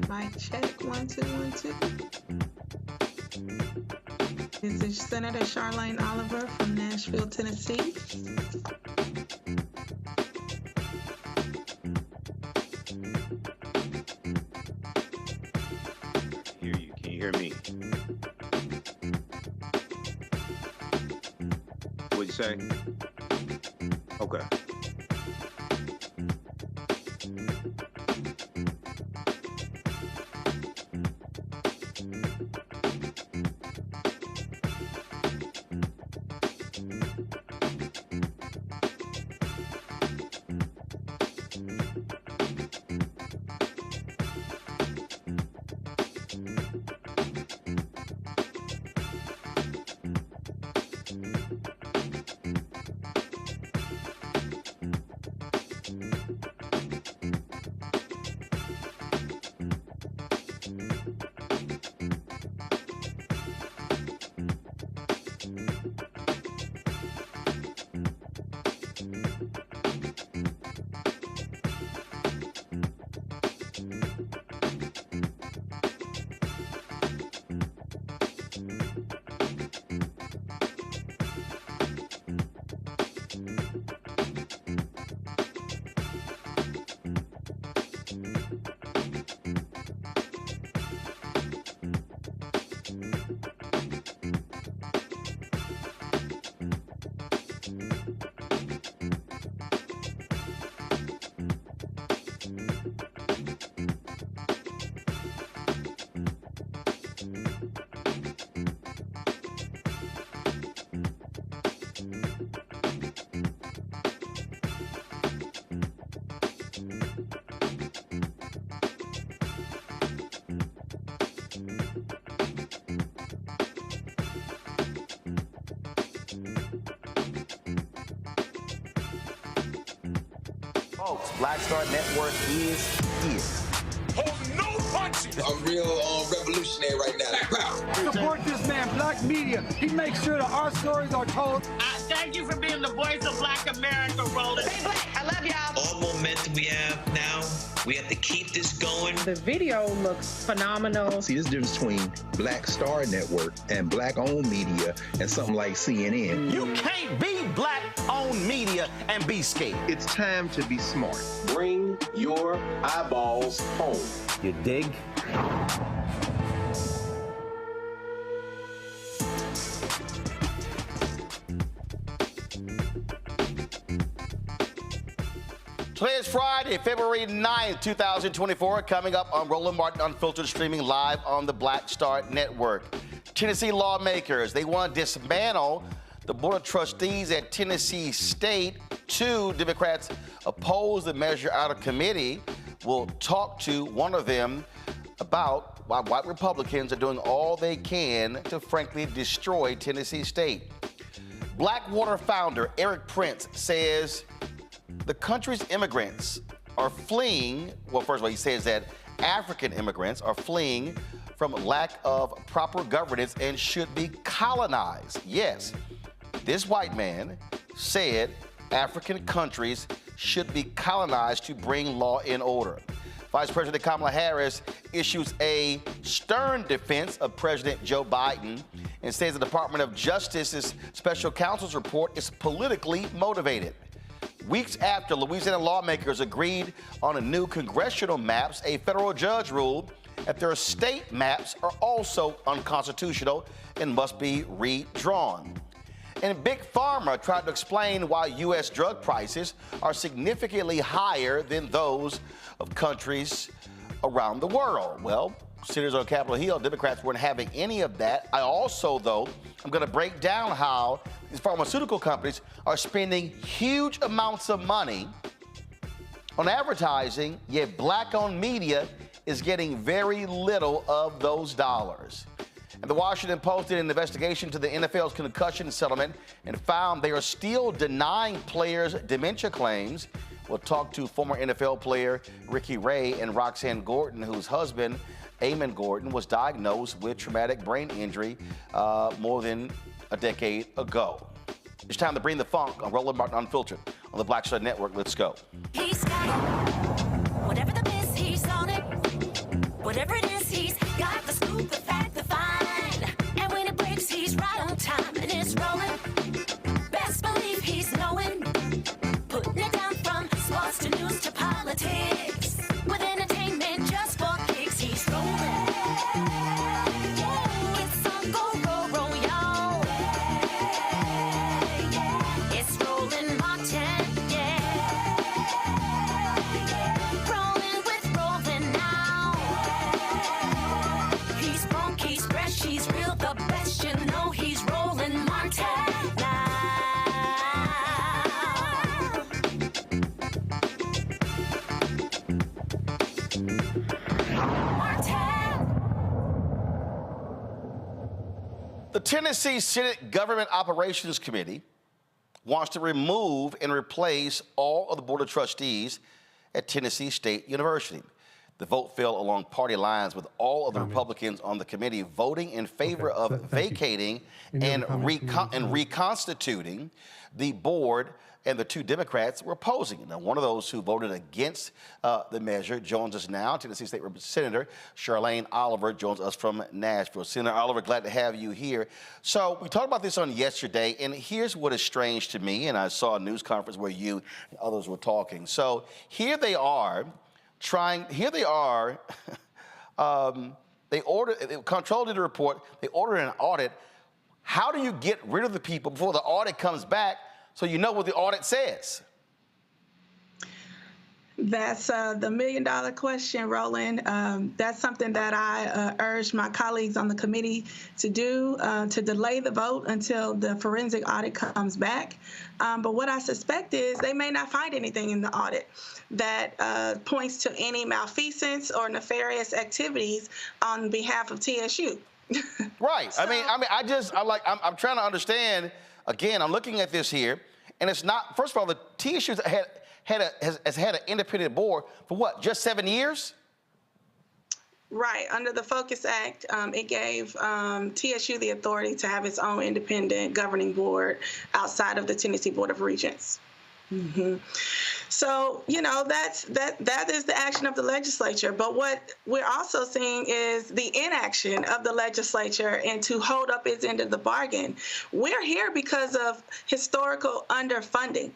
Mic check, 1 2 1 2. This is Senator Charlene Oliver from Nashville, Tennessee. Hear you. Can you hear me? What'd you say? Okay. Folks, Black Star Network is here. Hold no punches. I'm real revolutionary right now. Support this man, Black Media. He makes sure that our stories are told. Thank you for being the voice of Black America, Roland. Stay black. I love y'all. All momentum we have now, we have to keep this going. The video looks phenomenal. See, this difference between Black Star Network and Black-owned media and something like CNN. You can't be Black-owned media and be scared. It's time to be smart. Bring your eyeballs home. You dig? Today is Friday, February 9th, 2024, coming up on Roland Martin Unfiltered, streaming live on the Black Star Network. Tennessee lawmakers, they want to dismantle the Board of Trustees at Tennessee State. 2 Democrats oppose the measure out of committee. We'll talk to one of them about why white Republicans are doing all they can to frankly destroy Tennessee State. Blackwater founder Erik Prince says the country's immigrants are fleeing. Well, first of all, he says that African immigrants are fleeing from lack of proper governance and should be colonized. Yes, this white man said African countries should be colonized to bring law and order. Vice President Kamala Harris issues a stern defense of President Joe Biden and says the Department of Justice's special counsel's report is politically motivated. Weeks after Louisiana lawmakers agreed on a new congressional maps, a federal judge ruled that their state maps are also unconstitutional and must be redrawn. And Big Pharma tried to explain why U.S. drug prices are significantly higher than those of countries around the world. Well, senators on Capitol Hill, Democrats weren't having any of that. I also, though, I'm going to break down how these pharmaceutical companies are spending huge amounts of money on advertising, yet black-owned media is getting very little of those dollars. And the Washington Post did an investigation to the NFL's concussion settlement and found they are still denying players' dementia claims. We'll talk to former NFL player Ricky Ray and Roxanne Gordon, whose husband, Eamon Gordon, was diagnosed with traumatic brain injury more than a decade ago. It's time to bring the funk on Roland Martin Unfiltered on the Black Star Network. Let's go. He's got it. Whatever the miss, he's on it. Whatever it is, he's got the scoop, the fact, the find. And when it breaks, he's right on time and it's rolling. Best believe he's knowing. Putting it down from sports to news to politics. With entertainment just for kicks, he's rolling. It's on go, roll, y'all. It's Roland Martin, yeah. Rolling with Roland now. He's funky, he's fresh, he's real, the best, you know he's Roland Martin now. The Tennessee Senate Government Operations Committee wants to remove and replace all of the Board of Trustees at Tennessee State University. The vote fell along party lines, with all of the Republicans on the committee voting in favor of vacating and reconstituting the board, and the two Democrats were opposing. Now, one of those who voted against the measure joins us now. Tennessee State Senator Charlene Oliver joins us from Nashville. Senator Oliver, glad to have you here. So we talked about this on yesterday, and here's what is strange to me, and I saw a news conference where you and others were talking. So here they are they Control did a report, they ordered an audit. How do you get rid of the people before the audit comes back so you know what the audit says? That's the million-dollar question, Roland. That's something that I urged my colleagues on the committee to do, to delay the vote until the forensic audit comes back. But what I suspect is they may not find anything in the audit that points to any malfeasance or nefarious activities on behalf of TSU. Right. So, I'm trying to understand. Again, I'm looking at this here, and it's not. First of all, the TSU has had an independent board for what, just 7 years? Right. Under the Focus Act, it gave TSU the authority to have its own independent governing board outside of the Tennessee Board of Regents. Mm-hmm. So, you know, that is the action of the legislature. But what we're also seeing is the inaction of the legislature and to hold up its end of the bargain. We're here because of historical underfunding.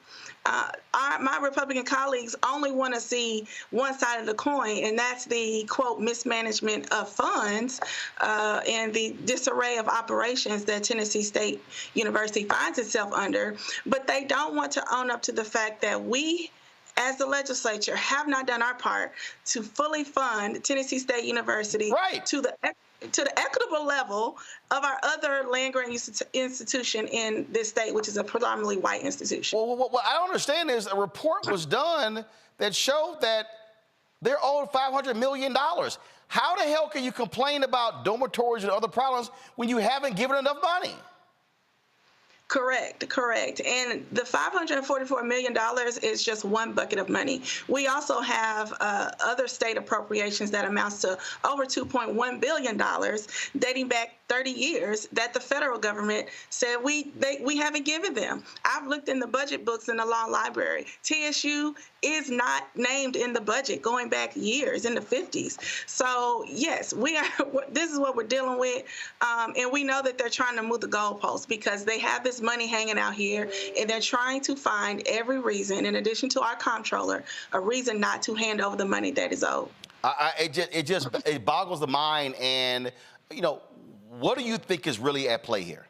My Republican colleagues only want to see one side of the coin, and that's the, quote, mismanagement of funds and the disarray of operations that Tennessee State University finds itself under. But they don't want to own up to the fact that we, as the legislature, have not done our part to fully fund Tennessee State University to the equitable level of our other land-grant institution in this state, which is a predominantly white institution. Well, what I don't understand is a report was done that showed that they're owed $500 million. How the hell can you complain about dormitories and other problems when you haven't given enough money? Correct. And the $544 million is just one bucket of money. We also have other state appropriations that amounts to over $2.1 billion dating back 30 years that the federal government said we haven't given them. I've looked in the budget books in the law library. TSU is not named in the budget going back years, in the 50s. So, yes, this is what we're dealing with. And we know that they're trying to move the goalposts because they have this money hanging out here, and they're trying to find every reason, in addition to our comptroller, a reason not to hand over the money that is owed. It boggles the mind. And, what do you think is really at play here?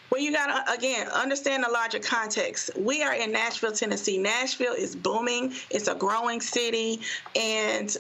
Well, you got to, again, understand the larger context. We are in Nashville, Tennessee. Nashville is booming. It's a growing city, and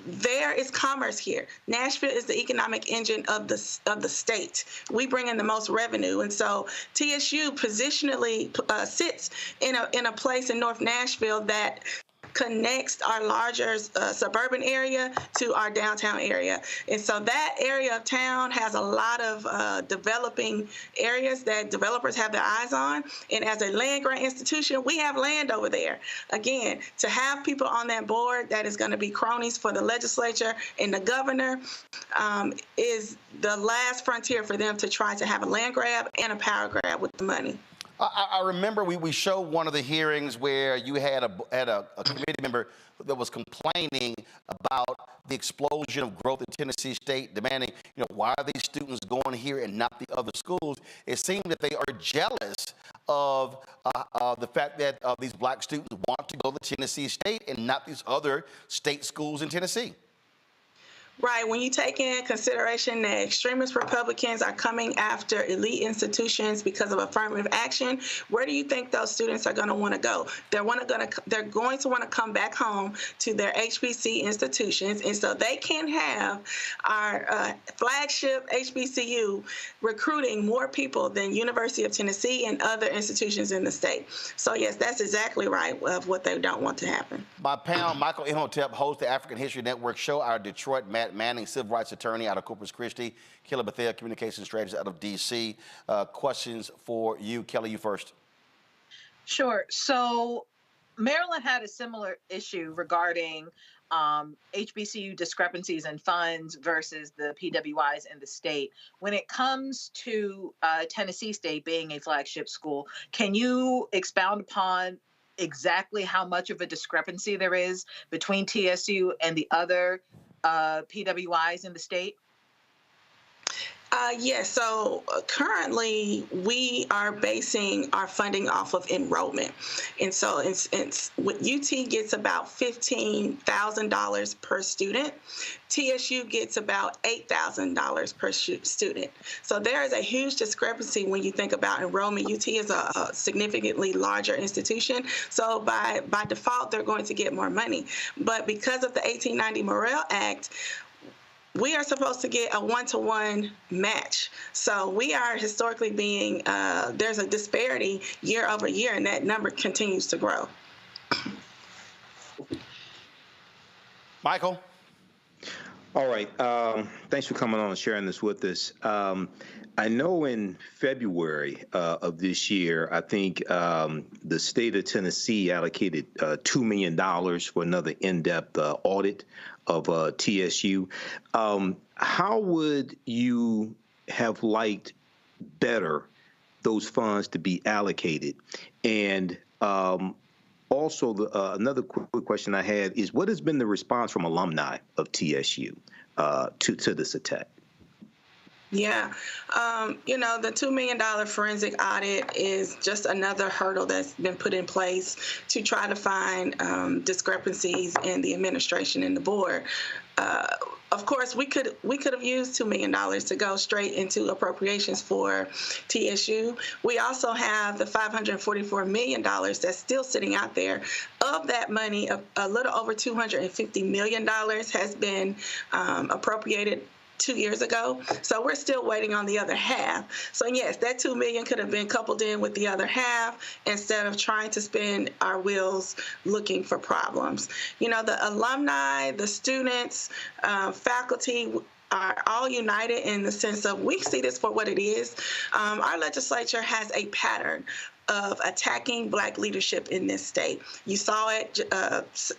there is commerce here. Nashville is the economic engine of the state. We bring in the most revenue, and so TSU positionally sits in a place in North Nashville that connects our larger suburban area to our downtown area. And so that area of town has a lot of developing areas that developers have their eyes on. And as a land grant institution, we have land over there. Again, to have people on that board that is going to be cronies for the legislature and the governor is the last frontier for them to try to have a land grab and a power grab with the money. I remember we showed one of the hearings where you had a committee member that was complaining about the explosion of growth in Tennessee State, demanding, why are these students going here and not the other schools? It seemed that they are jealous of the fact that these black students want to go to Tennessee State and not these other state schools in Tennessee. Right. When you take in consideration that extremist Republicans are coming after elite institutions because of affirmative action, where do you think those students are going to want to go? They're going to want to come back home to their HBC institutions, and so they can have our flagship HBCU recruiting more people than University of Tennessee and other institutions in the state. So yes, that's exactly right of what they don't want to happen. My pal, Michael Imhotep, hosts the African History Network show. Our Detroit Matt Manning, civil rights attorney out of Corpus Christi. Kelly Bethea, communications strategist out of D.C. Questions for you. Kelly, you first. Sure. So Maryland had a similar issue regarding HBCU discrepancies in funds versus the PWIs in the state. When it comes to Tennessee State being a flagship school, can you expound upon exactly how much of a discrepancy there is between TSU and the other PWIs in the state? Yes. So currently, we are basing our funding off of enrollment, and so UT gets about $15,000 per student. TSU gets about $8,000 per student. So there is a huge discrepancy when you think about enrollment. UT is a significantly larger institution, so by default, they're going to get more money. But because of the 1890 Morrill Act, we are supposed to get a one-to-one match. So we are historically being, there's a disparity year over year, and that number continues to grow. Michael? All right. Thanks for coming on and sharing this with us. I know in February of this year, I think the state of Tennessee allocated $2 million for another in-depth audit of TSU. How would you have liked better those funds to be allocated? And also, another quick question I had is, what has been the response from alumni of TSU to this attack? Yeah. The $2 million forensic audit is just another hurdle that's been put in place to try to find discrepancies in the administration and the board. Of course, we could have used $2 million to go straight into appropriations for TSU. We also have the $544 million that's still sitting out there. Of that money, a little over $250 million has been appropriated 2 years ago. So we're still waiting on the other half. So yes, that $2 million could have been coupled in with the other half instead of trying to spin our wheels looking for problems. The alumni, the students, faculty are all united in the sense of we see this for what it is. Our legislature has a pattern of attacking Black leadership in this state. You saw it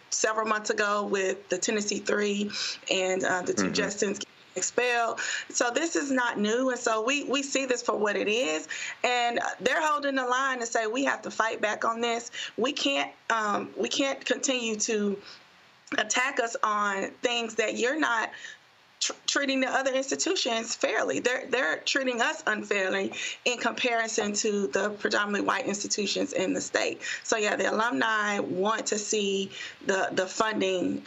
several months ago with the Tennessee 3 and the two Justins expelled. So this is not new, and so we see this for what it is, and they're holding the line to say we have to fight back on this. We can't continue to attack us on things that you're not treating the other institutions fairly. They're treating us unfairly in comparison to the predominantly white institutions in the state. So yeah, the alumni want to see the funding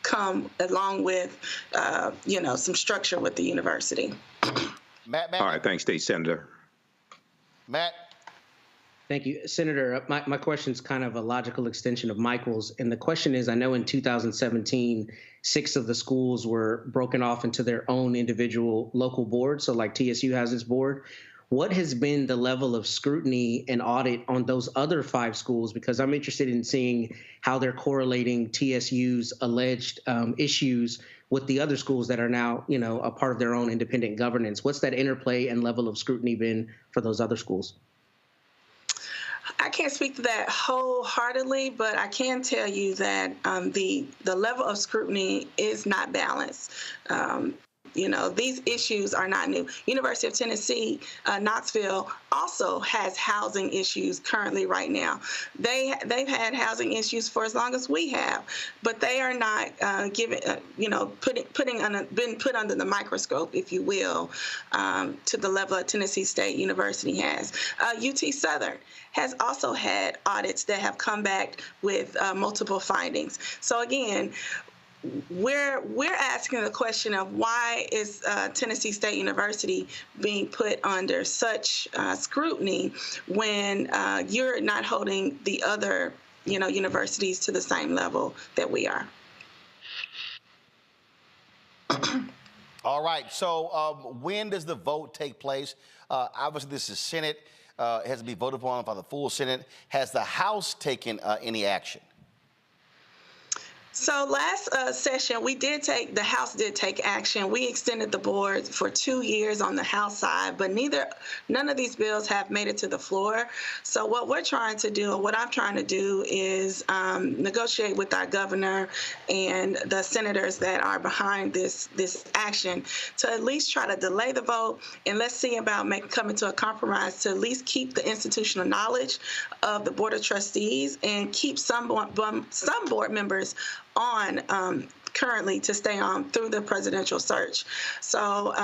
come along with some structure with the university. Matt. All right, thanks, State Senator. Matt. Thank you, Senator. My question is kind of a logical extension of Michael's, and the question is: I know in 2017, 6 of the schools were broken off into their own individual local boards. So, like TSU has its board. What has been the level of scrutiny and audit on those other 5 schools? Because I'm interested in seeing how they're correlating TSU's alleged issues with the other schools that are now, a part of their own independent governance. What's that interplay and level of scrutiny been for those other schools? I can't speak to that wholeheartedly, but I can tell you that the level of scrutiny is not balanced. These issues are not new. University of Tennessee, Knoxville also has housing issues currently right now. They've had housing issues for as long as we have, but they are not been put under the microscope, if you will, to the level that Tennessee State University has. UT Southern has also had audits that have come back with multiple findings. So again, we're asking the question of why is Tennessee State University being put under such scrutiny when you're not holding the other universities to the same level that we are. All right. So when does the vote take place? Obviously, this is Senate. It has to be voted upon by the full Senate. Has the House taken any action? So last session, the House did take action. We extended the board for 2 years on the House side, but none of these bills have made it to the floor. So what I'm trying to do is negotiate with our governor and the senators that are behind this action to at least try to delay the vote, and let's see about coming to a compromise to at least keep the institutional knowledge of the Board of Trustees and keep some board members on currently to stay on through the presidential search. So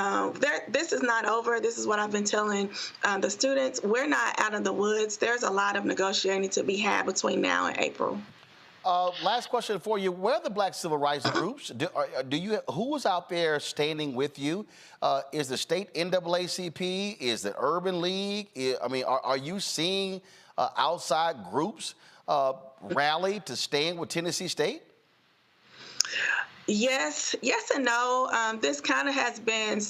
this is not over. This is what I've been telling the students. We're not out of the woods. There's a lot of negotiating to be had between now and April. Last question for you. Where are the Black civil rights groups? Who was out there standing with you? Is the state NAACP? Is the Urban League? Are you seeing outside groups rally to stand with Tennessee State? Yes and no. This kind of has been,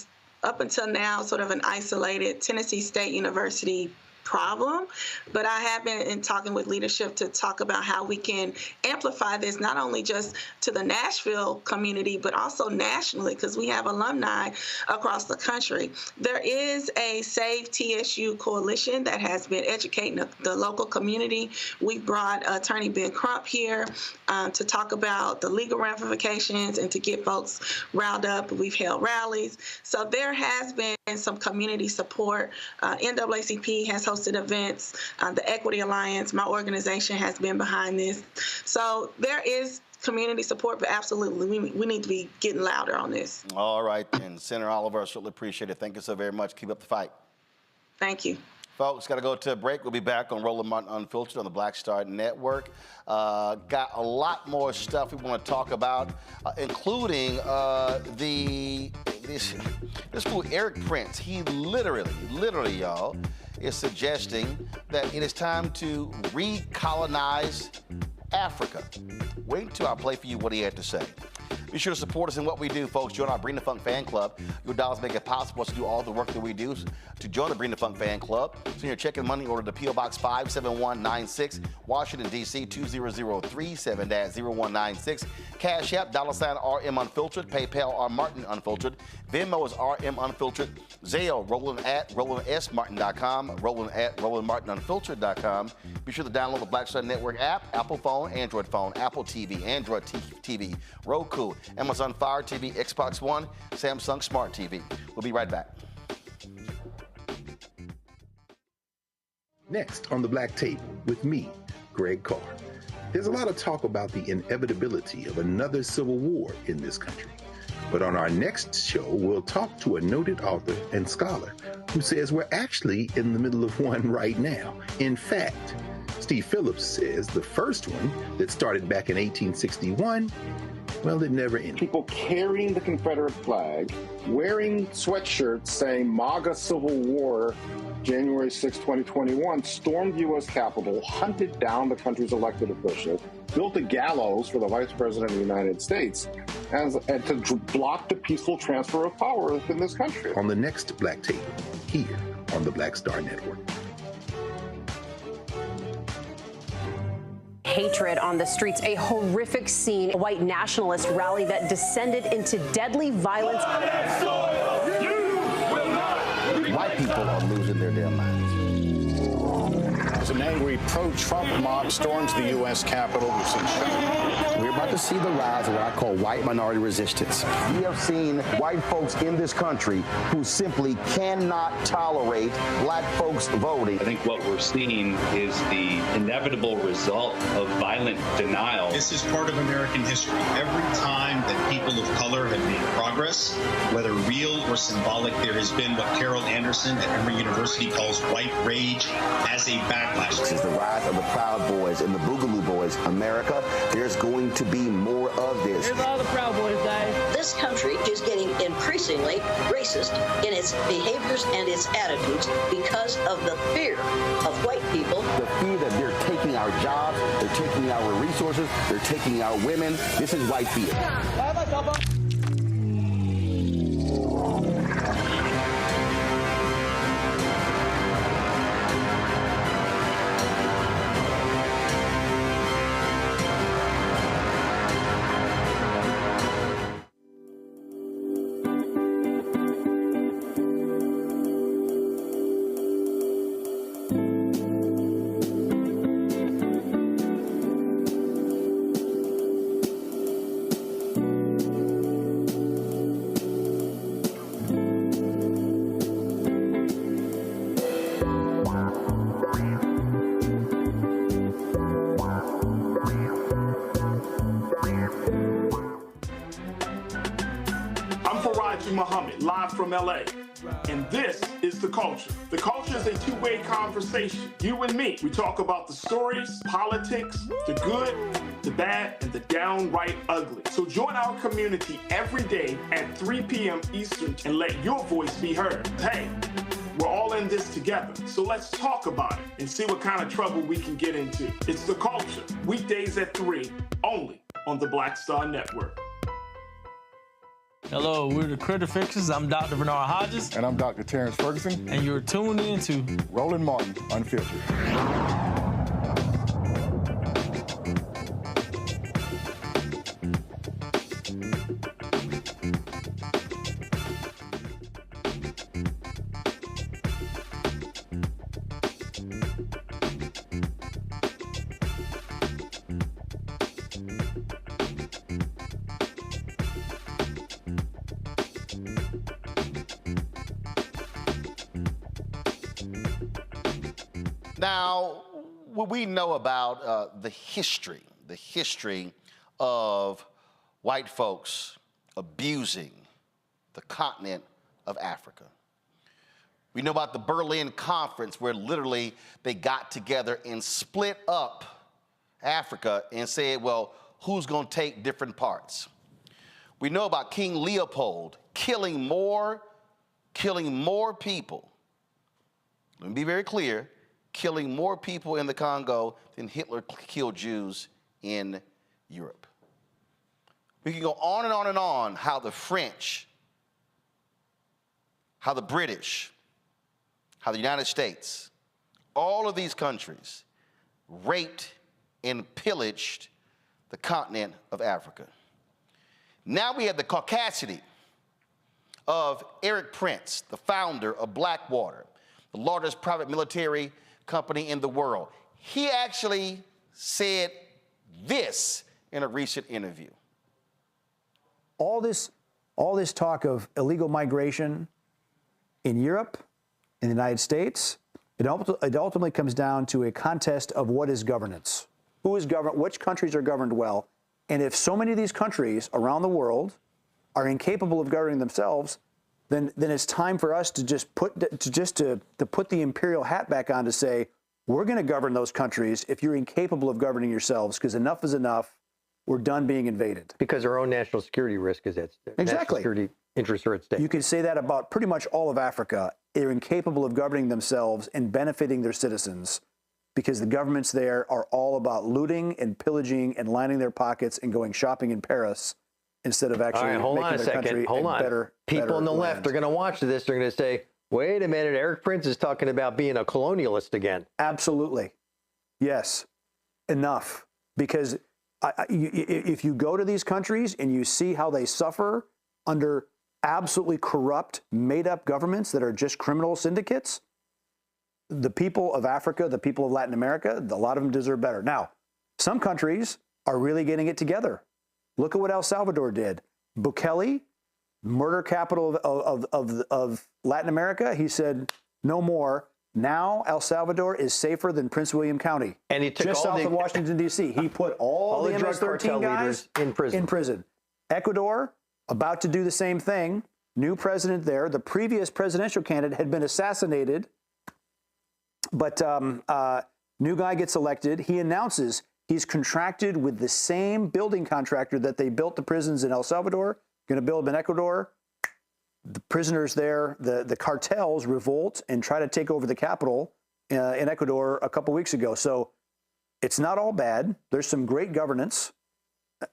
up until now, sort of an isolated Tennessee State University problem, but I have been in talking with leadership to talk about how we can amplify this not only just to the Nashville community, but also nationally, because we have alumni across the country. There is a Save TSU coalition that has been educating the local community. We brought Attorney Ben Crump here to talk about the legal ramifications and to get folks riled up. We've held rallies. So there has been some community support. NAACP has hosted events. The Equity Alliance, my organization, has been behind this. So there is community support, but absolutely we need to be getting louder on this. All right, and Senator Oliver, I certainly appreciate it. Thank you so very much. Keep up the fight. Thank you. Folks, got to go to a break. We'll be back on Roland Martin Unfiltered on the Black Star Network. Got a lot more stuff we want to talk about, including this fool Erik Prince. He literally, y'all, is suggesting that it is time to recolonize Africa. Wait until I play for you what he had to say. Be sure to support us in what we do, folks. Join our Bring the Funk fan club. Your dollars make it possible to do all the work that we do. To join the Bring the Funk fan club, send your check and money order to P.O. Box 57196, Washington, D.C. 20037-0196. Cash App, $RM Unfiltered. PayPal, R Martin Unfiltered. Venmo is RM Unfiltered. Zelle, Roland at RolandSMartin.com. Roland at RolandMartinUnfiltered.com. Be sure to download the Black Star Network app, Apple phone, Android phone, Apple TV, Android TV, Roku, Amazon Fire TV, Xbox One, Samsung Smart TV. We'll be right back. Next on the Black Table with me, Greg Carr. There's a lot of talk about the inevitability of another civil war in this country. But on our next show, we'll talk to a noted author and scholar who says we're actually in the middle of one right now. In fact, Steve Phillips says the first one that started back in 1861, well, it never ended. People carrying the Confederate flag, wearing sweatshirts saying MAGA Civil War, January 6, 2021, stormed the U.S. Capitol, hunted down the country's elected officials, built a gallows for the Vice President of the United States, and to block the peaceful transfer of power within this country. On the next Black Tape, here on the Black Star Network. Hatred on the streets, a horrific scene, a white nationalist rally that descended into deadly violence. White people are losing their damn minds. As an angry pro-Trump mob storms the U.S. Capitol, we're about to see the rise of what I call white minority resistance. We have seen white folks in this country who simply cannot tolerate black folks voting. I think what we're seeing is the inevitable result of violent denial. This is part of American history. Every time that people of color have made progress, whether real or symbolic, there has been what Carol Anderson at Emory University calls white rage as a backlash. This is the rise of the Proud Boys and the Boogaloo Boys. America, there's going to be more of this. Here's all the Proud Boys, guys. This country is getting increasingly racist in its behaviors and its attitudes because of the fear of white people. The fear that they're taking our jobs, they're taking our resources, they're taking our women. This is white fear. Muhammad, live from LA. And this is The Culture. The Culture is a two-way conversation. You and me. We talk about the stories, politics, the good, the bad, and the downright ugly. So join our community every day at 3 p.m. Eastern and let your voice be heard. Hey, we're all in this together. So let's talk about it and see what kind of trouble we can get into. It's The Culture, weekdays at 3, only on the Black Star Network. Hello, we're the Critter Fixers. I'm Dr. Bernard Hodges. And I'm Dr. Terrence Ferguson. And you're tuned in to Roland Martin Unfiltered. Now, what we know about the history of white folks abusing the continent of Africa. We know about the Berlin Conference, where literally they got together and split up Africa and said, well, who's going to take different parts? We know about King Leopold killing more people. Let me be very clear. Killing more people in the Congo than Hitler killed Jews in Europe. We can go on and on and on how the French, how the British, how the United States, all of these countries raped and pillaged the continent of Africa. Now we have the caucasity of Erik Prince, the founder of Blackwater, the largest private military company in the world. He actually said this in a recent interview. All this talk of illegal migration in Europe, in the United States, it ultimately comes down to a contest of what is governance. Who is governed, which countries are governed well. And if so many of these countries around the world are incapable of governing themselves, then it's time for us to just put the imperial hat back on to say, we're going to govern those countries if you're incapable of governing yourselves, because enough is enough. We're done being invaded. Because our own national security risk is at stake. Exactly. National security interests are at stake. You could say that about pretty much all of Africa. They're incapable of governing themselves and benefiting their citizens because the governments there are all about looting and pillaging and lining their pockets and going shopping in Paris instead of actually making their country a better People on the left are going to watch this. They're going to say, wait a minute, Erik Prince is talking about being a colonialist again. Absolutely. Yes. Enough. Because if you go to these countries and you see how they suffer under absolutely corrupt, made-up governments that are just criminal syndicates, the people of Africa, the people of Latin America, a lot of them deserve better. Now, some countries are really getting it together. Look at what El Salvador did. Bukele, murder capital of Latin America, he said, no more. Now El Salvador is safer than Prince William County. And he took just south of Washington, D.C. He put all the MS-13 guys in prison. Ecuador, about to do the same thing. New president there. The previous presidential candidate had been assassinated, but new guy gets elected. He announces he's contracted with the same building contractor that they built the prisons in El Salvador, going to build them in Ecuador. The prisoners there, the cartels revolt and try to take over the capital in Ecuador a couple weeks ago. So it's not all bad. There's some great governance.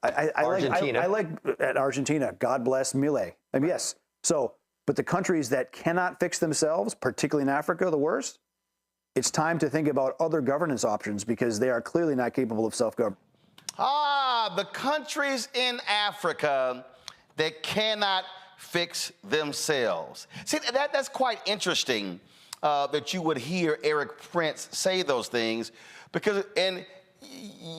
I like at Argentina. God bless Milei. I mean, yes. So, but the countries that cannot fix themselves, particularly in Africa, the worst, it's time to think about other governance options because they are clearly not capable of self-government. The countries in Africa that cannot fix themselves. See, that's quite interesting that you would hear Erik Prince say those things because, and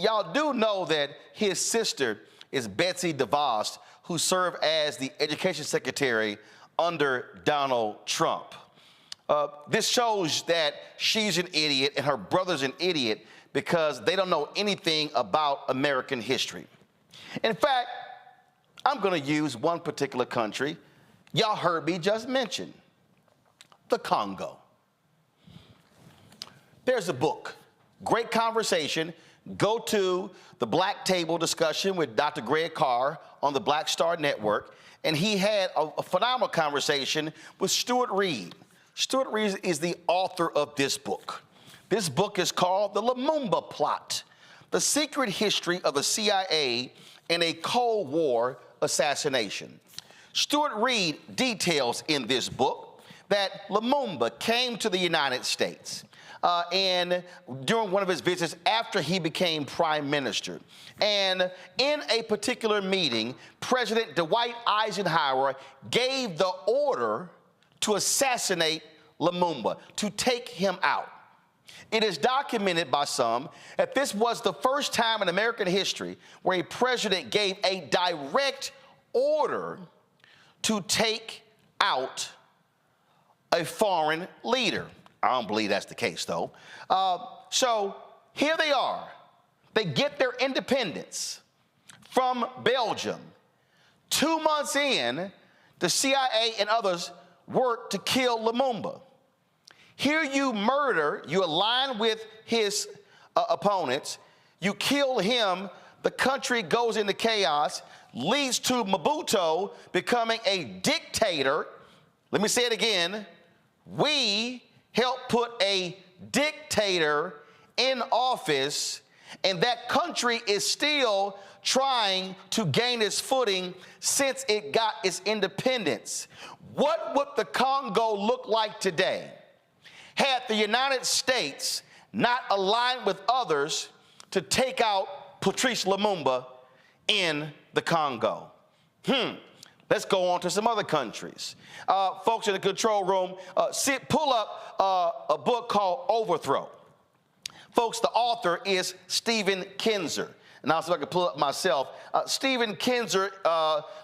y'all do know that his sister is Betsy DeVos, who served as the education secretary under Donald Trump. This shows that she's an idiot and her brother's an idiot because they don't know anything about American history. In fact, I'm going to use one particular country y'all heard me just mention, the Congo. There's a book, great conversation. Go to the Black Table discussion with Dr. Greg Carr on the Black Star Network, and he had a phenomenal conversation with Stuart Reed. Stuart Reed is the author of this book. This book is called The Lumumba Plot, The Secret History of the CIA and a Cold War Assassination. Stuart Reed details in this book that Lumumba came to the United States and during one of his visits after he became prime minister. And in a particular meeting, President Dwight Eisenhower gave the order to assassinate Lumumba, to take him out. It is documented by some that this was the first time in American history where a president gave a direct order to take out a foreign leader. I don't believe that's the case, though. So here they are. They get their independence from Belgium. 2 months in, the CIA and others work to kill Lumumba. Here you murder, you align with his opponents, you kill him, the country goes into chaos, leads to Mobutu becoming a dictator. Let me say it again. We helped put a dictator in office, and that country is still trying to gain its footing since it got its independence. What would the Congo look like today had the United States not aligned with others to take out Patrice Lumumba in the Congo? Let's go on to some other countries. Folks in the control room, pull up a book called Overthrow. Folks, the author is Stephen Kinzer. And I'll see if I can pull it up myself. Stephen Kinzer,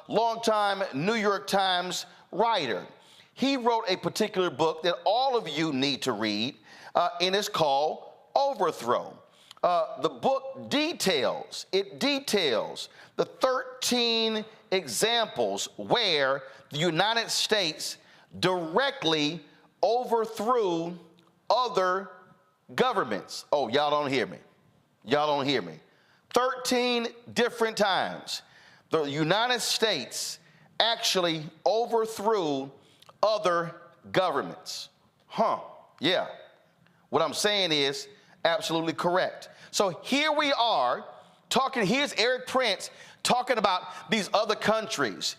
longtime New York Times writer. He wrote a particular book that all of you need to read, and it's called Overthrow. The book details the 13 examples where the United States directly overthrew other governments. Oh, y'all don't hear me. Y'all don't hear me. 13 different times the United States actually overthrew other governments. Yeah. What I'm saying is absolutely correct. So here we are talking, here's Erik Prince talking about these other countries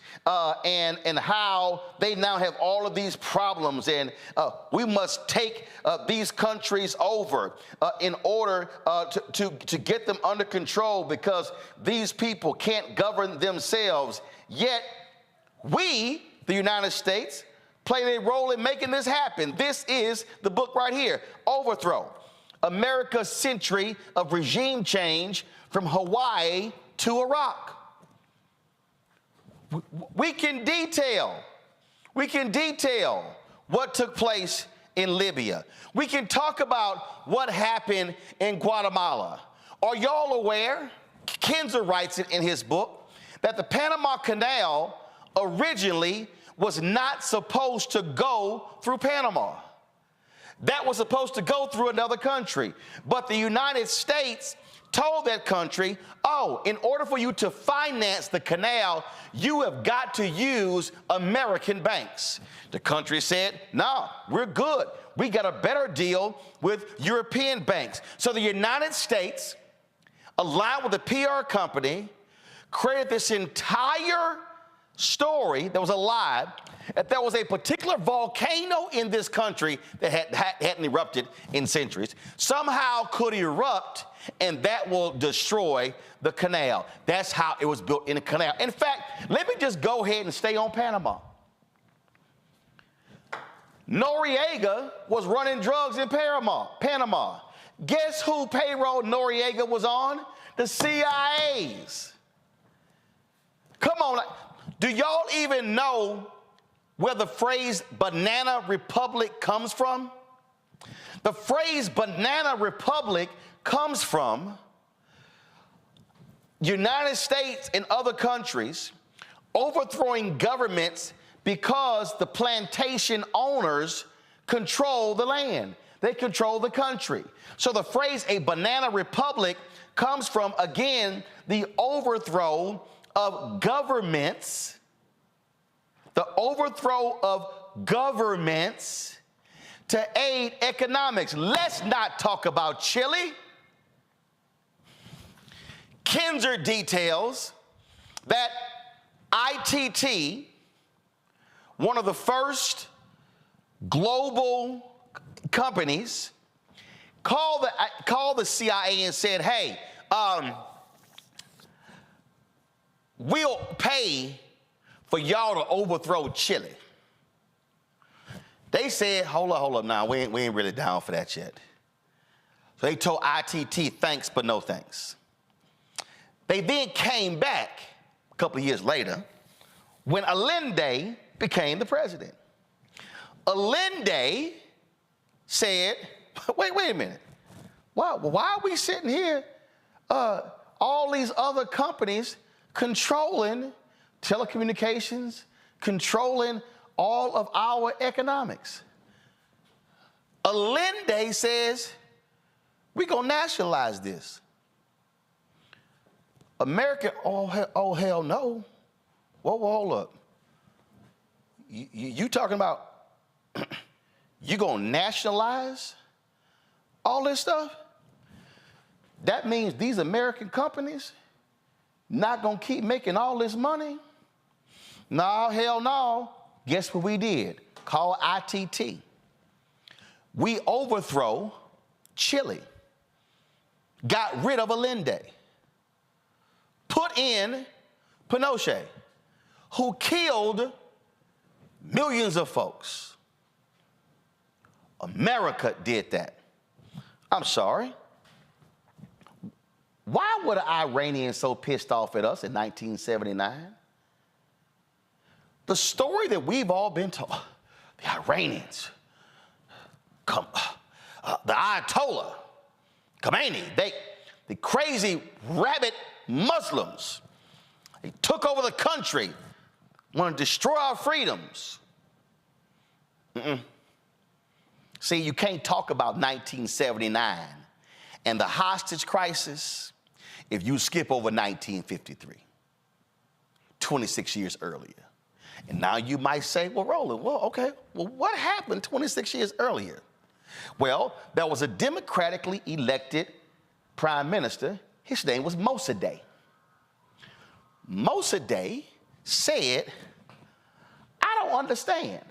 and how they now have all of these problems, and we must take these countries over in order to get them under control because these people can't govern themselves. Yet we, the United States, played a role in making this happen. This is the book right here, Overthrow: America's Century of Regime Change from Hawaii to Iraq. We can detail what took place in Libya. We can talk about what happened in Guatemala. Are y'all aware, Kinzer writes it in his book, that the Panama Canal originally was not supposed to go through Panama. That was supposed to go through another country. But the United States told that country, oh, in order for you to finance the canal, you have got to use American banks. The country said, no, we're good. We got a better deal with European banks. So the United States, along with the PR company, created this entire story that was a lie, that there was a particular volcano in this country that hadn't erupted in centuries, somehow could erupt, and that will destroy the canal. That's how it was built in a canal. In fact, let me just go ahead and stay on Panama. Noriega was running drugs in Panama. Guess who payroll Noriega was on? The CIA's. Come on. Do y'all even know where the phrase banana republic comes from? The phrase banana republic comes from United States and other countries overthrowing governments because the plantation owners control the land. They control the country. So the phrase a banana republic comes from, again, the overthrow of governments, the overthrow of governments to aid economics. Let's not talk about Chile. Kinzer details that ITT, one of the first global companies, called the CIA and said, hey, we'll pay for y'all to overthrow Chile. They said, hold up now, we ain't really down for that yet. So they told ITT, thanks, but no thanks. They then came back a couple of years later when Allende became the president. Allende said, wait a minute. Why are we sitting here, all these other companies controlling telecommunications, controlling all of our economics? Allende says, we're going to nationalize this. America, oh hell no. Whoa, hold up. You talking about you going to nationalize all this stuff? That means these American companies not going to keep making all this money? No, hell no. Guess what we did? Call ITT. We overthrow Chile, got rid of Allende, put in Pinochet, who killed millions of folks. America did that. I'm sorry. Why were the Iranians so pissed off at us in 1979? The story that we've all been told, the Iranians, the Ayatollah, Khomeini, the crazy rabid Muslims. They took over the country, want to destroy our freedoms. See, you can't talk about 1979 and the hostage crisis if you skip over 1953, 26 years earlier. And now you might say, well, Roland, well, okay, well, what happened 26 years earlier? Well, there was a democratically elected prime minister. His name was Mossadegh. Mossadegh said, I don't understand.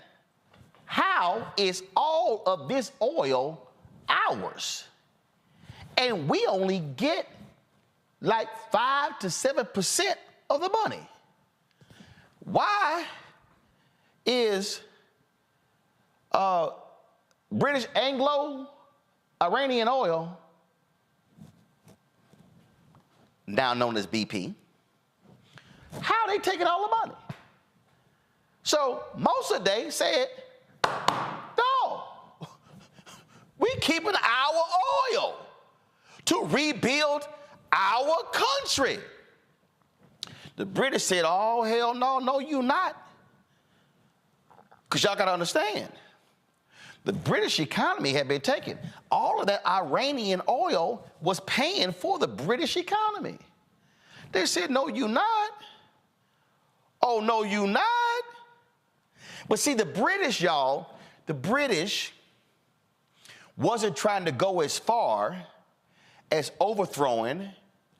How is all of this oil ours? And we only get like 5 to 7% of the money. Why is British Anglo-Iranian oil, now known as BP, how are they taking all the money? So Mossadegh said, no, we keeping our oil to rebuild our country. The British said, oh, hell no, you not. Because y'all got to understand, the British economy had been taken. All of that Iranian oil was paying for the British economy. They said, no, you not. Oh, no, you not. But see, the British, y'all, the British wasn't trying to go as far as overthrowing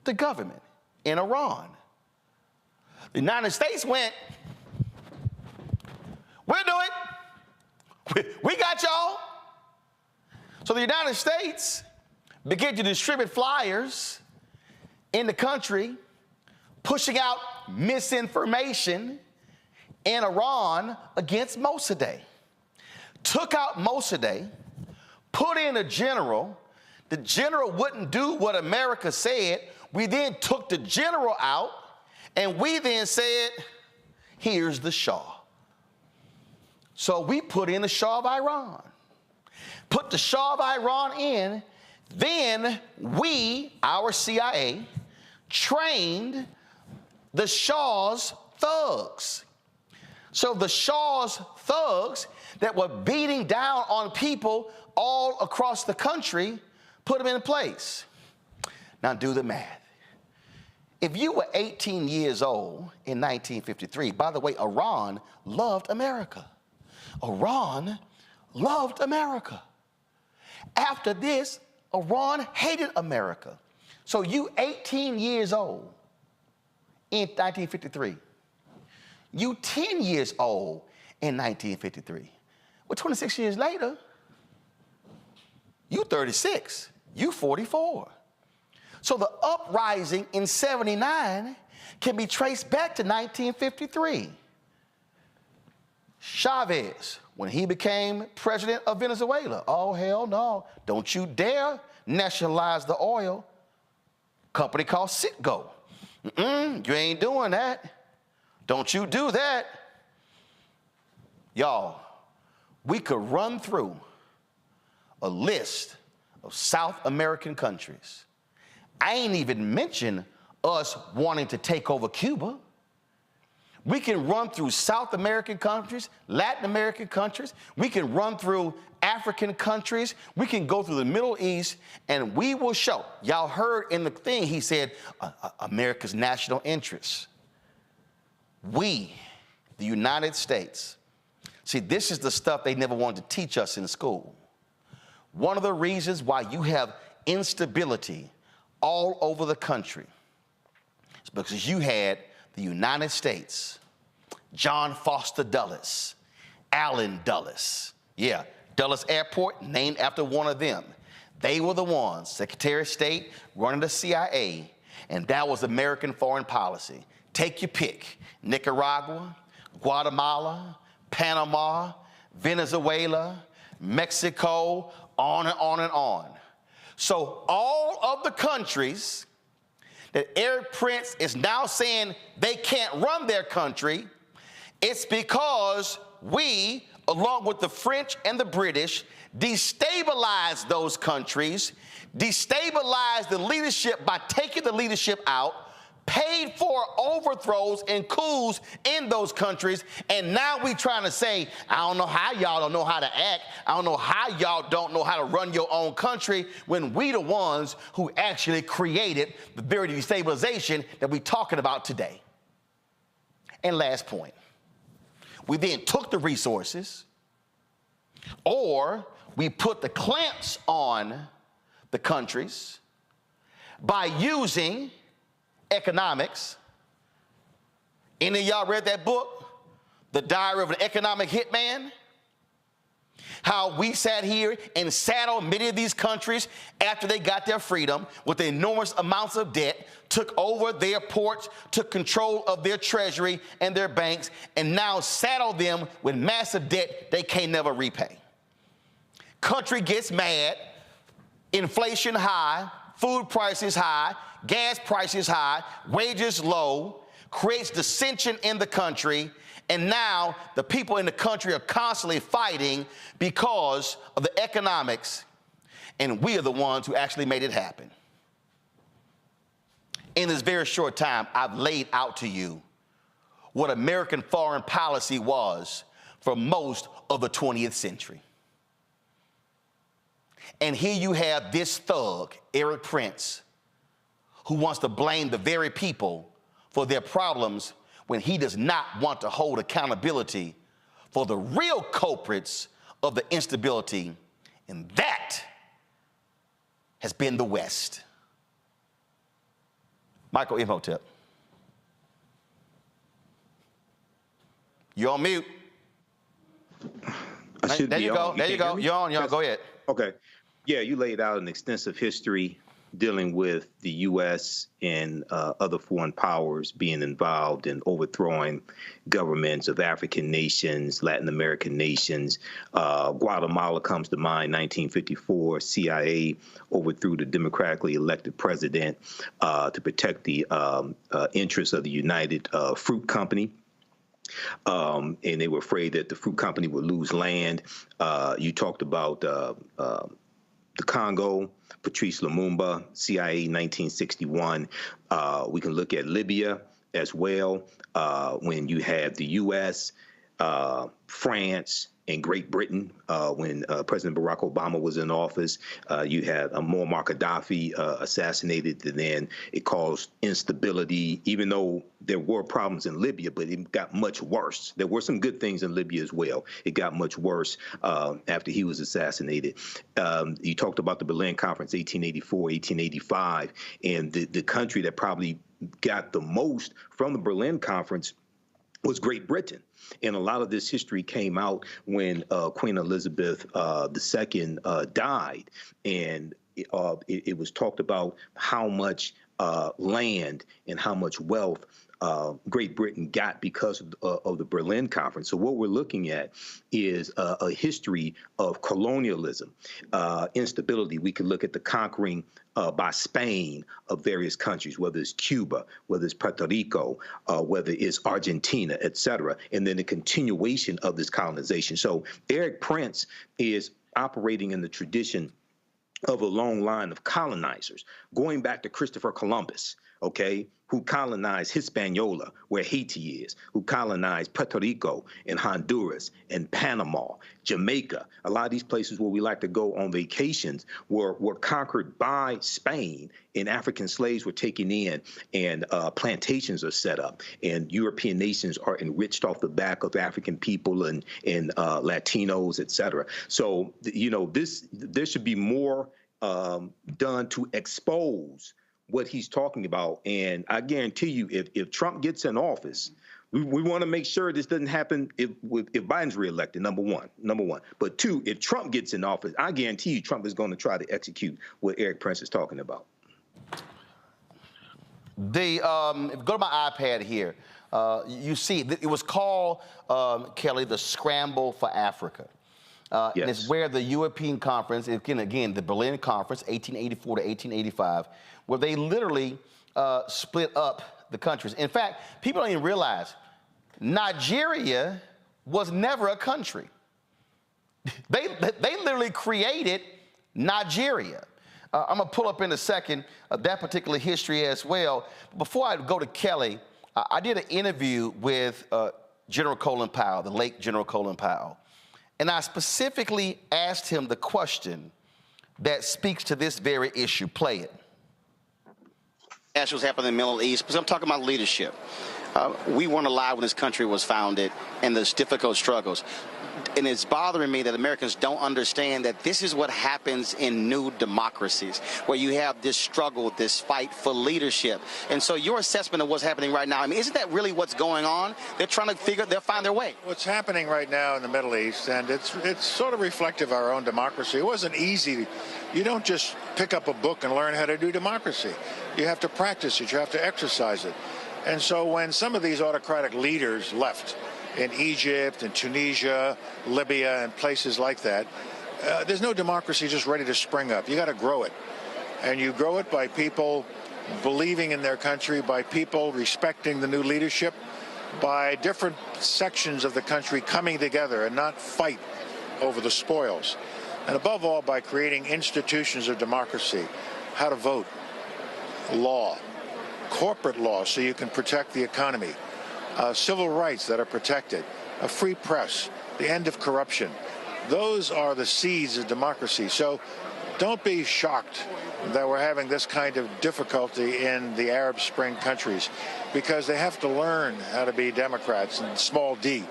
the government in Iran. The United States went, we'll do it. We got y'all. So the United States began to distribute flyers in the country, pushing out misinformation in Iran against Mossadegh. Took out Mossadegh, put in a general. The general wouldn't do what America said. We then took the general out, and we then said, here's the Shah. So we put in the Shah of Iran. Put the Shah of Iran in, then we, our CIA, trained the Shah's thugs. So the Shah's thugs that were beating down on people all across the country, put them in place. Now do the math. If you were 18 years old in 1953, by the way, Iran loved America. Iran loved America. After this, Iran hated America. So you 18 years old in 1953. You 10 years old in 1953. Well, 26 years later, you 36, you 44. So the uprising in 79 can be traced back to 1953. Chavez, when he became president of Venezuela, oh, hell no, don't you dare nationalize the oil company called Citgo. You ain't doing that. Don't you do that. Y'all, we could run through a list of South American countries. I ain't even mentioned us wanting to take over Cuba. We can run through South American countries, Latin American countries. We can run through African countries. We can go through the Middle East, and we will show. Y'all heard in the thing, he said, America's national interests. We, the United States. See, this is the stuff they never wanted to teach us in school. One of the reasons why you have instability all over the country is because you had the United States, John Foster Dulles, Allen Dulles. Yeah, Dulles Airport, named after one of them. They were the ones, Secretary of State, running the CIA, and that was American foreign policy. Take your pick. Nicaragua, Guatemala, Panama, Venezuela, Mexico, on and on and on. So all of the countries that Erik Prince is now saying they can't run their country, it's because we along with the French and the British, destabilized those countries, destabilized the leadership by taking the leadership out, paid for overthrows and coups in those countries, and now we trying to say, I don't know how y'all don't know how to act, I don't know how y'all don't know how to run your own country, when we the ones who actually created the very destabilization that we're talking about today. And last point, we then took the resources, or we put the clamps on the countries by using economics. Any of y'all read that book, The Diary of an Economic Hitman? How we sat here and saddled many of these countries after they got their freedom with enormous amounts of debt, took over their ports, took control of their treasury and their banks, and now saddle them with massive debt they can't never repay. Country gets mad, inflation high, food prices high, gas prices high, wages low, creates dissension in the country, and now the people in the country are constantly fighting because of the economics, and we are the ones who actually made it happen. In this very short time, I've laid out to you what American foreign policy was for most of the 20th century. And here you have this thug, Erik Prince, who wants to blame the very people for their problems when he does not want to hold accountability for the real culprits of the instability, and that has been the West. Michael Imhotep. You're on mute. There you go. There you go. You're on. Go ahead. Okay. Yeah, you laid out an extensive history dealing with the U.S. and other foreign powers being involved in overthrowing governments of African nations, Latin American nations. Guatemala comes to mind, 1954. CIA overthrew the democratically elected president to protect the interests of the United Fruit Company. And they were afraid that the fruit company would lose land. You talked about the Congo, Patrice Lumumba, CIA, 1961. We can look at Libya as well, when you have the U.S., France, and Great Britain, when President Barack Obama was in office. You had Muammar Gaddafi assassinated, and then it caused instability, even though there were problems in Libya, but it got much worse. There were some good things in Libya as well. It got much worse after he was assassinated. You talked about the Berlin Conference, 1884, 1885, and the country that probably got the most from the Berlin Conference was Great Britain. And a lot of this history came out when Queen Elizabeth II died. And it was talked about how much land and how much wealth Great Britain got because of the Berlin Conference. So what we're looking at is a history of colonialism, instability. We could look at the conquering by Spain of various countries, whether it's Cuba, whether it's Puerto Rico, whether it's Argentina, et cetera, and then the continuation of this colonization. So Erik Prince is operating in the tradition of a long line of colonizers, going back to Christopher Columbus, okay, who colonized Hispaniola, where Haiti is, who colonized Puerto Rico and Honduras and Panama, Jamaica. A lot of these places where we like to go on vacations were conquered by Spain, and African slaves were taken in, and plantations are set up, and European nations are enriched off the back of African people and Latinos, et cetera. So, you know, there should be more done to expose what he's talking about. And I guarantee you, if Trump gets in office, we want to make sure this doesn't happen if Biden's reelected, number one. But two, if Trump gets in office, I guarantee you Trump is going to try to execute what Erik Prince is talking about. Go to my iPad here. You see, it was called, Kelly, the Scramble for Africa. Yes. And it's where the European Conference, again, the Berlin Conference, 1884 to 1885, where they literally split up the countries. In fact, people don't even realize Nigeria was never a country. They literally created Nigeria. I'm going to pull up in a second that particular history as well. Before I go to Kelly, I did an interview with General Colin Powell, the late General Colin Powell, and I specifically asked him the question that speaks to this very issue. Play it. That's what's happening in the Middle East, because I'm talking about leadership. We weren't alive when this country was founded and there's difficult struggles. And it's bothering me that Americans don't understand that this is what happens in new democracies, where you have this struggle, this fight for leadership. And so your assessment of what's happening right now, I mean, isn't that really what's going on? They're trying to they'll find their way. What's happening right now in the Middle East, and it's sort of reflective of our own democracy. It wasn't easy. You don't just pick up a book and learn how to do democracy. You have to practice it. You have to exercise it. And so when some of these autocratic leaders left, in Egypt and Tunisia, Libya, and places like that, there's no democracy just ready to spring up. You got to grow it. And you grow it by people believing in their country, by people respecting the new leadership, by different sections of the country coming together and not fight over the spoils. And above all, by creating institutions of democracy, how to vote, law, corporate law so you can protect the economy, civil rights that are protected, a free press, the end of corruption. Those are the seeds of democracy. So don't be shocked that we're having this kind of difficulty in the Arab Spring countries, because they have to learn how to be Democrats and small d.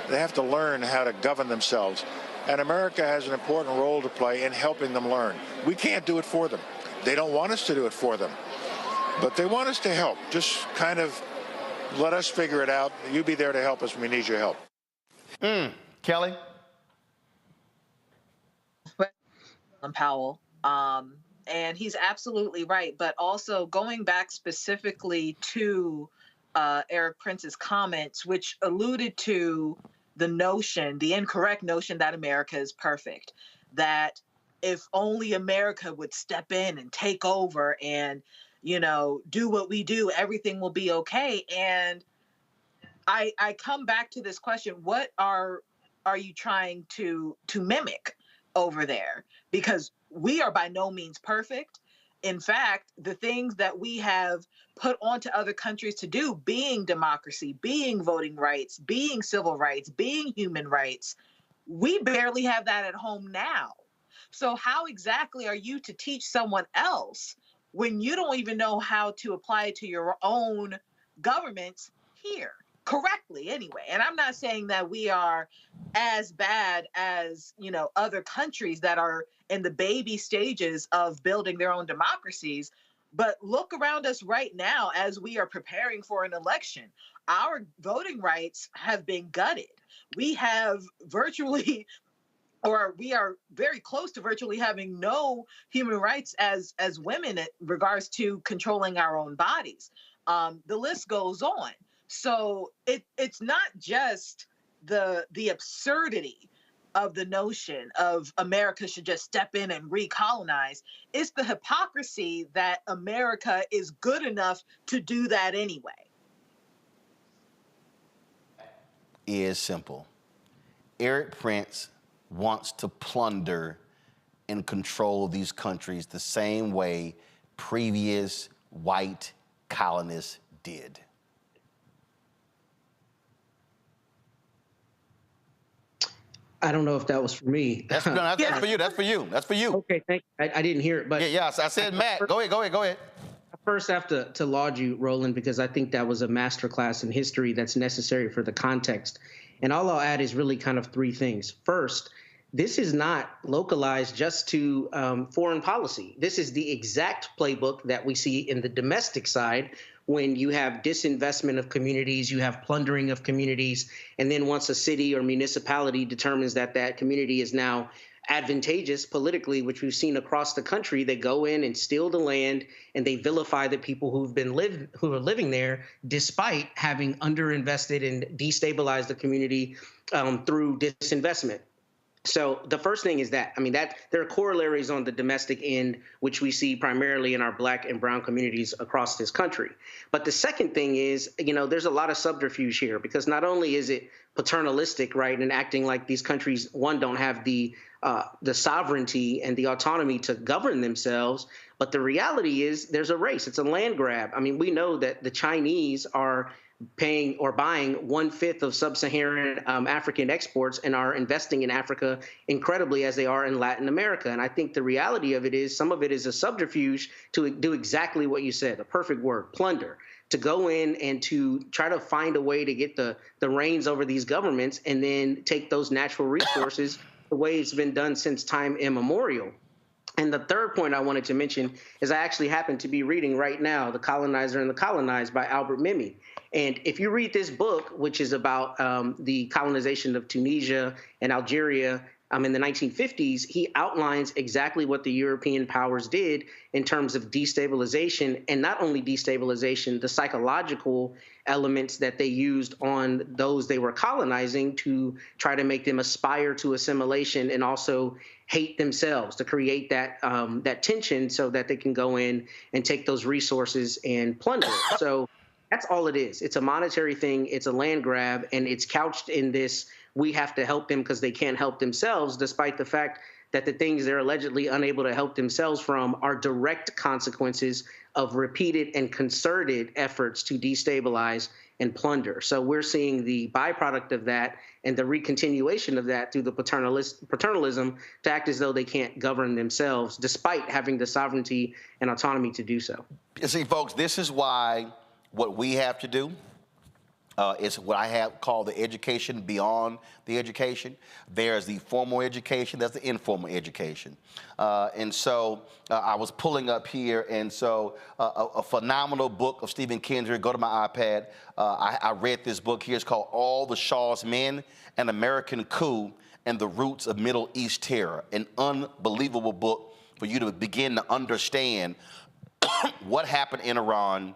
They have to learn how to govern themselves. And America has an important role to play in helping them learn. We can't do it for them. They don't want us to do it for them. But they want us to help. Just kind of let us figure it out. You be there to help us when we need your help. Kelly? Powell. And he's absolutely right. But also going back specifically to Erik Prince's comments, which alluded to the notion, the incorrect notion that America is perfect, that if only America would step in and take over and, you know, do what we do, everything will be okay. And I come back to this question: what are you trying to mimic over there? Because we are by no means perfect. In fact, the things that we have put onto other countries to do, being democracy, being voting rights, being civil rights, being human rights, we barely have that at home now. So how exactly are you to teach someone else when you don't even know how to apply it to your own governments here correctly anyway? And I'm not saying that we are as bad as, you know, other countries that are in the baby stages of building their own democracies. But look around us right now as we are preparing for an election. Our voting rights have been gutted. We have virtually, or we are very close to virtually having no human rights as women in regards to controlling our own bodies. The list goes on. So it's not just the absurdity of the notion of America should just step in and recolonize. It's the hypocrisy that America is good enough to do that anyway. Is simple. Erik Prince wants to plunder and control these countries the same way previous white colonists did. I don't know if that was for me. That's for you. That's for you. That's for you. Okay, thank you. I didn't hear it, but yeah. I said, Matt, go ahead. I first have to laud you, Roland, because I think that was a masterclass in history that's necessary for the context. And all I'll add is really kind of three things. First, this is not localized just to foreign policy. This is the exact playbook that we see in the domestic side. When you have disinvestment of communities, you have plundering of communities, and then once a city or municipality determines that that community is now advantageous politically, which we've seen across the country, they go in and steal the land and they vilify the people who are living there, despite having underinvested and destabilized the community through disinvestment. So the first thing is that, that there are corollaries on the domestic end, which we see primarily in our Black and brown communities across this country. But the second thing is, there's a lot of subterfuge here, because not only is it paternalistic, right, and acting like these countries, one, don't have the sovereignty and the autonomy to govern themselves, but the reality is there's a race. It's a land grab. We know that the Chinese are paying or buying 1/5 of sub-Saharan African exports and are investing in Africa incredibly as they are in Latin America. And I think the reality of it is some of it is a subterfuge to do exactly what you said, the perfect word, plunder, to go in and to try to find a way to get the reins over these governments and then take those natural resources the way it's been done since time immemorial. And the third point I wanted to mention is I actually happen to be reading right now The Colonizer and the Colonized by Albert Memmi. And if you read this book, which is about the colonization of Tunisia and Algeria in the 1950s, he outlines exactly what the European powers did in terms of destabilization, and not only destabilization, the psychological elements that they used on those they were colonizing to try to make them aspire to assimilation and also hate themselves, to create that that tension so that they can go in and take those resources and plunder it. So that's all it is. It's a monetary thing. It's a land grab, and it's couched in this, we have to help them because they can't help themselves, despite the fact that the things they're allegedly unable to help themselves from are direct consequences of repeated and concerted efforts to destabilize and plunder. So we're seeing the byproduct of that and the recontinuation of that through the paternalism to act as though they can't govern themselves, despite having the sovereignty and autonomy to do so. You see, folks, this is why what we have to do is what I have called the education beyond the education. There's the formal education, there's the informal education. And so I was pulling up here, and so a phenomenal book of Stephen Kendrick. Go to my iPad. I read this book here. It's called All the Shah's Men, An American Coup and the Roots of Middle East Terror. An unbelievable book for you to begin to understand what happened in Iran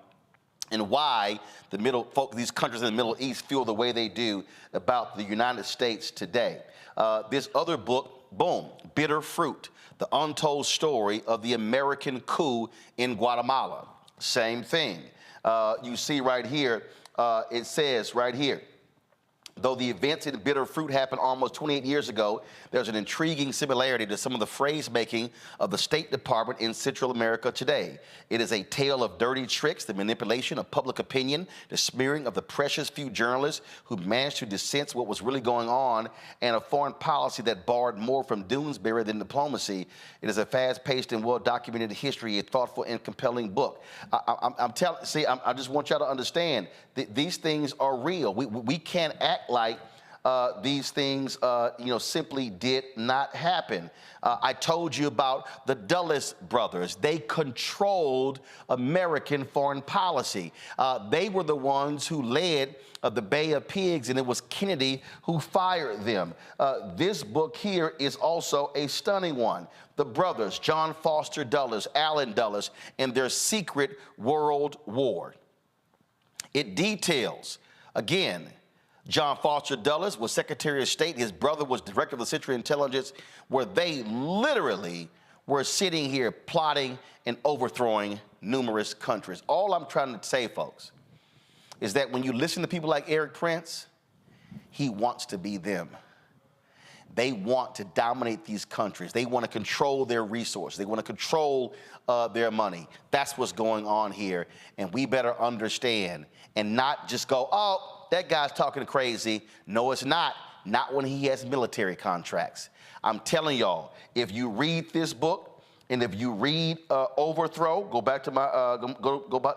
and why these countries in the Middle East feel the way they do about the United States today. This other book, boom, Bitter Fruit, The Untold Story of the American Coup in Guatemala. Same thing. You see right here, it says right here, though the events in Bitter Fruit happened almost 28 years ago, there's an intriguing similarity to some of the phrase-making of the State Department in Central America today. It is a tale of dirty tricks, the manipulation of public opinion, the smearing of the precious few journalists who managed to dissense what was really going on, and a foreign policy that borrowed more from Doonesbury than diplomacy. It is a fast-paced and well-documented history, a thoughtful and compelling book. I just want y'all to understand that these things are real. We can't act like these things, simply did not happen. I told you about the Dulles brothers. They controlled American foreign policy. They were the ones who led the Bay of Pigs, and it was Kennedy who fired them. This book here is also a stunning one. The brothers, John Foster Dulles, Allen Dulles, and their secret world war. It details, again, John Foster Dulles was Secretary of State. His brother was Director of the Central Intelligence, where they literally were sitting here plotting and overthrowing numerous countries. All I'm trying to say, folks, is that when you listen to people like Erik Prince, he wants to be them. They want to dominate these countries. They want to control their resources. They want to control their money. That's what's going on here. And we better understand and not just go, oh, that guy's talking crazy. No, it's not. Not when he has military contracts. I'm telling y'all, if you read this book and if you read Overthrow, go back to my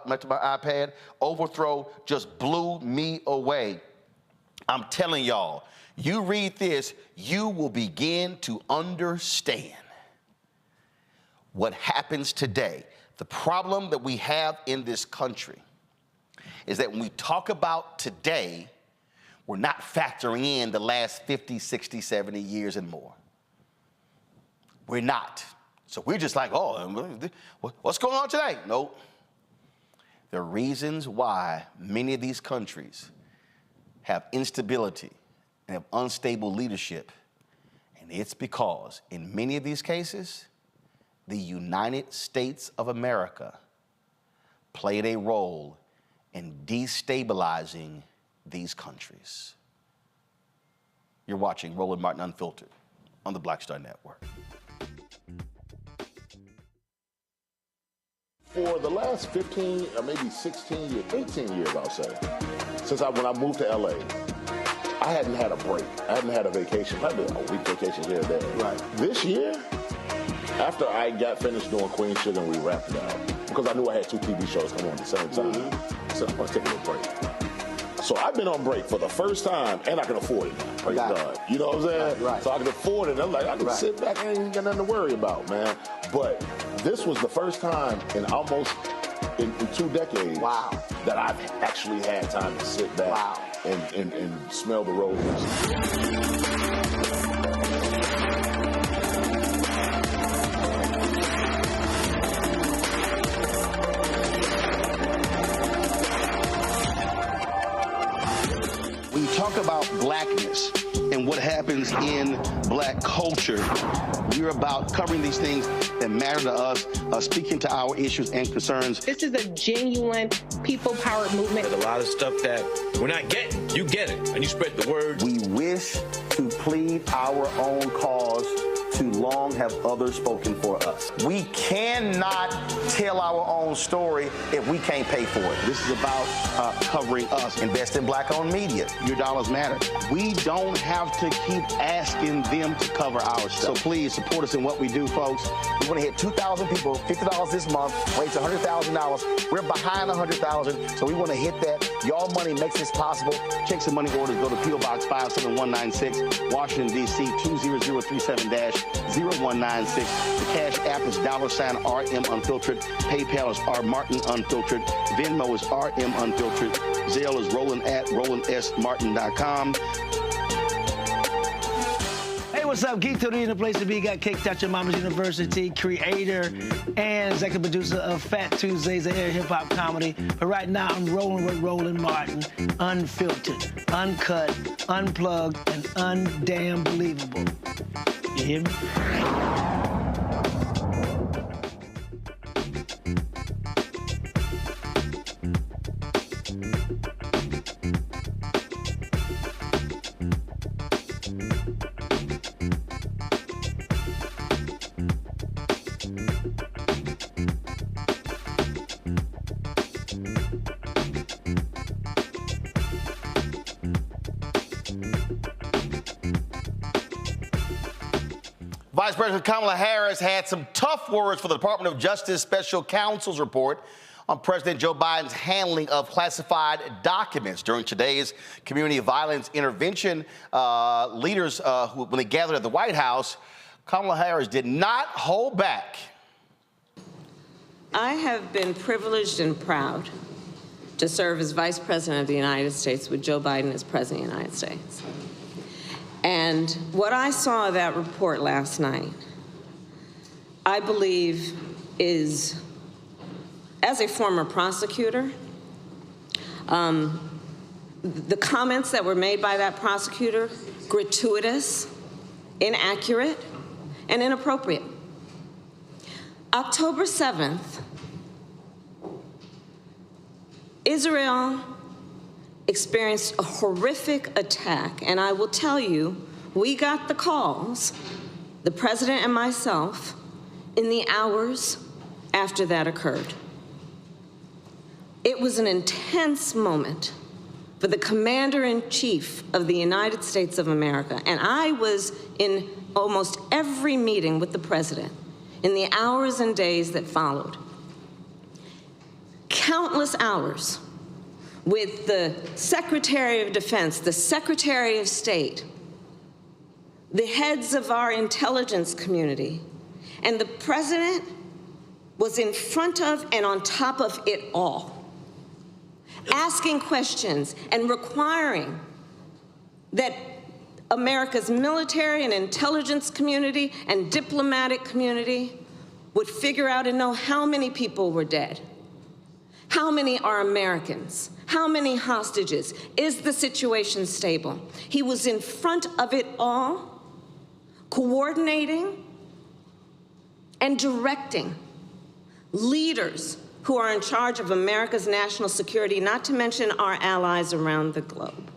back to my iPad. Overthrow just blew me away. I'm telling y'all, you read this, you will begin to understand what happens today. The problem that we have in this country is that when we talk about today, we're not factoring in the last 50, 60, 70 years and more. We're not. So we're just like, oh, what's going on today? Nope. There are reasons why many of these countries have instability and have unstable leadership. And And it's because in many of these cases, the United States of America played a role in destabilizing these countries. You're watching Roland Martin Unfiltered on the Black Star Network. For the last 15 or maybe 16 years, 18 years, I'll say, since when I moved to LA, I hadn't had a break. I hadn't had a vacation. I had a week vacation here and there. Right. This year, after I got finished doing Queen Sugar and we wrapped it out, because I knew I had 2 TV shows coming on at the same time, I said, I'm going to take a little break. So I've been on break for the first time, and I can afford it now. Praise God. You know what I'm saying? Right. So I can afford it. And I'm like, I can sit back and ain't got nothing to worry about, man. But this was the first time in almost in 2 decades that I've actually had time to sit back and smell the roses. When you talk about blackness and what happens in black culture, we're about covering these things that matter to us, speaking to our issues and concerns. This is a genuine people-powered movement. There's a lot of stuff that we're not getting. You get it, and you spread the word. We wish to plead our own cause. Too long have others spoken for us. We cannot tell our own story if we can't pay for it. This is about covering us. Invest in black-owned media. Your dollars matter. We don't have to keep asking them to cover our stuff. So please support us in what we do, folks. We want to hit 2,000 people, $50 this month, raise $100,000. We're behind $100,000, so we want to hit that. Y'all money makes this possible. Checks and money orders go to P.O. Box 57196, Washington, D.C. 20037-0196. The Cash App is $RM Unfiltered. PayPal is R Martin Unfiltered. Venmo is RM Unfiltered. Zelle is Roland at RolandSMartin.com. Hey, what's up? Geek Tony in the place to be. Got Kicked Out Your Mama's University, creator and executive producer of Fat Tuesdays, an air hip-hop comedy. But right now, I'm rolling with Roland Martin, unfiltered, uncut, unplugged, and undamn believable. You hear me? Vice President Kamala Harris had some tough words for the Department of Justice Special Counsel's report on President Joe Biden's handling of classified documents. During today's community violence intervention, leaders, when they gathered at the White House, Kamala Harris did not hold back. I have been privileged and proud to serve as Vice President of the United States with Joe Biden as President of the United States. And what I saw of that report last night, I believe is, as a former prosecutor, the comments that were made by that prosecutor, gratuitous, inaccurate, and inappropriate. October 7th, Israel experienced a horrific attack, and I will tell you, we got the calls, the president and myself, in the hours after that occurred. It was an intense moment for the Commander-in-Chief of the United States of America, and I was in almost every meeting with the president in the hours and days that followed. Countless hours with the Secretary of Defense, the Secretary of State, the heads of our intelligence community, and the president was in front of and on top of it all, asking questions and requiring that America's military and intelligence community and diplomatic community would figure out and know how many people were dead, how many are Americans, how many hostages? Is the situation stable? He was in front of it all coordinating and directing leaders who are in charge of America's national security, not to mention our allies around the globe.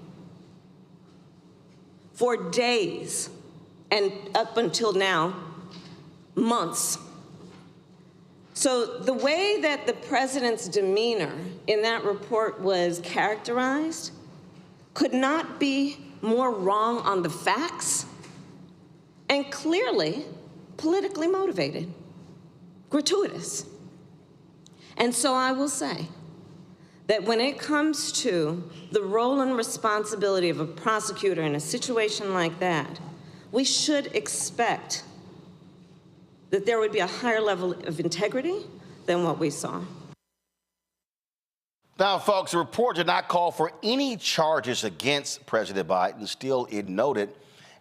For days, and up until now, months. So the way that the president's demeanor in that report was characterized could not be more wrong on the facts and clearly politically motivated, gratuitous. And so I will say that when it comes to the role and responsibility of a prosecutor in a situation like that, we should expect that there would be a higher level of integrity than what we saw. Now, folks, the report did not call for any charges against President Biden. Still, it noted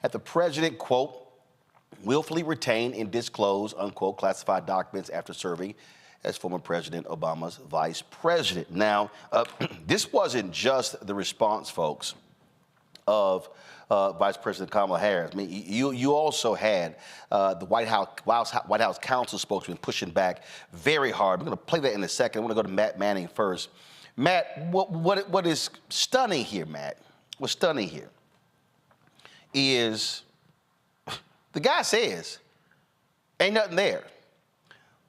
that the president, quote, willfully retained and disclosed, unquote, classified documents after serving as former President Obama's vice president. Now, this wasn't just the response, folks, of Vice President Kamala Harris. I mean, you also had the White House Counsel spokesman pushing back very hard. We're going to play that in a second. I want to go to Matt Manning first. Matt, what is stunning here, Matt? What's stunning here is the guy says ain't nothing there.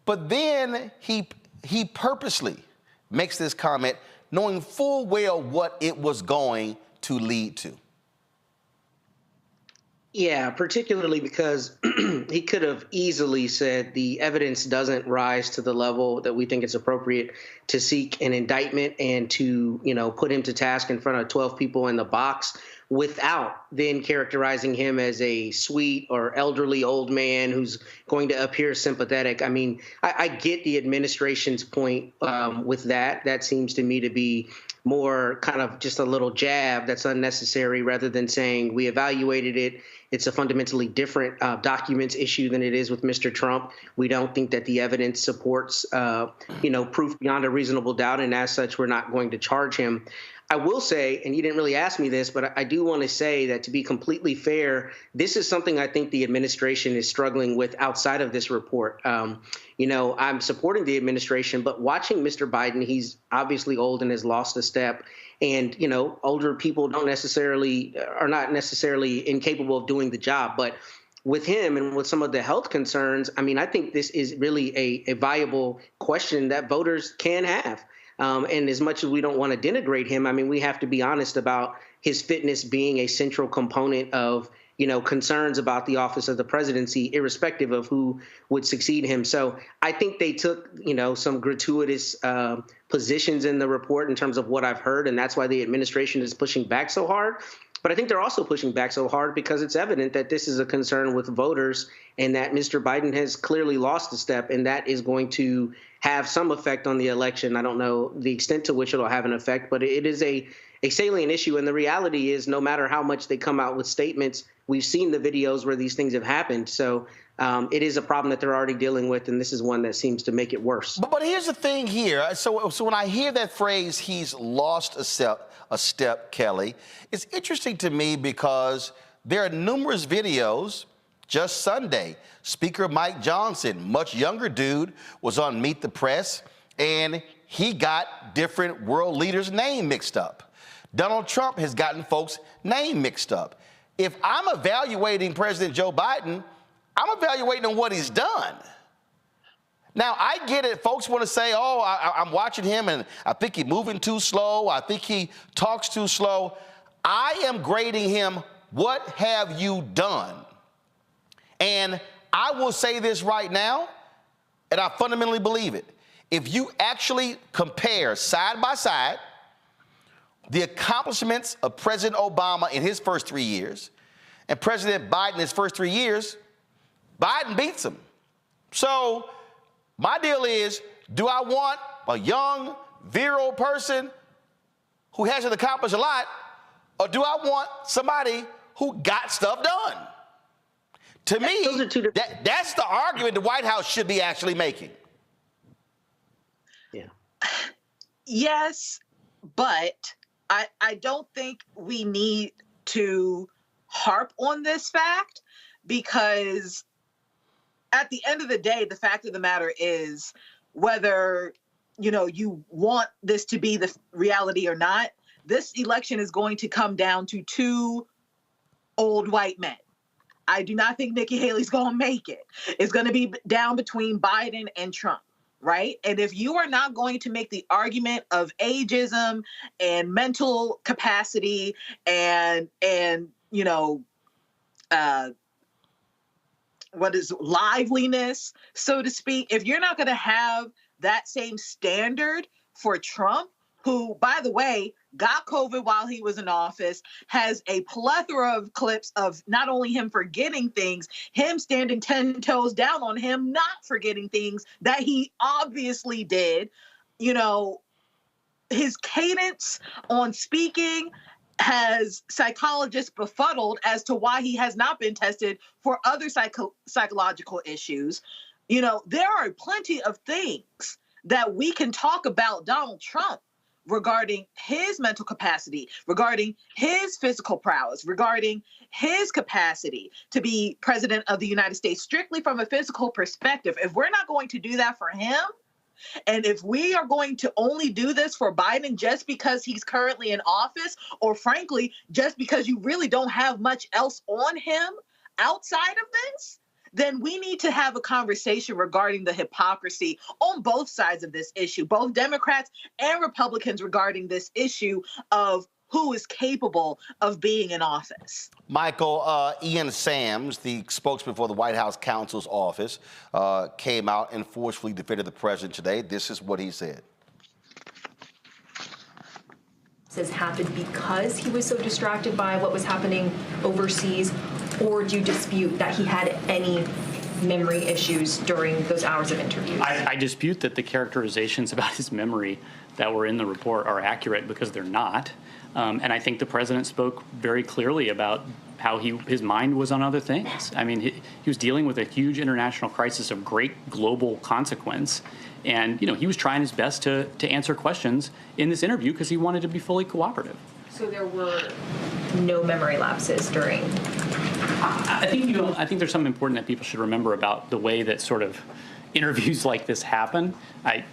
But then he purposely makes this comment knowing full well what it was going to lead to. Yeah, particularly because he could have easily said the evidence doesn't rise to the level that we think it's appropriate to seek an indictment and to, put him to task in front of 12 people in the box without then characterizing him as a sweet or elderly old man who's going to appear sympathetic. I mean, I get the administration's point with that. That seems to me to be more kind of just a little jab that's unnecessary rather than saying we evaluated it. It's a fundamentally different documents issue than it is with Mr. Trump. We don't think that the evidence supports, proof beyond a reasonable doubt, and as such, we're not going to charge him. I will say, and you didn't really ask me this, but I do want to say that to be completely fair, this is something I think the administration is struggling with outside of this report. I'm supporting the administration, but watching Mr. Biden, he's obviously old and has lost a step. And, older people are not necessarily incapable of doing the job. But with him and with some of the health concerns, I mean, I think this is really a viable question that voters can have. And as much as we don't want to denigrate him, I mean, we have to be honest about his fitness being a central component of, concerns about the office of the presidency, irrespective of who would succeed him. So I think they took, some gratuitous positions in the report in terms of what I've heard. And that's why the administration is pushing back so hard. But I think they're also pushing back so hard because it's evident that this is a concern with voters and that Mr. Biden has clearly lost a step, and that is going to have some effect on the election. I don't know the extent to which it'll have an effect, but it is a salient issue. And the reality is no matter how much they come out with statements, we've seen the videos where these things have happened. So it is a problem that they're already dealing with, and this is one that seems to make it worse. But here's the thing here. So when I hear that phrase, he's lost a step, Kelly, it's interesting to me because there are numerous videos. Just Sunday, Speaker Mike Johnson, much younger dude, was on Meet the Press, and he got different world leaders' name mixed up. Donald Trump has gotten folks' name mixed up. If I'm evaluating President Joe Biden, I'm evaluating on what he's done. Now, I get it. Folks want to say, I'm watching him and I think he's moving too slow. I think he talks too slow. I am grading him. What have you done? And I will say this right now, and I fundamentally believe it. If you actually compare side by side the accomplishments of President Obama in his first 3 years and President Biden in his first 3 years, Biden beats him. So my deal is, do I want a young, virile person who hasn't accomplished a lot, or do I want somebody who got stuff done? To me, that's the argument the White House should be actually making. Yeah. Yes, but I don't think we need to harp on this fact because at the end of the day, the fact of the matter is whether, you want this to be the reality or not, this election is going to come down to two old white men. I do not think Nikki Haley's going to make it. It's going to be down between Biden and Trump, right? And if you are not going to make the argument of ageism and mental capacity and what is liveliness, so to speak, if you're not going to have that same standard for Trump, who, by the way, got COVID while he was in office, has a plethora of clips of not only him forgetting things, him standing 10 toes down on him not forgetting things that he obviously did. His cadence on speaking has psychologists befuddled as to why he has not been tested for other psychological issues. There are plenty of things that we can talk about Donald Trump regarding his mental capacity, regarding his physical prowess, regarding his capacity to be president of the United States, strictly from a physical perspective. If we're not going to do that for him, and if we are going to only do this for Biden just because he's currently in office, or frankly, just because you really don't have much else on him outside of this, then we need to have a conversation regarding the hypocrisy on both sides of this issue, both Democrats and Republicans, regarding this issue of who is capable of being in office. Michael, Ian Sams, the spokesman for the White House Counsel's office, came out and forcefully defended the president today. This is what he said. This happened because he was so distracted by what was happening overseas, or do you dispute that he had any memory issues during those hours of interviews? I dispute that the characterizations about his memory that were in the report are accurate, because they're not. And I think the president spoke very clearly about how his mind was on other things. I mean, he was dealing with a huge international crisis of great global consequence. And, he was trying his best to answer questions in this interview because he wanted to be fully cooperative. So there were no memory lapses during... I think there's something important that people should remember about the way that sort of interviews like this happen.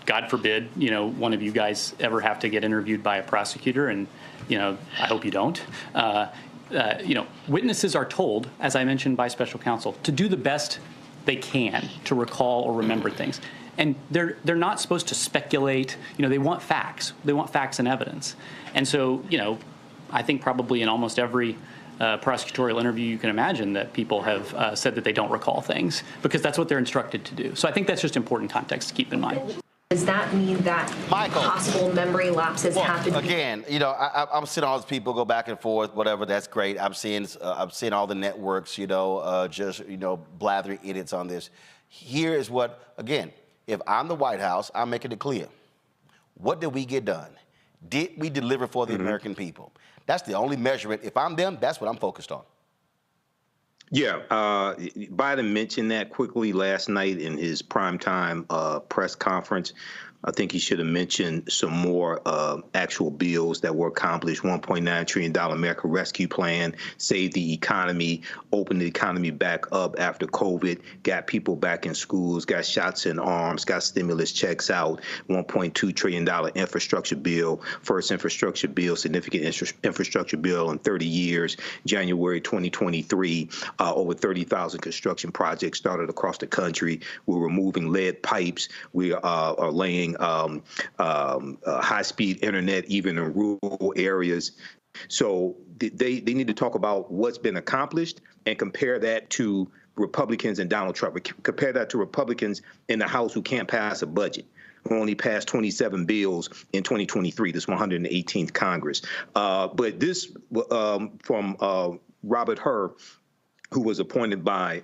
God forbid, one of you guys ever have to get interviewed by a prosecutor, and, I hope you don't. Witnesses are told, as I mentioned by special counsel, to do the best they can to recall or remember things. And they're not supposed to speculate. They want facts. They want facts and evidence. And so, I think probably in almost every prosecutorial interview you can imagine that people have said that they don't recall things, because that's what they're instructed to do. So I think that's just important context to keep in mind. Does that mean that possible memory lapses happen? Again, I'm seeing all these people go back and forth, whatever. That's great. I'm seeing all the networks, blathering idiots on this. Here is what, again, if I'm the White House, I'm making it clear. What did we get done? Did we deliver for the American people? That's the only measurement. If I'm them, that's what I'm focused on. Yeah, Biden mentioned that quickly last night in his primetime press conference. I think he should have mentioned some more actual bills that were accomplished. $1.9 trillion America Rescue Plan, saved the economy, opened the economy back up after COVID, got people back in schools, got shots in arms, got stimulus checks out, $1.2 trillion infrastructure bill, first infrastructure bill, significant infrastructure bill in 30 years, January 2023, over 30,000 construction projects started across the country. We're removing lead pipes. We are laying high-speed internet even in rural areas. So they need to talk about what's been accomplished and compare that to Republicans and Donald Trump. Compare that to Republicans in the House who can't pass a budget, who only passed 27 bills in 2023, this 118th Congress. But this from Robert Hur, who was appointed by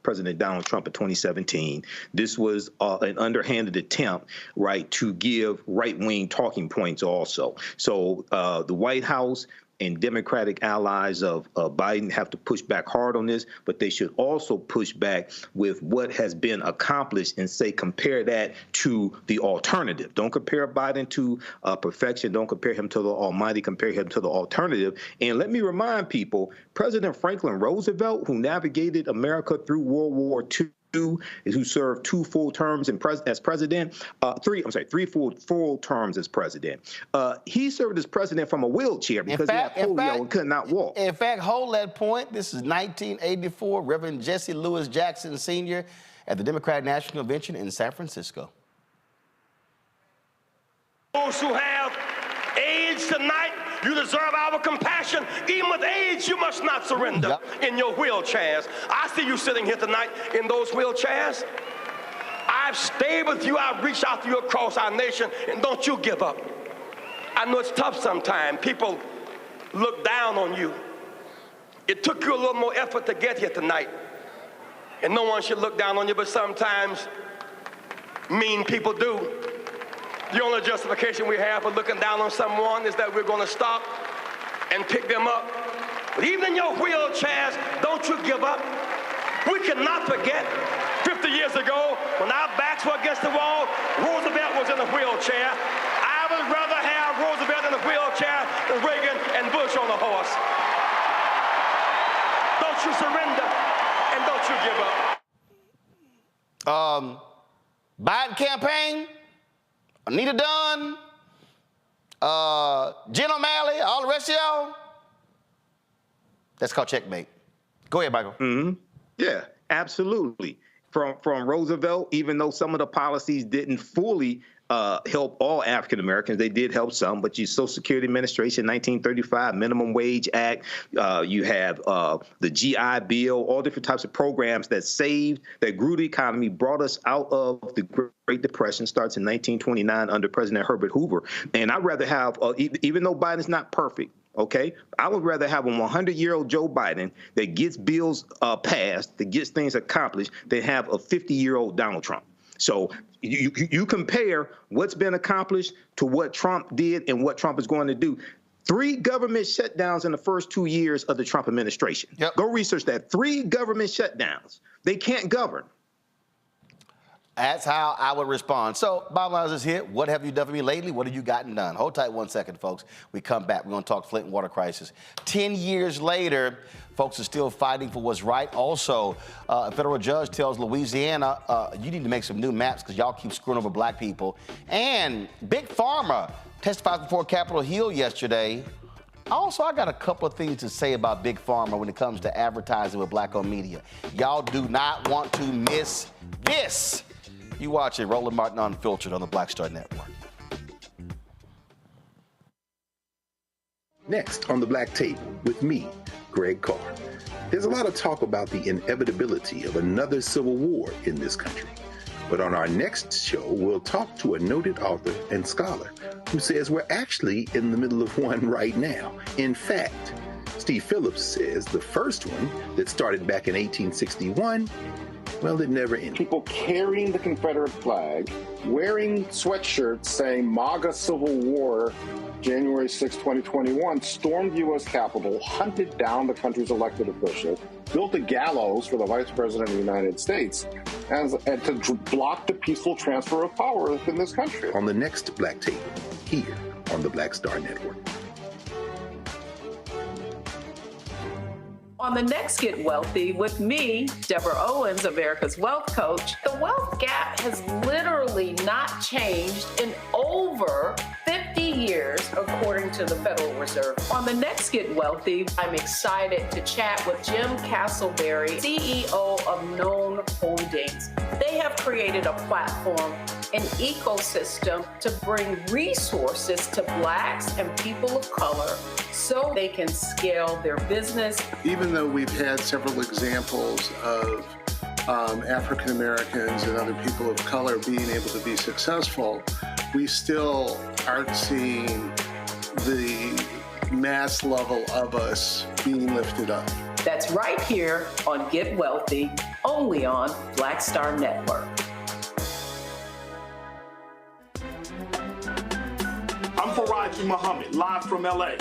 President Donald Trump in 2017. This was an underhanded attempt, right, to give right-wing talking points also. So the White House and Democratic allies of Biden have to push back hard on this, but they should also push back with what has been accomplished and say, compare that to the alternative. Don't compare Biden to perfection. Don't compare him to the almighty. Compare him to the alternative. And let me remind people, President Franklin Roosevelt, who navigated America through World War II, who served 2 full terms as president, three full terms as president. He served as president from a wheelchair because he had polio and could not walk. In fact, hold that point. This is 1984. Reverend Jesse Lewis Jackson Sr. at the Democratic National Convention in San Francisco. Those who have AIDS tonight, you deserve our compassion. Even with AIDS, you must not surrender in your wheelchairs. I see you sitting here tonight in those wheelchairs. I've stayed with you. I've reached out to you across our nation, and don't you give up. I know it's tough sometimes. People look down on you. It took you a little more effort to get here tonight, and no one should look down on you, but sometimes mean people do. The only justification we have for looking down on someone is that we're going to stop and pick them up. But even in your wheelchairs, don't you give up. We cannot forget 50 years ago when our backs were against the wall, Roosevelt was in a wheelchair. I would rather have Roosevelt in a wheelchair than Reagan and Bush on a horse. Don't you surrender and don't you give up. Biden campaign, Anita Dunn, Jen O'Malley, all the rest of y'all. That's called checkmate. Go ahead, Michael. Mm-hmm. Yeah, absolutely. From Roosevelt, even though some of the policies didn't fully help all African Americans, they did help some. But you Social Security Administration, 1935 Minimum Wage Act, you have the GI Bill, all different types of programs that grew the economy, brought us out of the Great Depression. Starts in 1929 under President Herbert Hoover. And I'd rather have, even though Biden's not perfect, okay, I would rather have a 100-year-old Joe Biden that gets bills passed, that gets things accomplished, than have a 50-year-old Donald Trump. So you compare what's been accomplished to what Trump did and what Trump is going to do. 3 government shutdowns in the first 2 years of the Trump administration. Yep. Go research that. 3 government shutdowns. They can't govern. That's how I would respond. So, bottom line is here. What have you done for me lately? What have you gotten done? Hold tight 1 second, folks. We come back. We're going to talk Flint water crisis. 10 years later, folks are still fighting for what's right. Also, a federal judge tells Louisiana, you need to make some new maps because y'all keep screwing over black people. And Big Pharma testified before Capitol Hill yesterday. Also, I got a couple of things to say about Big Pharma when it comes to advertising with black-owned media. Y'all do not want to miss this. You watch it, Roland Martin Unfiltered on the Black Star Network. Next on the Black Table with me, Greg Carr. There's a lot of talk about the inevitability of another civil war in this country. But on our next show, we'll talk to a noted author and scholar who says we're actually in the middle of one right now. In fact, Steve Phillips says the first one that started back in 1861, well, it never ended. People carrying the Confederate flag, wearing sweatshirts saying MAGA Civil War, January 6, 2021, stormed the U.S. Capitol, hunted down the country's elected officials, built a gallows for the Vice President of the United States, and to block the peaceful transfer of power in this country. On the next Black Table, here on the Black Star Network. On the next Get Wealthy with me, Deborah Owens, America's Wealth Coach, the wealth gap has literally not changed in over 50 years, according to the Federal Reserve. On the next Get Wealthy, I'm excited to chat with Jim Castleberry, CEO of Known Holdings. They have created a platform, an ecosystem to bring resources to Blacks and people of color so they can scale their business. Even though we've had several examples of African Americans and other people of color being able to be successful, we still aren't seeing the mass level of us being lifted up. That's right here on Get Wealthy, only on Black Star Network. I'm Faraji Muhammad, live from LA.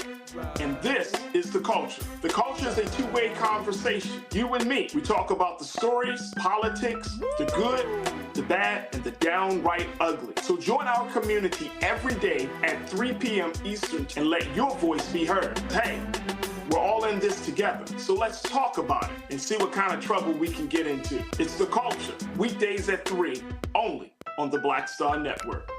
And this is the culture. The culture is a two-way conversation. You and me. We talk about the stories, politics, the good, the bad, and the downright ugly. So join our community every day at 3 p.m. Eastern and let your voice be heard. Hey, we're all in this together. So let's talk about it and see what kind of trouble we can get into. It's the culture. Weekdays at 3, only on the Black Star Network.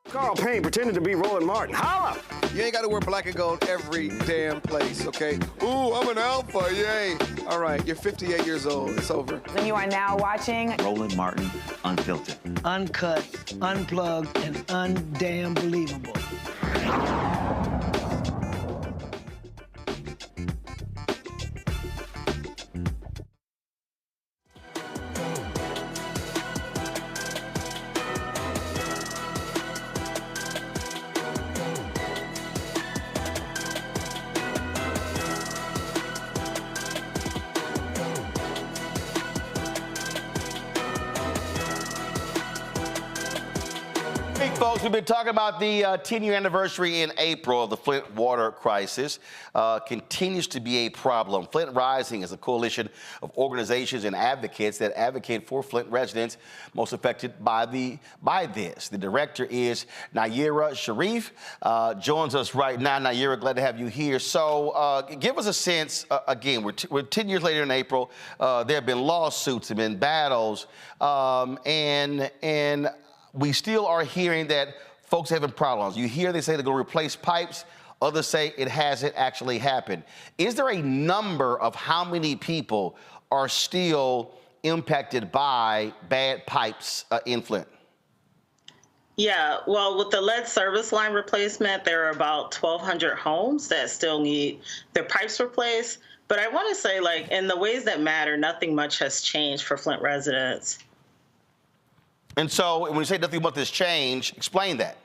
Carl Payne pretending to be Roland Martin. Holla! You ain't got to wear black and gold every damn place, okay? Ooh, I'm an alpha, yay. All right, you're 58 years old. It's over. And you are now watching Roland Martin Unfiltered. Uncut, unplugged, and undamn believable. Folks, we've been talking about the 10-year anniversary in April of the Flint water crisis. Continues to be a problem. Flint Rising is a coalition of organizations and advocates that advocate for Flint residents most affected by this. The director is Nayyirah Sharif. Joins us right now. Nayyirah, glad to have you here. So give us a sense, again, we're 10 years later in April. There have been lawsuits, there have been battles, and we still are hearing that folks are having problems. You hear they say they're going to replace pipes. Others say it hasn't actually happened. Is there a number of how many people are still impacted by bad pipes in Flint? Yeah, well, with the lead service line replacement, there are about 1,200 homes that still need their pipes replaced. But I want to say, like, in the ways that matter, nothing much has changed for Flint residents. And so when you say nothing about this change, explain that.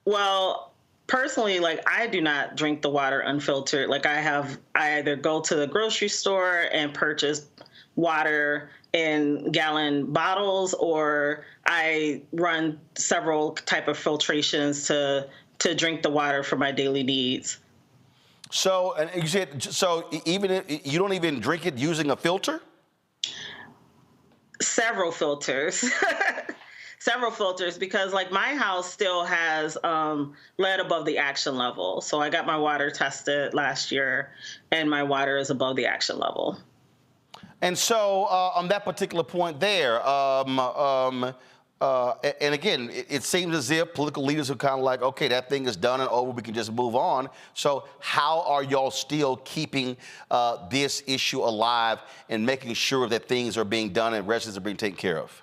Well, personally, like, I do not drink the water unfiltered. Like, I either go to the grocery store and purchase water in gallon bottles, or I run several type of filtrations to drink the water for my daily needs. So, and you said, so even if you don't even drink it using a filter? Several filters. Several filters, because like my house still has lead above the action level. So I got my water tested last year and my water is above the action level. And so on that particular point there, and again, it seems as if political leaders are kind of like, okay, that thing is done and over, we can just move on. So how are y'all still keeping this issue alive and making sure that things are being done and residents are being taken care of?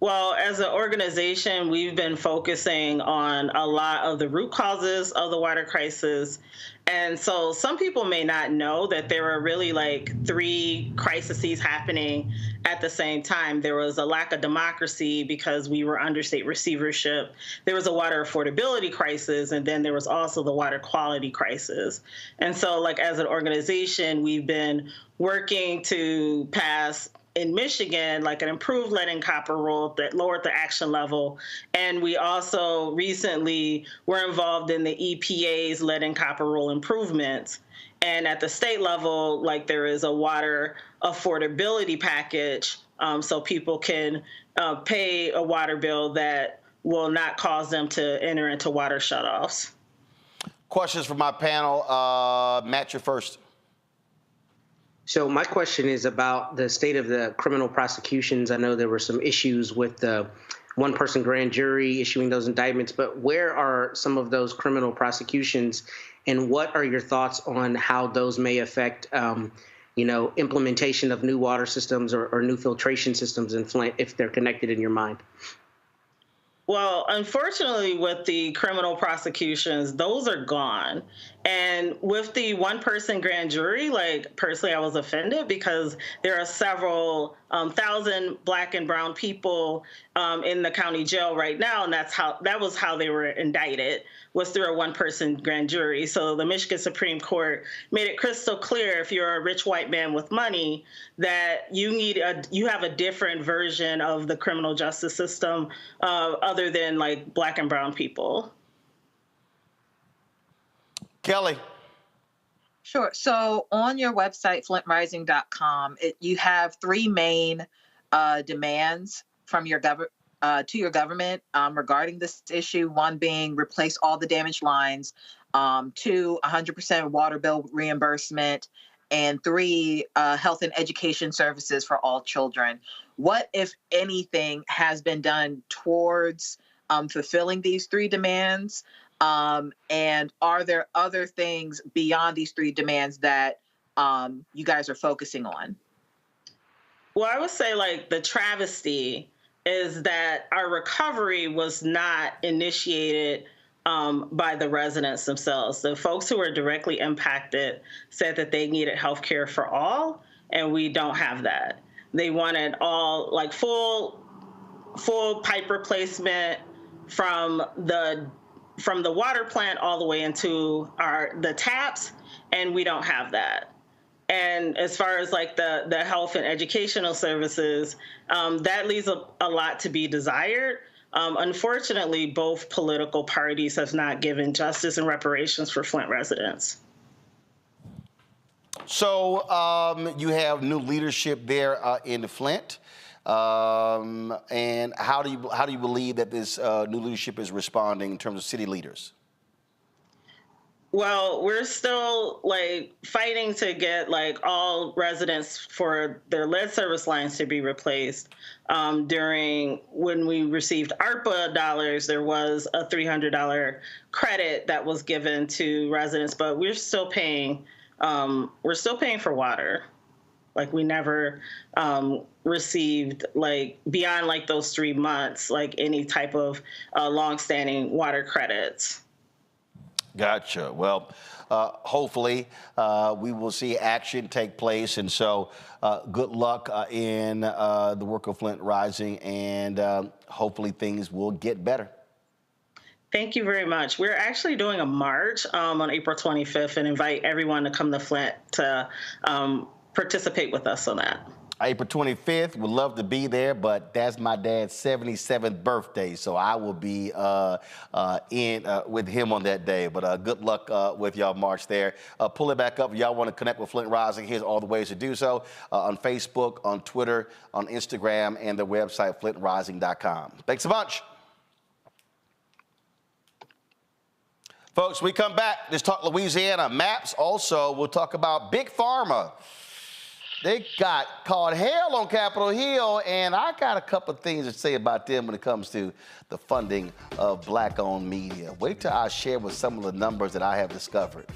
Well, as an organization, we've been focusing on a lot of the root causes of the water crisis. And so some people may not know that there were really like 3 crises happening at the same time. There was a lack of democracy because we were under state receivership. There was a water affordability crisis, and then there was also the water quality crisis. And so, like, as an organization, we've been working to pass in Michigan, like an improved lead and copper rule that lowered the action level. And we also recently were involved in the EPA's lead and copper rule improvements. And at the state level, like, there is a water affordability package, so people can pay a water bill that will not cause them to enter into water shutoffs. Questions from my panel. Matt, you're first. So my question is about the state of the criminal prosecutions. I know there were some issues with the one-person grand jury issuing those indictments, but where are some of those criminal prosecutions, and what are your thoughts on how those may affect, implementation of new water systems or new filtration systems in Flint, if they're connected in your mind? Well, unfortunately, with the criminal prosecutions, those are gone. And with the one-person grand jury, like, personally, I was offended because there are several thousand Black and brown people in the county jail right now, and that was how they were indicted, was through a one-person grand jury. So the Michigan Supreme Court made it crystal clear, if you're a rich white man with money, that you have a different version of the criminal justice system other than, like, Black and brown people. Kelly. Sure. So on your website, flintrising.com, you have three main demands from your to your government regarding this issue. One being replace all the damaged lines. 2, 100% water bill reimbursement. And 3, health and education services for all children. What, if anything, has been done towards fulfilling these 3 demands? And are there other things beyond these 3 demands that you guys are focusing on? Well, I would say like the travesty is that our recovery was not initiated by the residents themselves. The folks who were directly impacted said that they needed health care for all, and we don't have that. They wanted all like full pipe replacement from the water plant all the way into the taps, and we don't have that. And as far as like the health and educational services, that leaves a lot to be desired. Unfortunately, both political parties have not given justice and reparations for Flint residents. So you have new leadership there in Flint. And how do you believe that this new leadership is responding in terms of city leaders? Well, we're still like fighting to get like all residents for their lead service lines to be replaced. During when we received ARPA dollars, there was a $300 credit that was given to residents, but we're still paying for water. Like we never received like beyond like those 3 months, like any type of longstanding water credits. Gotcha. Well, hopefully we will see action take place. And so good luck in the work of Flint Rising, and hopefully things will get better. Thank you very much. We're actually doing a march on April 25th and invite everyone to come to Flint to participate with us on that. April 25th, would love to be there, but that's my dad's 77th birthday, so I will be with him on that day. But good luck with y'all march there. Pull it back up if y'all want to connect with Flint Rising. Here's all the ways to do so: on Facebook, on Twitter, on Instagram, and the website flintrising.com. Thanks a bunch. Folks, we come back. Let's talk Louisiana maps. Also, we'll talk about Big Pharma. They got called hell on Capitol Hill, and I got a couple of things to say about them when it comes to the funding of black-owned media. Wait till I share with some of the numbers that I have discovered.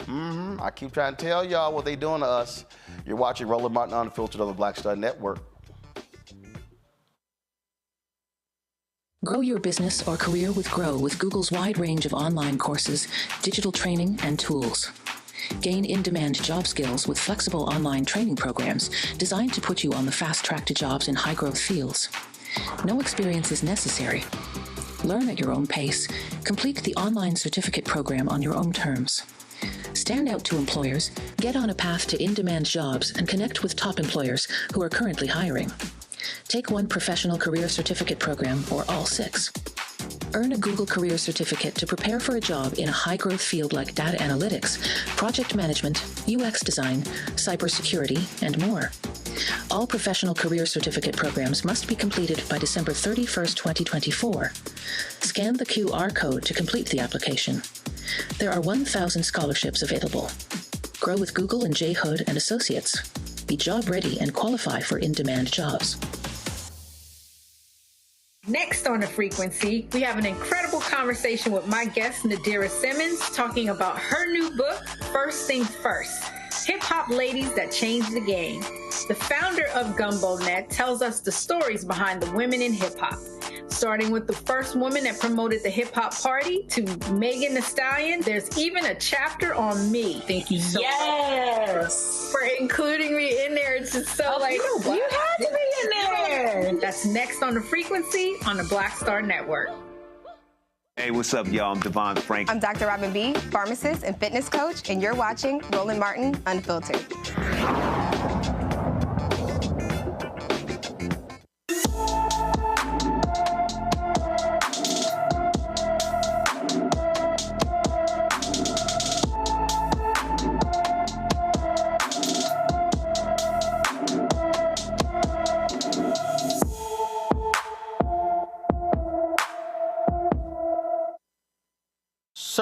I keep trying to tell y'all what they're doing to us. You're watching Roland Martin Unfiltered on the Black Star Network. Grow your business or career with Grow with Google's wide range of online courses, digital training, and tools. Gain in-demand job skills with flexible online training programs designed to put you on the fast track to jobs in high-growth fields. No experience is necessary. Learn at your own pace. Complete the online certificate program on your own terms. Stand out to employers, get on a path to in-demand jobs, and connect with top employers who are currently hiring. Take one professional career certificate program or all 6. Earn a Google Career Certificate to prepare for a job in a high-growth field like data analytics, project management, UX design, cybersecurity, and more. All professional career certificate programs must be completed by December 31st, 2024. Scan the QR code to complete the application. There are 1,000 scholarships available. Grow with Google and J. Hood and Associates. Be job ready and qualify for in-demand jobs. Next on The Frequency, we have an incredible conversation with my guest, Nadira Simmons, talking about her new book, First Things First, Hip-Hop Ladies That Changed the Game. The founder of Gumbo Net tells us the stories behind the women in hip-hop, starting with the first woman that promoted the hip-hop party to Megan Thee Stallion. There's even a chapter on me. Thank you so much for including me in there. It's just so you had to be in there. That's next on The Frequency on the Black Star Network. Hey, what's up, y'all? I'm Devon Frank. I'm Dr. Robin B., pharmacist and fitness coach, and you're watching Roland Martin Unfiltered.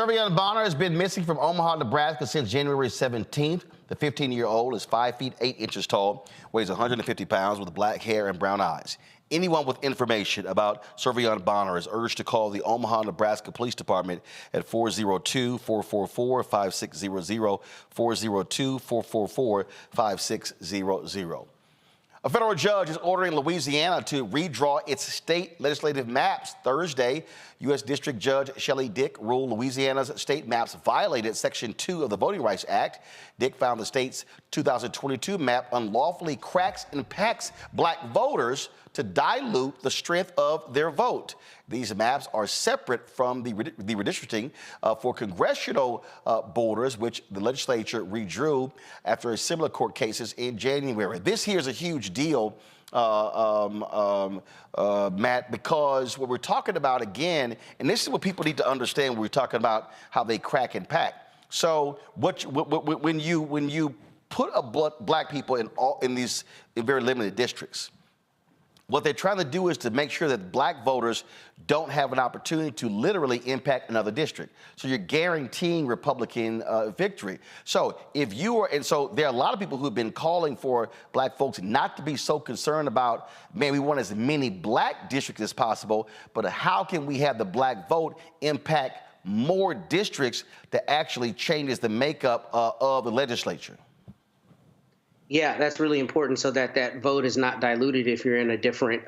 Surveillance Bonner has been missing from Omaha, Nebraska since January 17th. The 15-year-old is 5 feet 8 inches tall, weighs 150 pounds, with black hair and brown eyes. Anyone with information about Surveillance Bonner is urged to call the Omaha, Nebraska Police Department at 402-444-5600, 402-444-5600. A federal judge is ordering Louisiana to redraw its state legislative maps. Thursday, U.S. District Judge Shelley Dick ruled Louisiana's state maps violated Section 2 of the Voting Rights Act. Dick found the state's 2022 map unlawfully cracks and packs black voters to dilute the strength of their vote. These maps are separate from the redistricting for congressional borders, which the legislature redrew after similar court cases in January. This here is a huge deal, Matt, because what we're talking about again, and this is what people need to understand when we're talking about how they crack and pack. So when you put black people in these very limited districts, what they're trying to do is to make sure that black voters don't have an opportunity to literally impact another district. So you're guaranteeing Republican victory. So if you are, and so there are a lot of people who've been calling for black folks not to be so concerned about, man, we want as many black districts as possible, but how can we have the black vote impact more districts that actually changes the makeup of the legislature? Yeah, that's really important so that that vote is not diluted if you're in a different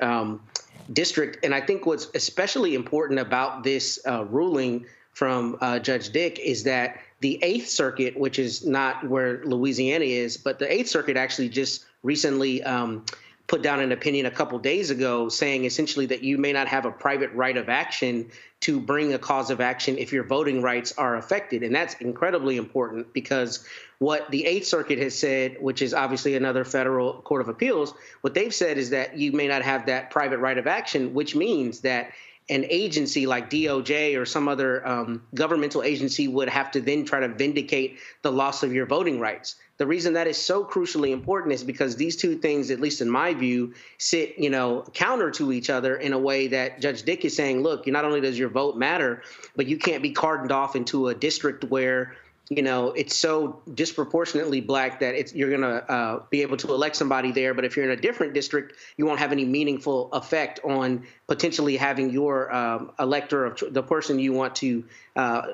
district. And I think what's especially important about this ruling from Judge Dick is that the 8th Circuit, which is not where Louisiana is, but the 8th Circuit actually just recently put down an opinion a couple days ago saying essentially that you may not have a private right of action to bring a cause of action if your voting rights are affected. And that's incredibly important because what the 8th Circuit has said, which is obviously another federal court of appeals, what they've said is that you may not have that private right of action, which means that an agency like DOJ or some other governmental agency would have to then try to vindicate the loss of your voting rights. The reason that is so crucially important is because these two things, at least in my view, sit, counter to each other in a way that Judge Dick is saying, look, not only does your vote matter, but you can't be cordoned off into a district where it's so disproportionately black that you're going to be able to elect somebody there. But if you're in a different district, you won't have any meaningful effect on potentially having your elector of the person you want to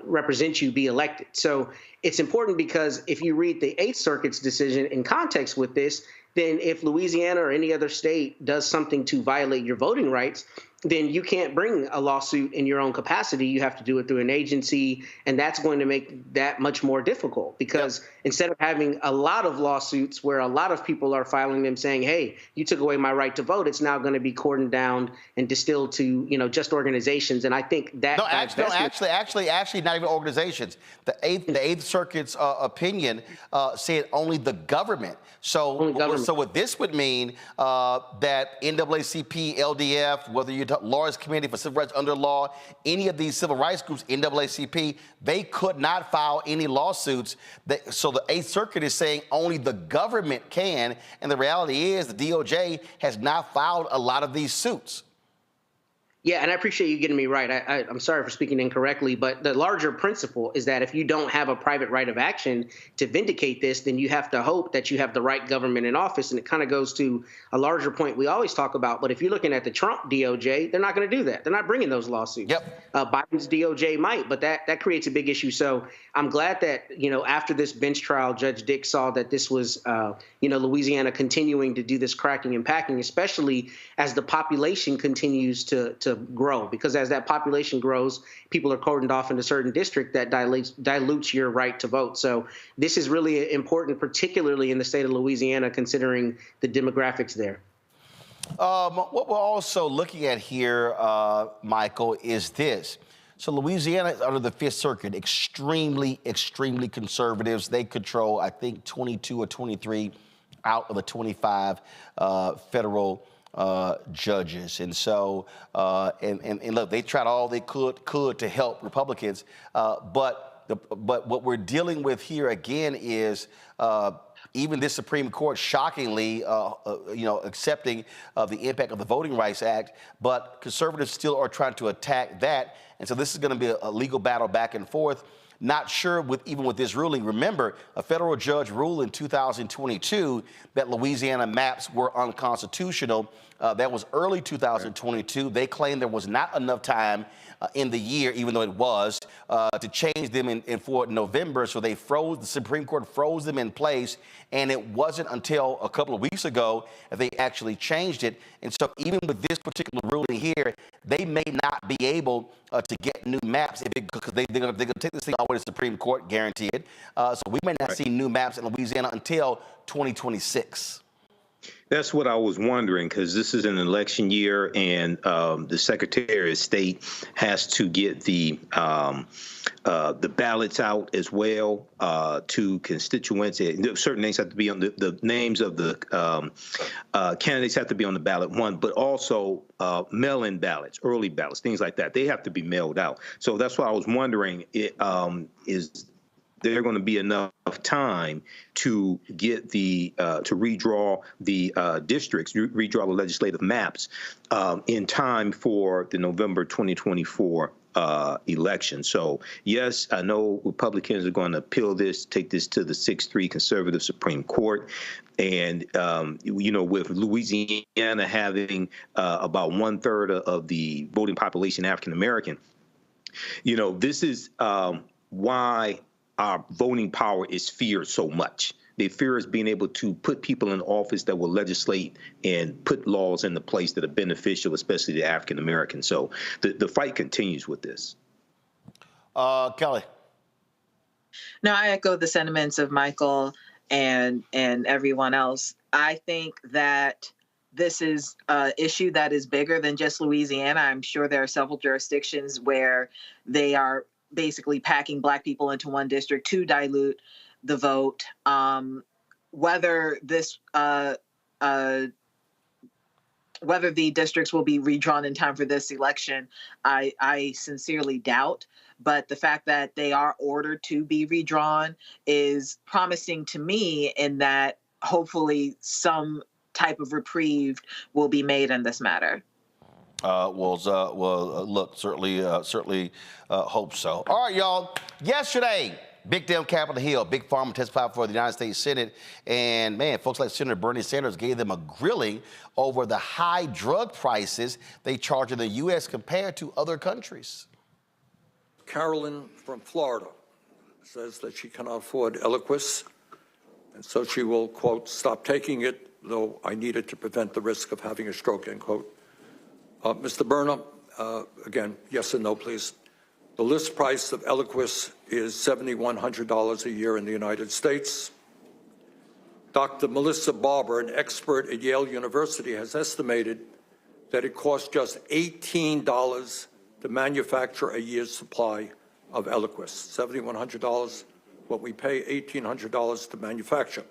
represent you be elected. So it's important because if you read the 8th Circuit's decision in context with this, then if Louisiana or any other state does something to violate your voting rights, then you can't bring a lawsuit in your own capacity. You have to do it through an agency, and that's going to make that much more difficult because instead of having a lot of lawsuits where a lot of people are filing them saying, hey, you took away my right to vote, it's now going to be cordoned down and distilled to, just organizations. And I think that actually, not even organizations. The 8th Circuit's opinion said only the government. So what this would mean that NAACP, LDF, whether you're Lawyers Committee for Civil Rights Under Law, any of these civil rights groups, NAACP, they could not file any lawsuits. So the 8th Circuit is saying only the government can, and the reality is the DOJ has not filed a lot of these suits. Yeah, and I appreciate you getting me right. I'm sorry for speaking incorrectly, but the larger principle is that if you don't have a private right of action to vindicate this, then you have to hope that you have the right government in office. And it kind of goes to a larger point we always talk about. But if you're looking at the Trump DOJ, they're not going to do that. They're not bringing those lawsuits. Biden's DOJ might, but that creates a big issue. So I'm glad that, after this bench trial, Judge Dick saw that this was, Louisiana continuing to do this cracking and packing, especially as the population continues to grow, because as that population grows, people are cordoned off in a certain district that dilutes your right to vote. So this is really important, particularly in the state of Louisiana, considering the demographics there. What we're also looking at here, Michael, is this. So Louisiana is under the 5th Circuit, extremely, extremely conservatives. They control, I think, 22 or 23 out of the 25 federal judges. And so, and look, they tried all they could to help Republicans. But what we're dealing with here again is even this Supreme Court shockingly, accepting of the impact of the Voting Rights Act, but conservatives still are trying to attack that. And so this is going to be a legal battle back and forth. Not sure even with this ruling. Remember, a federal judge ruled in 2022 that Louisiana maps were unconstitutional. That was early 2022. They claimed there was not enough time in the year, even though it was, to change them for November. So the Supreme Court froze them in place. And it wasn't until a couple of weeks ago that they actually changed it. And so even with this particular ruling here, they may not be able to get new maps because they're going to take this thing all the way to the Supreme Court, guaranteed. So we may not see new maps in Louisiana until 2026. That's what I was wondering, because this is an election year, and the Secretary of State has to get the ballots out as well to constituents. Certain names have to be on the names of the candidates have to be on the ballot, one, but also mail-in ballots, early ballots, things like that. They have to be mailed out. So that's why I was wondering, is there going to be enough time to get to redraw the districts, redraw the legislative maps in time for the November 2024 election? So, yes, I know Republicans are going to appeal this, take this to the 6-3 conservative Supreme Court. And, with Louisiana having about 1/3 of the voting population African-American, this is why our voting power is feared so much. They fear us being able to put people in office that will legislate and put laws into place that are beneficial, especially to African Americans. So the fight continues with this. Kelly. No, I echo the sentiments of Michael and everyone else. I think that this is an issue that is bigger than just Louisiana. I'm sure there are several jurisdictions where they are basically packing Black people into one district to dilute the vote. Whether the districts will be redrawn in time for this election, I sincerely doubt. But the fact that they are ordered to be redrawn is promising to me, in that hopefully some type of reprieve will be made in this matter. Look, certainly hope so. All right, y'all. Yesterday, Big Dem Capitol Hill, Big Pharma testified for the United States Senate. And, man, folks like Senator Bernie Sanders gave them a grilling over the high drug prices they charge in the U.S. compared to other countries. Carolyn from Florida says that she cannot afford Eliquis, and so she will, quote, stop taking it, though I need it to prevent the risk of having a stroke, end quote. Mr. Burnham, again, yes or no, please. The list price of Eliquis is $7,100 a year in the United States. Dr. Melissa Barber, an expert at Yale University, has estimated that it costs just $18 to manufacture a year's supply of Eliquis. $7,100, what we pay $1,800 to manufacture.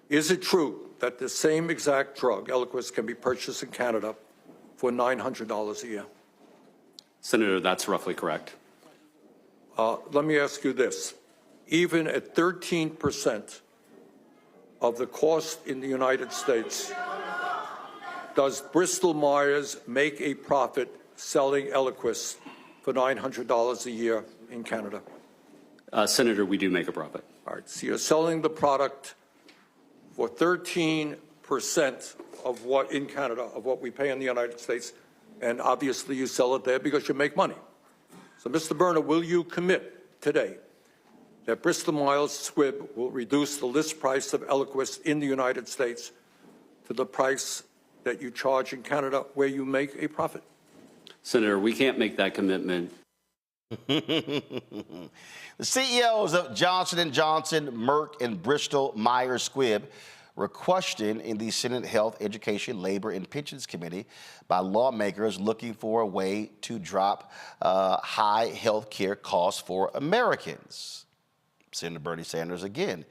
Is it true that the same exact drug, Eliquis, can be purchased in Canada for $900 a year? Senator, that's roughly correct. Let me ask you this. Even at 13% of the cost in the United States, does Bristol Myers make a profit selling Eliquis for $900 a year in Canada? Senator, we do make a profit. All right, so you're selling the product for 13% of what in Canada, of what we pay in the United States, and obviously you sell it there because you make money. So, Mr. Berner, will you commit today that Bristol Myers Squibb will reduce the list price of Eliquis in the United States to the price that you charge in Canada, where you make a profit? Senator, we can't make that commitment. The CEOs of Johnson & Johnson, Merck, and Bristol Myers Squibb were questioned in the Senate Health, Education, Labor, and Pensions Committee by lawmakers looking for a way to drop high health care costs for Americans. Senator Bernie Sanders, again,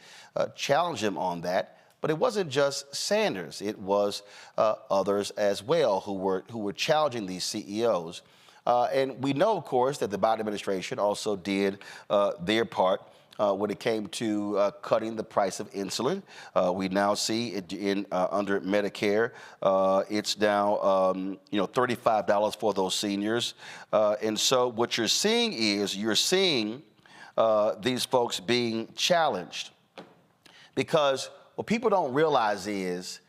challenged him on that. But it wasn't just Sanders. It was others as well who were challenging these CEOs. And we know, of course, that the Biden administration also did their part when it came to cutting the price of insulin. We now see it under Medicare, it's now $35 for those seniors. And so what you're seeing is these folks being challenged, because what people don't realize is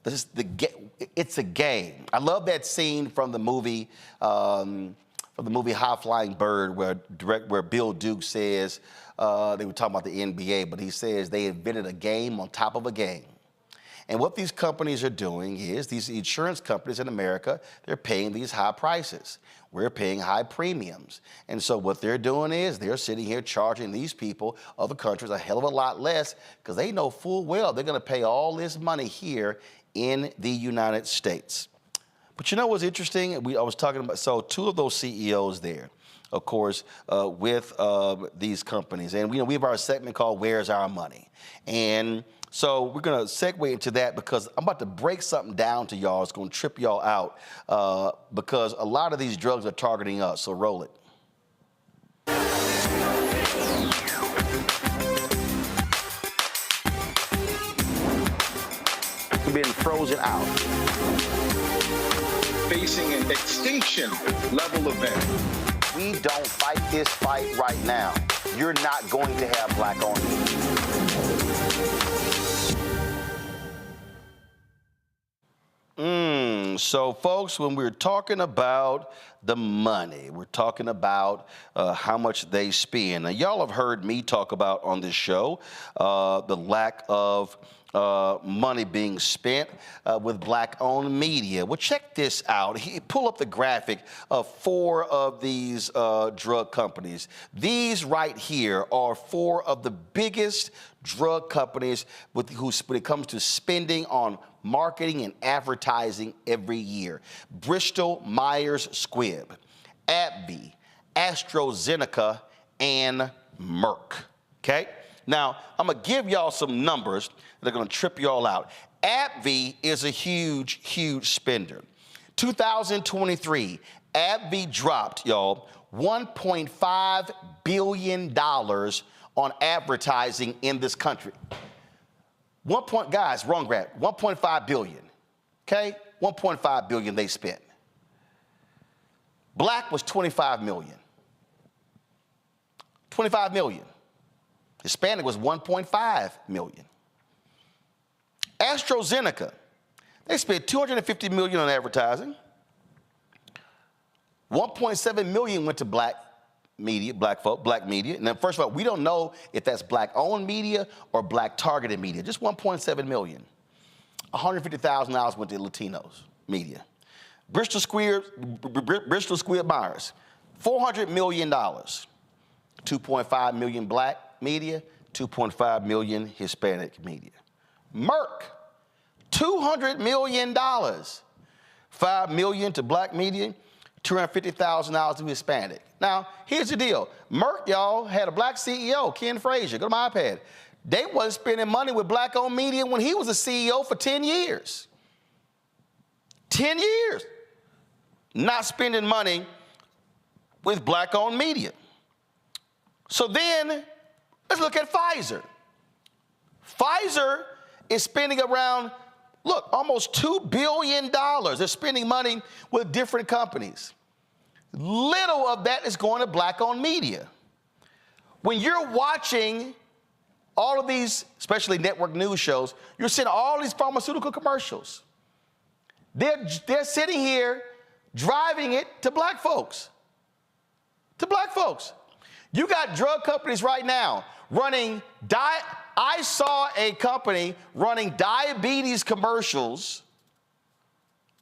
it's a game. I love that scene from the movie High Flying Bird, where Bill Duke says, they were talking about the NBA, but he says they invented a game on top of a game. And what these companies are doing is, these insurance companies in America, they're paying these high prices. We're paying high premiums. And so what they're doing is they're sitting here charging these people, other countries, a hell of a lot less, because they know full well they're going to pay all this money here in the United States. But you know what's interesting? I was talking about, so two of those CEOs there, of course, with these companies. And we have our segment called Where's Our Money? And so we're going to segue into that, because I'm about to break something down to y'all. It's going to trip y'all out, because a lot of these drugs are targeting us. So roll it. We've been frozen out. Facing an extinction level event. We don't fight this fight right now, you're not going to have black-owned media. So, folks, when we're talking about the money, we're talking about how much they spend. Now, y'all have heard me talk about on this show the lack of money being spent with black-owned media. Well, check this out. Pull up the graphic of 4 of these drug companies. These right here are 4 of the biggest drug companies when it comes to spending on marketing and advertising every year. Bristol Myers Squibb, AbbVie, AstraZeneca, and Merck. Okay? Now, I'm going to give y'all some numbers that are going to trip y'all out. AbbVie is a huge, huge spender. 2023, AbbVie dropped, y'all, $1.5 billion on advertising in this country. Guys, wrong graph, 1.5 billion, okay? 1.5 billion they spent. Black was 25 million. 25 million. Hispanic was 1.5 million. AstraZeneca, they spent $250 million on advertising. 1.7 million went to black media, black media. And then first of all, we don't know if that's black-owned media or black-targeted media. Just 1.7 million. $150,000 went to Latinos media. Bristol Squibb Myers, $400 million. 2.5 million black media, 2.5 million Hispanic media. Merck, $200 million. 5 million to black media, $250,000 to Hispanic. Now, here's the deal. Merck, y'all, had a black CEO, Ken Frazier. Go to my iPad. They wasn't spending money with black-owned media when he was a CEO for 10 years. 10 years. Not spending money with black-owned media. So then, let's look at Pfizer. Pfizer is spending around, almost $2 billion. They're spending money with different companies. Little of that is going to black-owned media. When you're watching all of these, especially network news shows, you're seeing all these pharmaceutical commercials. They're sitting here driving it to black folks. To black folks. You got drug companies right now running I saw a company running diabetes commercials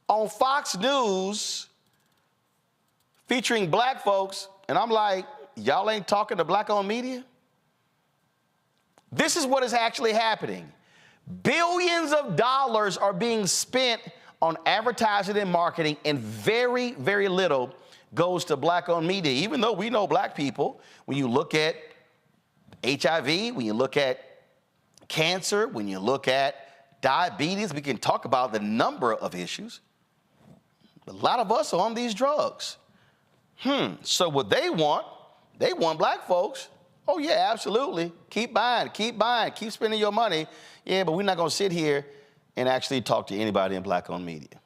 on Fox News featuring black folks, and I'm like, y'all ain't talking to black-owned media? This is what is actually happening. Billions of dollars are being spent on advertising and marketing, and very, very little goes to black-owned media, even though we know black people. When you look at HIV, when you look at cancer, when you look at diabetes, we can talk about the number of issues. A lot of us are on these drugs. So what they want black folks Oh, yeah, absolutely. Keep buying, keep spending your money. Yeah, but we're not going to sit here and actually talk to anybody in black-owned media.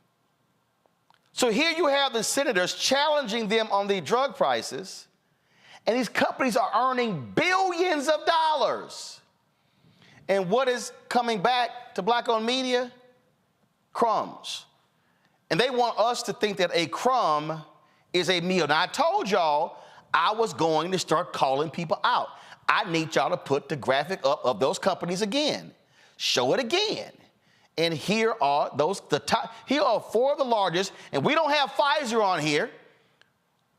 So here you have the senators challenging them on the drug prices, and these companies are earning billions of dollars. And what is coming back to black-owned media? Crumbs. And they want us to think that a crumb is a meal. Now, I told y'all I was going to start calling people out. I need y'all to put the graphic up of those companies again. Show it again. And here are here are 4 of the largest, and we don't have Pfizer on here,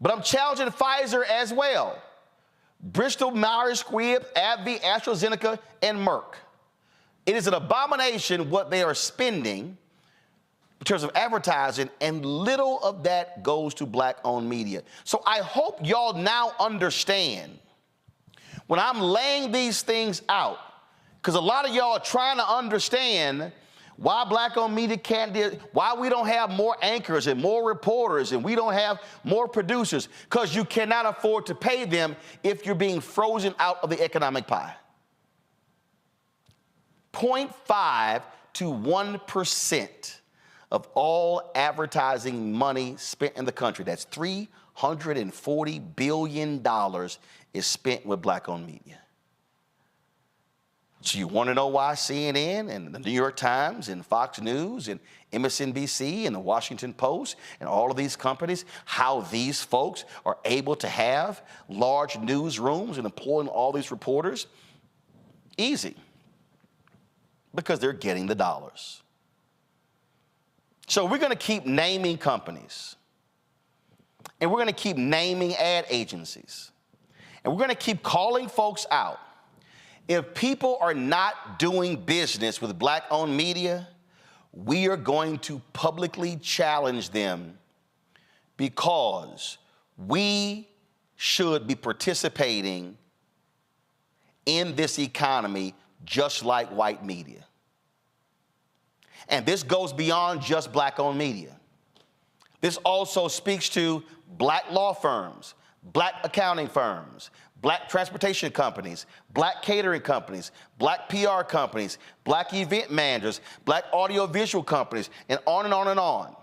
but I'm challenging Pfizer as well. Bristol Myers Squibb, AbbVie, AstraZeneca, and Merck. It is an abomination what they are spending in terms of advertising, and little of that goes to black-owned media. So I hope y'all now understand when I'm laying these things out, because a lot of y'all are trying to understand why black-owned media can't do, why we don't have more anchors and more reporters and we don't have more producers, because you cannot afford to pay them if you're being frozen out of the economic pie. 0.5 to 1% of all advertising money spent in the country, that's $340 billion, is spent with black-owned media. So you want to know why CNN and the New York Times and Fox News and MSNBC and the Washington Post and all of these companies, how these folks are able to have large newsrooms and employing all these reporters? Easy. Because they're getting the dollars. So we're going to keep naming companies. And we're going to keep naming ad agencies. And we're going to keep calling folks out. If people are not doing business with black-owned media, we are going to publicly challenge them, because we should be participating in this economy just like white media. And this goes beyond just black-owned media. This also speaks to black law firms, black accounting firms, black transportation companies, black catering companies, black PR companies, black event managers, black audiovisual companies, and on and on and on.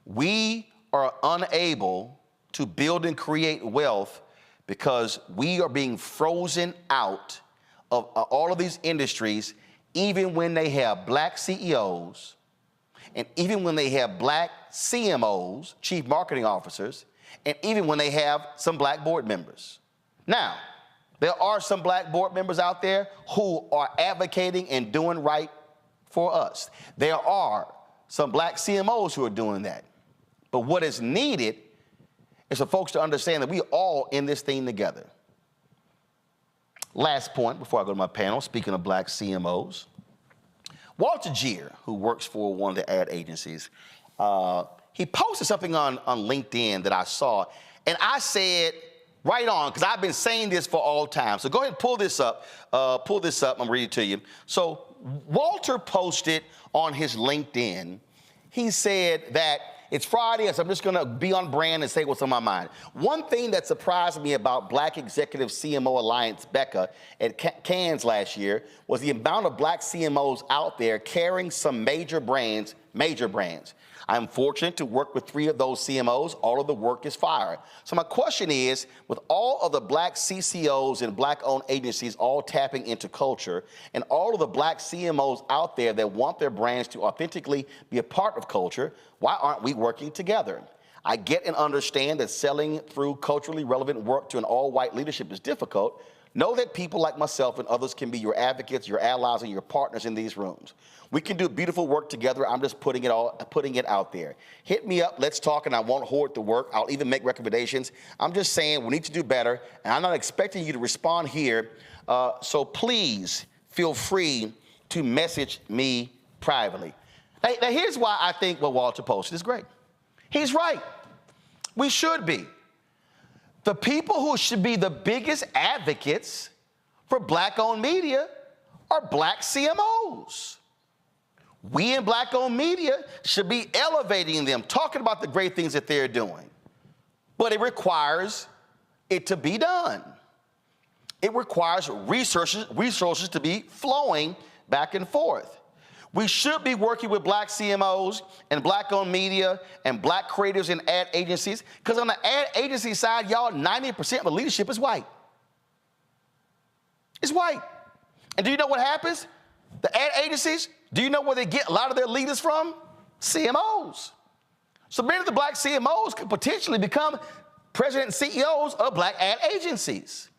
We are unable to build and create wealth because we are being frozen out of all of these industries, even when they have black CEOs, and even when they have black CMOs, chief marketing officers, and even when they have some black board members. Now, there are some black board members out there who are advocating and doing right for us. There are some black CMOs who are doing that. But what is needed is for folks to understand that we are all in this thing together. Last point before I go to my panel, speaking of black CMOs, Walter Geer, who works for one of the ad agencies, he posted something on LinkedIn that I saw, and I said, right on, because I've been saying this for all time. So go ahead and pull this up. I'm reading it to you. So Walter posted on his LinkedIn, he said that it's Friday, so I'm just going to be on brand and say what's on my mind. One thing that surprised me about Black Executive CMO Alliance, BECA, at Cannes last year was the amount of black CMOs out there carrying some major brands. I'm fortunate to work with 3 of those CMOs. All of the work is fire. So my question is, with all of the black CCOs and black-owned agencies all tapping into culture, and all of the black CMOs out there that want their brands to authentically be a part of culture, why aren't we working together? I get and understand that selling through culturally relevant work to an all-white leadership is difficult. Know that people like myself and others can be your advocates, your allies, and your partners in these rooms. We can do beautiful work together. I'm just putting it out there. Hit me up, let's talk, and I won't hoard the work. I'll even make recommendations. I'm just saying we need to do better, and I'm not expecting you to respond here. So please feel free to message me privately. Now here's why I think what Walter posted is great. He's right. We should be. The people who should be the biggest advocates for black-owned media are black CMOs. We in black-owned media should be elevating them, talking about the great things that they're doing. But it requires it to be done. It requires resources to be flowing back and forth. We should be working with black CMOs and black-owned media and black creators and ad agencies, because on the ad agency side, y'all, 90% of the leadership is white. It's white. And do you know what happens? The ad agencies, do you know where they get a lot of their leaders from? CMOs. So many of the black CMOs could potentially become president and CEOs of black ad agencies.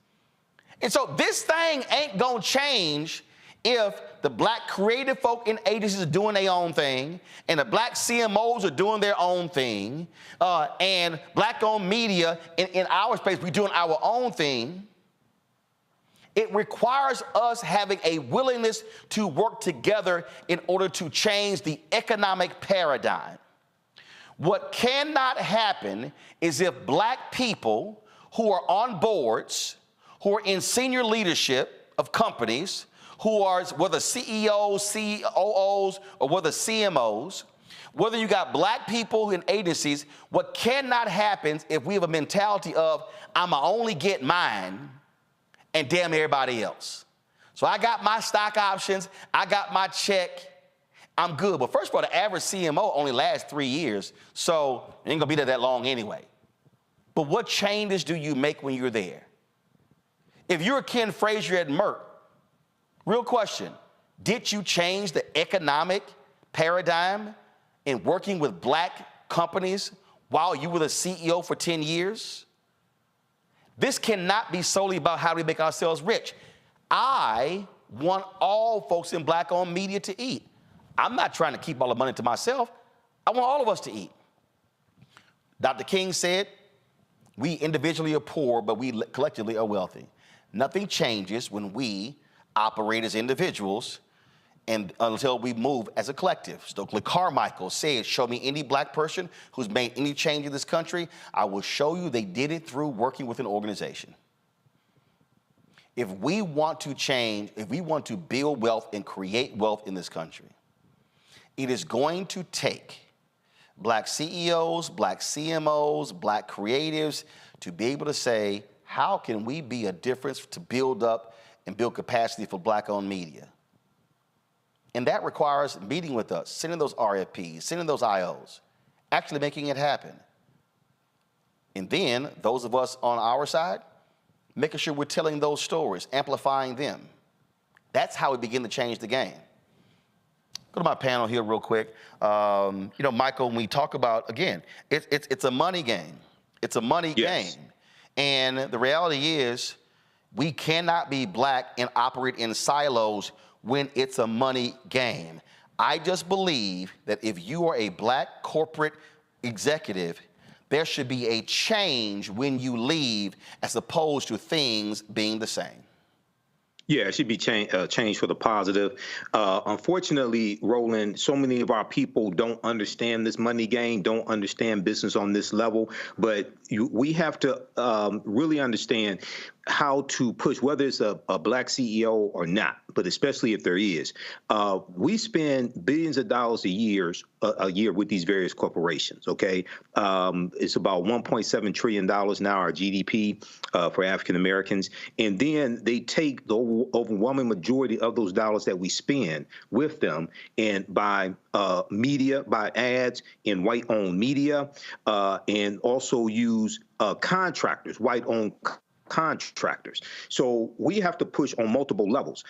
And so this thing ain't gonna change if the black creative folk in agencies are doing their own thing, and the black CMOs are doing their own thing, and black-owned media in our space, we're doing our own thing. It requires us having a willingness to work together in order to change the economic paradigm. What cannot happen is if black people who are on boards, who are in senior leadership of companies, who are whether CEOs, COOs, or whether CMOs, whether you got black people in agencies, what cannot happen if we have a mentality of, I'ma only get mine and damn everybody else. So I got my stock options, I got my check, I'm good. But first of all, the average CMO only lasts 3 years, so it ain't gonna be there that long anyway. But what changes do you make when you're there? If you're Ken Frazier at Merck, real question, did you change the economic paradigm in working with black companies while you were the CEO for 10 years? This cannot be solely about how do we make ourselves rich. I want all folks in black-owned media to eat. I'm not trying to keep all the money to myself. I want all of us to eat. Dr. King said, we individually are poor, but we collectively are wealthy. Nothing changes when we operate as individuals and until we move as a collective. Stokely Carmichael said, show me any black person who's made any change in this country. I will show you they did it through working with an organization. If we want to change, if we want to build wealth and create wealth in this country, it is going to take black CEOs, black CMOs, black creatives to be able to say, how can we be a difference to build up and build capacity for black-owned media? And that requires meeting with us, sending those RFPs, sending those IOs, actually making it happen. And then those of us on our side, making sure we're telling those stories, amplifying them. That's how we begin to change the game. Go to my panel here real quick. You know, Michael, when we talk about, again, it's a money game. It's a money game. And the reality is we cannot be black and operate in silos when it's a money game. I just believe that if you are a black corporate executive, there should be a change when you leave as opposed to things being the same. Yeah, it should be change for the positive. Unfortunately, Roland, so many of our people don't understand this money game, don't understand business on this level. But we have to really understand how to push, whether it's a black CEO or not, but especially if there is. We spend billions of dollars a year with these various corporations, okay? It's about $1.7 trillion now, our GDP for African Americans. And then they take the overwhelming majority of those dollars that we spend with them and buy media, buy ads in white-owned media, and also use contractors, white-owned contractors. So we have to push on multiple levels.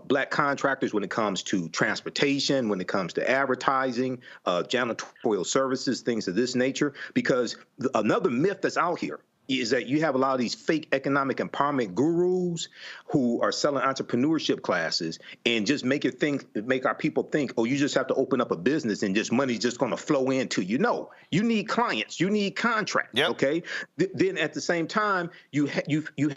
Black contractors when it comes to transportation, when it comes to advertising, janitorial services, things of this nature, because another myth that's out here is that you have a lot of these fake economic empowerment gurus who are selling entrepreneurship classes and just make our people think, oh, you just have to open up a business and just money's just going to flow into you. No, you need clients, you need contracts. Okay. Then at the same time, you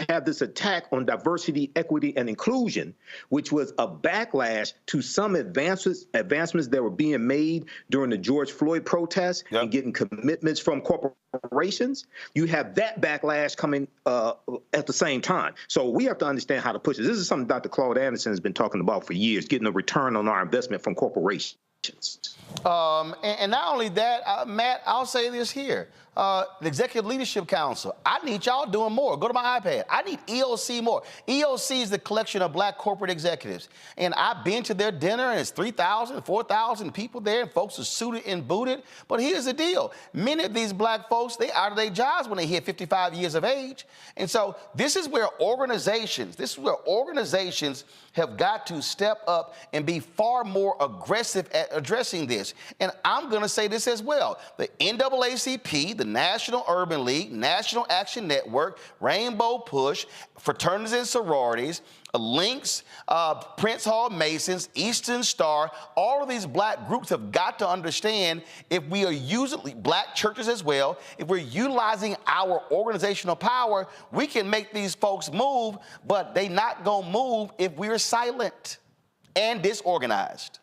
have this attack on diversity, equity, and inclusion, which was a backlash to some advancements that were being made during the George Floyd protests and getting commitments from corporations. You have that backlash coming at the same time. So we have to understand how to push it. This is something Dr. Claude Anderson has been talking about for years, getting a return on our investment from corporations. And not only that, Matt, I'll say this here. The Executive Leadership Council, I need y'all doing more. Go to my iPad. I need EOC more. EOC is the collection of black corporate executives. And I've been to their dinner, and it's 3,000, 4,000 people there, and folks are suited and booted. But here's the deal. Many of these black folks, they out of their jobs when they hit 55 years of age. And so this is where organizations have got to step up and be far more aggressive at addressing this. And I'm going to say this as well. The NAACP, the National Urban League, National Action Network, Rainbow Push, fraternities and sororities, Links, Prince Hall Masons, Eastern Star, all of these black groups have got to understand if we are using, black churches as well, if we're utilizing our organizational power, we can make these folks move, but they not gonna move if we're silent and disorganized.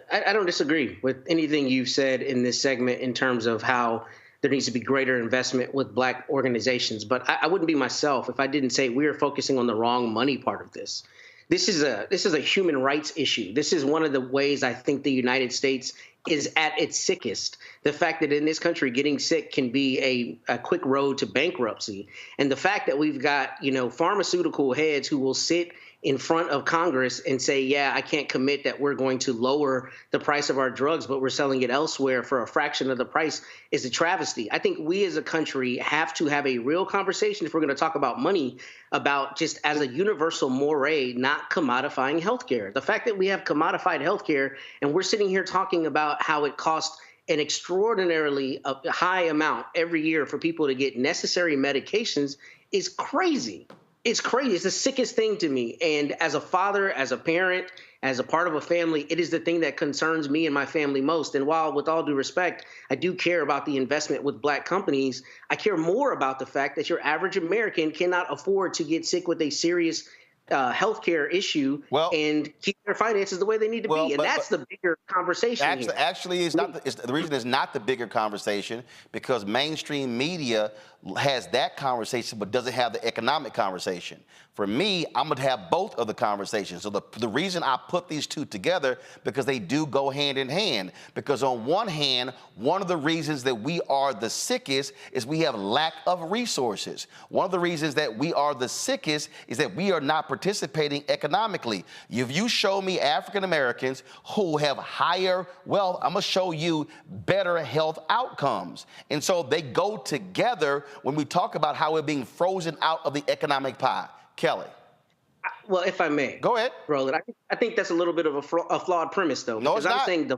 I don't disagree with anything you've said in this segment in terms of how there needs to be greater investment with black organizations. But I wouldn't be myself if I didn't say we are focusing on the wrong money part of this. This is a human rights issue. This is one of the ways I think the United States is at its sickest. The fact that in this country getting sick can be a quick road to bankruptcy. And the fact that we've got, pharmaceutical heads who will sit in front of Congress and say, yeah, I can't commit that we're going to lower the price of our drugs, but we're selling it elsewhere for a fraction of the price is a travesty. I think we as a country have to have a real conversation if we're going to talk about money, about just as a universal moray, not commodifying healthcare. The fact that we have commodified healthcare and we're sitting here talking about how it costs an extraordinarily high amount every year for people to get necessary medications is crazy. It's crazy. It's the sickest thing to me. And as a father, as a parent, as a part of a family, it is the thing that concerns me and my family most. And while, with all due respect, I do care about the investment with black companies, I care more about the fact that your average American cannot afford to get sick with a serious healthcare issue and keep their finances the way they need to be. And that's the bigger conversation. Actually, it's not. The reason it's not the bigger conversation because mainstream media has that conversation but doesn't have the economic conversation. For me, I'm going to have both of the conversations. So the reason I put these two together, because they do go hand in hand. Because on one hand, one of the reasons that we are the sickest is we have lack of resources. One of the reasons that we are the sickest is that we are not participating economically. If you show me African Americans who have higher wealth, I'm going to show you better health outcomes. And so they go together when we talk about how we're being frozen out of the economic pie. Kelly. Well, if I may. Go ahead. Roland, I think that's a little bit of a flawed premise, though. No, it's not. I'm saying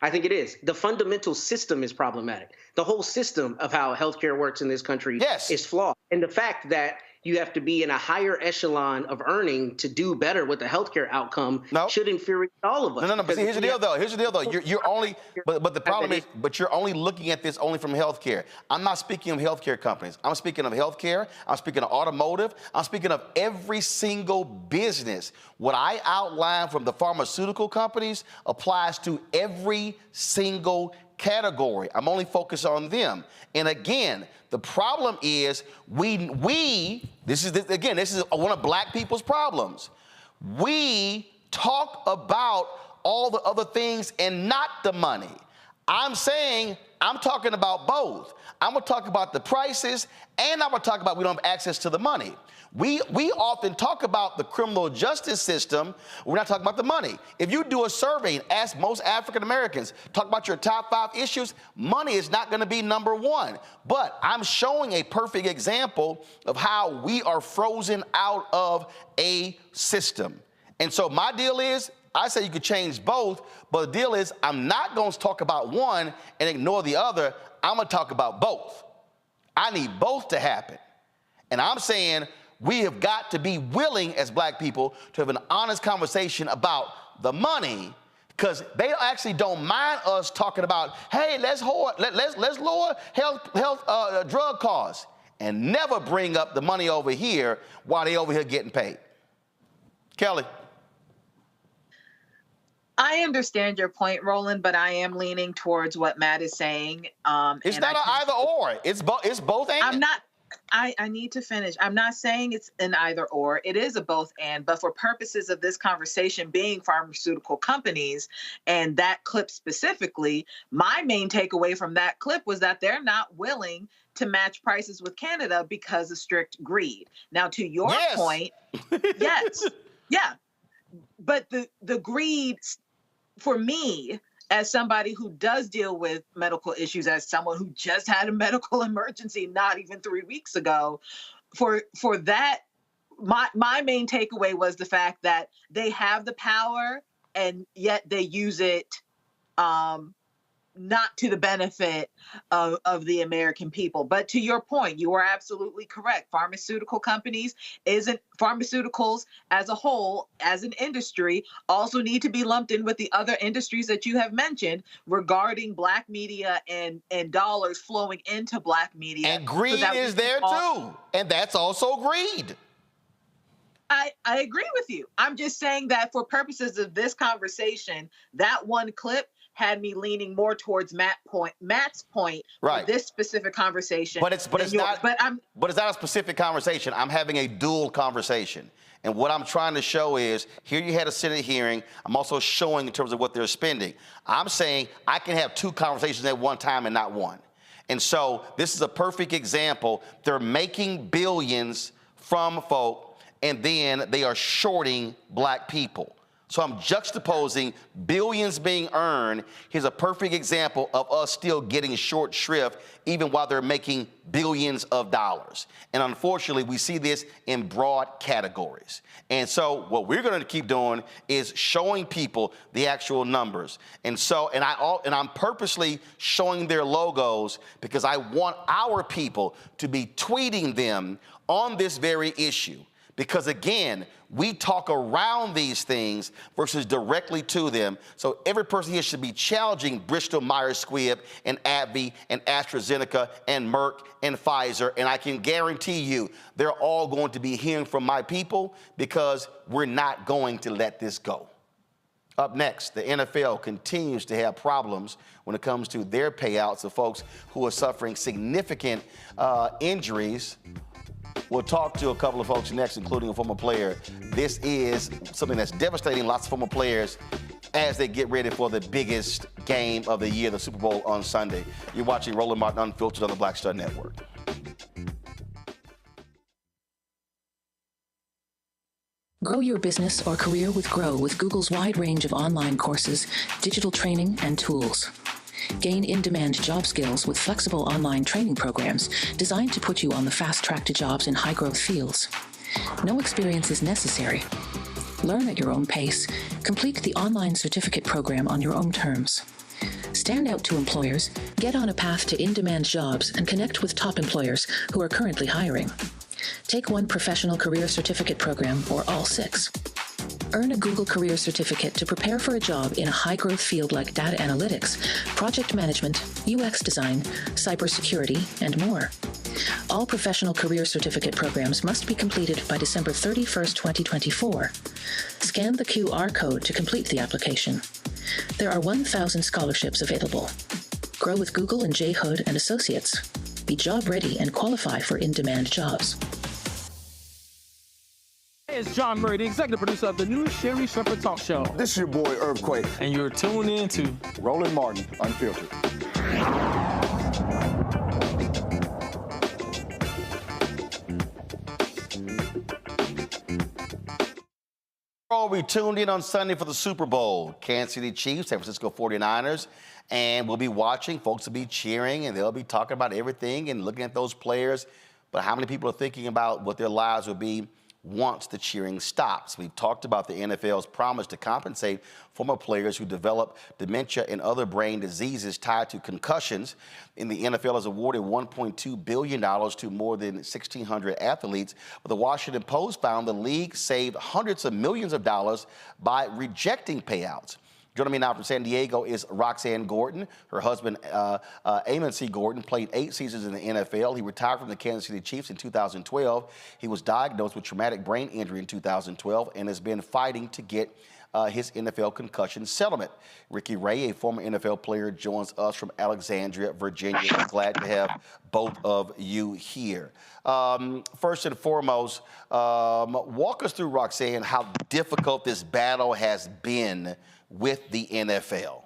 I think it is. The fundamental system is problematic. The whole system of how healthcare works in this country is flawed. And the fact that you have to be in a higher echelon of earning to do better with the healthcare outcome should infuriate all of us. No. But see, here's the deal, though. You're only, but the problem is, you're only looking at this only from healthcare. I'm not speaking of healthcare companies. I'm speaking of healthcare. I'm speaking of automotive. I'm speaking of every single business. What I outlined from the pharmaceutical companies applies to every single category. I'm only focused on them. And again, the problem is this is one of black people's problems. We talk about all the other things and not the money. I'm talking about both. I'm going to talk about the prices, and I'm going to talk about we don't have access to the money. We often talk about the criminal justice system. We're not talking about the money. If you do a survey and ask most African Americans, talk about your top 5 issues, money is not going to be number one. But I'm showing a perfect example of how we are frozen out of a system. And so my deal is, I say you could change both, but the deal is I'm not going to talk about one and ignore the other. I'm going to talk about both. I need both to happen. And I'm saying we have got to be willing as black people to have an honest conversation about the money, because they actually don't mind us talking about, hey, let's lower health drug costs, and never bring up the money over here while they over here getting paid. Kelly. I understand your point, Roland, but I am leaning towards what Matt is saying. It's not an either or. It's both. And I need to finish. I'm not saying it's an either or. It is a both and. But for purposes of this conversation being pharmaceutical companies and that clip specifically, my main takeaway from that clip was that they're not willing to match prices with Canada because of strict greed. Now, to your point, yes, yeah. But the greed, for me, as somebody who does deal with medical issues, as someone who just had a medical emergency not even 3 weeks ago, for that, my main takeaway was the fact that they have the power and yet they use it not to the benefit of the American people. But to your point, you are absolutely correct. Pharmaceutical companies pharmaceuticals as a whole, as an industry, also need to be lumped in with the other industries that you have mentioned regarding Black media and dollars flowing into Black media. And greed is there too. And that's also greed. I agree with you. I'm just saying that for purposes of this conversation, that one clip had me leaning more towards Matt's point for this specific conversation. But it's not a specific conversation. I'm having a dual conversation. And what I'm trying to show is, here you had a Senate hearing. I'm also showing in terms of what they're spending. I'm saying I can have two conversations at one time and not one. And so this is a perfect example. They're making billions from folk, and then they are shorting Black people. So I'm juxtaposing billions being earned. Here's a perfect example of us still getting short shrift even while they're making billions of dollars. And unfortunately, we see this in broad categories. And so what we're going to keep doing is showing people the actual numbers. And I'm purposely showing their logos because I want our people to be tweeting them on this very issue. Because again, we talk around these things versus directly to them. So every person here should be challenging Bristol Myers Squibb and AbbVie and AstraZeneca and Merck and Pfizer. And I can guarantee you they're all going to be hearing from my people because we're not going to let this go. Up next, the NFL continues to have problems when it comes to their payouts of folks who are suffering significant injuries. We'll talk to a couple of folks next, including a former player. This is something that's devastating lots of former players as they get ready for the biggest game of the year, the Super Bowl on Sunday. You're watching Roland Martin Unfiltered on the Black Star Network. Grow your business or career with Grow with Google's wide range of online courses, digital training, and tools. Gain in-demand job skills with flexible online training programs designed to put you on the fast track to jobs in high-growth fields. No experience is necessary. Learn at your own pace. Complete the online certificate program on your own terms. Stand out to employers, get on a path to in-demand jobs, and connect with top employers who are currently hiring. Take one professional career certificate program or all 6. Earn a Google Career Certificate to prepare for a job in a high-growth field like data analytics, project management, UX design, cybersecurity, and more. All professional career certificate programs must be completed by December 31st, 2024. Scan the QR code to complete the application. There are 1,000 scholarships available. Grow with Google and J. Hood and Associates. Be job ready and qualify for in-demand jobs. Hey, it's John Murray, the executive producer of the new Sherry Shepherd Talk Show. This is your boy, Earthquake. And you're tuned in to Roland Martin Unfiltered. We tuned in on Sunday for the Super Bowl. Kansas City Chiefs, San Francisco 49ers. And we'll be watching. Folks will be cheering, and they'll be talking about everything and looking at those players. But how many people are thinking about what their lives will be once the cheering stops? We've talked about the NFL's promise to compensate former players who develop dementia and other brain diseases tied to concussions. And the NFL has awarded $1.2 billion to more than 1,600 athletes. But the Washington Post found the league saved hundreds of millions of dollars by rejecting payouts. Joining me now from San Diego is Roxanne Gordon. Her husband, Eamon C. Gordon, played 8 seasons in the NFL. He retired from the Kansas City Chiefs in 2012. He was diagnosed with traumatic brain injury in 2012 and has been fighting to get his NFL concussion settlement. Ricky Ray, a former NFL player, joins us from Alexandria, Virginia. We're glad to have both of you here. First and foremost, walk us through, Roxanne, how difficult this battle has been with the NFL.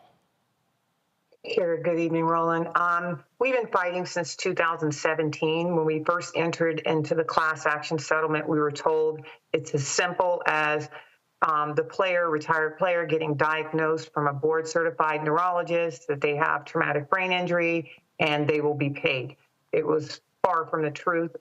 Sure. Good evening, Roland. We've been fighting since 2017. When we first entered into the class action settlement, we were told it's as simple as the retired player, getting diagnosed from a board-certified neurologist that they have traumatic brain injury, and they will be paid. It was far from the truth.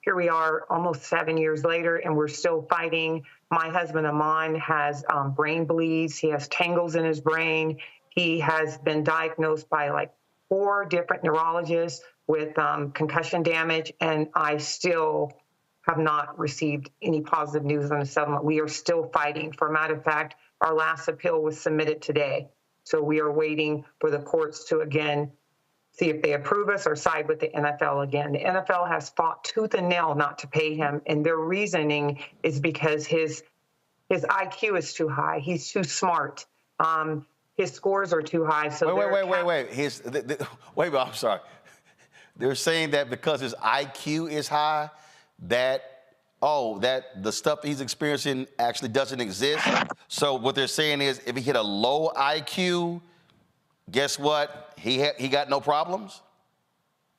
Here we are almost 7 years later, and we're still fighting. My husband, Aman, has brain bleeds. He has tangles in his brain. He has been diagnosed by like 4 different neurologists with concussion damage, and I still have not received any positive news on the settlement. We are still fighting. For a matter of fact, our last appeal was submitted today. So we are waiting for the courts to, again, see if they approve us or side with the NFL again. The NFL has fought tooth and nail not to pay him, and their reasoning is because his IQ is too high. He's too smart. His scores are too high. So wait, I'm sorry. They're saying that because his IQ is high, that the stuff he's experiencing actually doesn't exist. So what they're saying is if he hit a low IQ, guess what? He got no problems?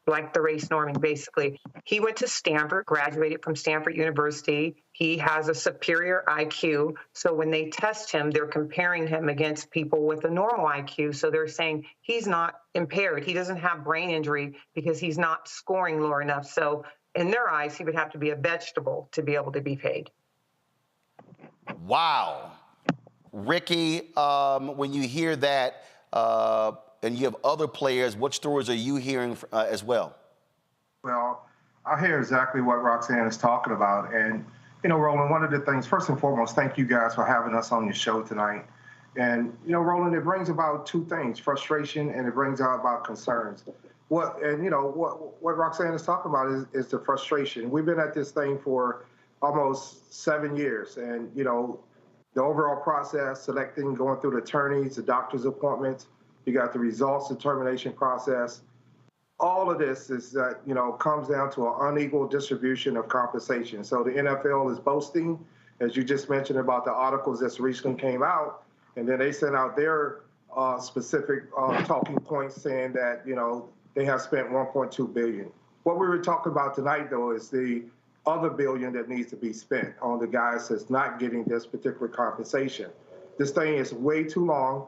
Like the race norming, basically. He went to Stanford, graduated from Stanford University. He has a superior IQ. So when they test him, they're comparing him against people with a normal IQ. So they're saying he's not impaired. He doesn't have brain injury because he's not scoring low enough. So in their eyes, he would have to be a vegetable to be able to be paid. Wow. Ricky, when you hear that, and you have other players, what stories are you hearing as well? Well, I hear exactly what Roxanne is talking about. And, Roland, one of the things, first and foremost, thank you guys for having us on your show tonight. And, Roland, it brings about 2 things, frustration and it brings out about concerns. What Roxanne is talking about is the frustration. We've been at this thing for almost 7 years. And, the overall process, selecting, going through the attorneys, the doctor's appointments, you got the results determination process. All of this is that, comes down to an unequal distribution of compensation. So the NFL is boasting, as you just mentioned about the articles that recently came out, and then they sent out their specific talking points saying that, they have spent $1.2 billion. What we were talking about tonight, though, is the other billion that needs to be spent on the guys that's not getting this particular compensation. This thing is way too long.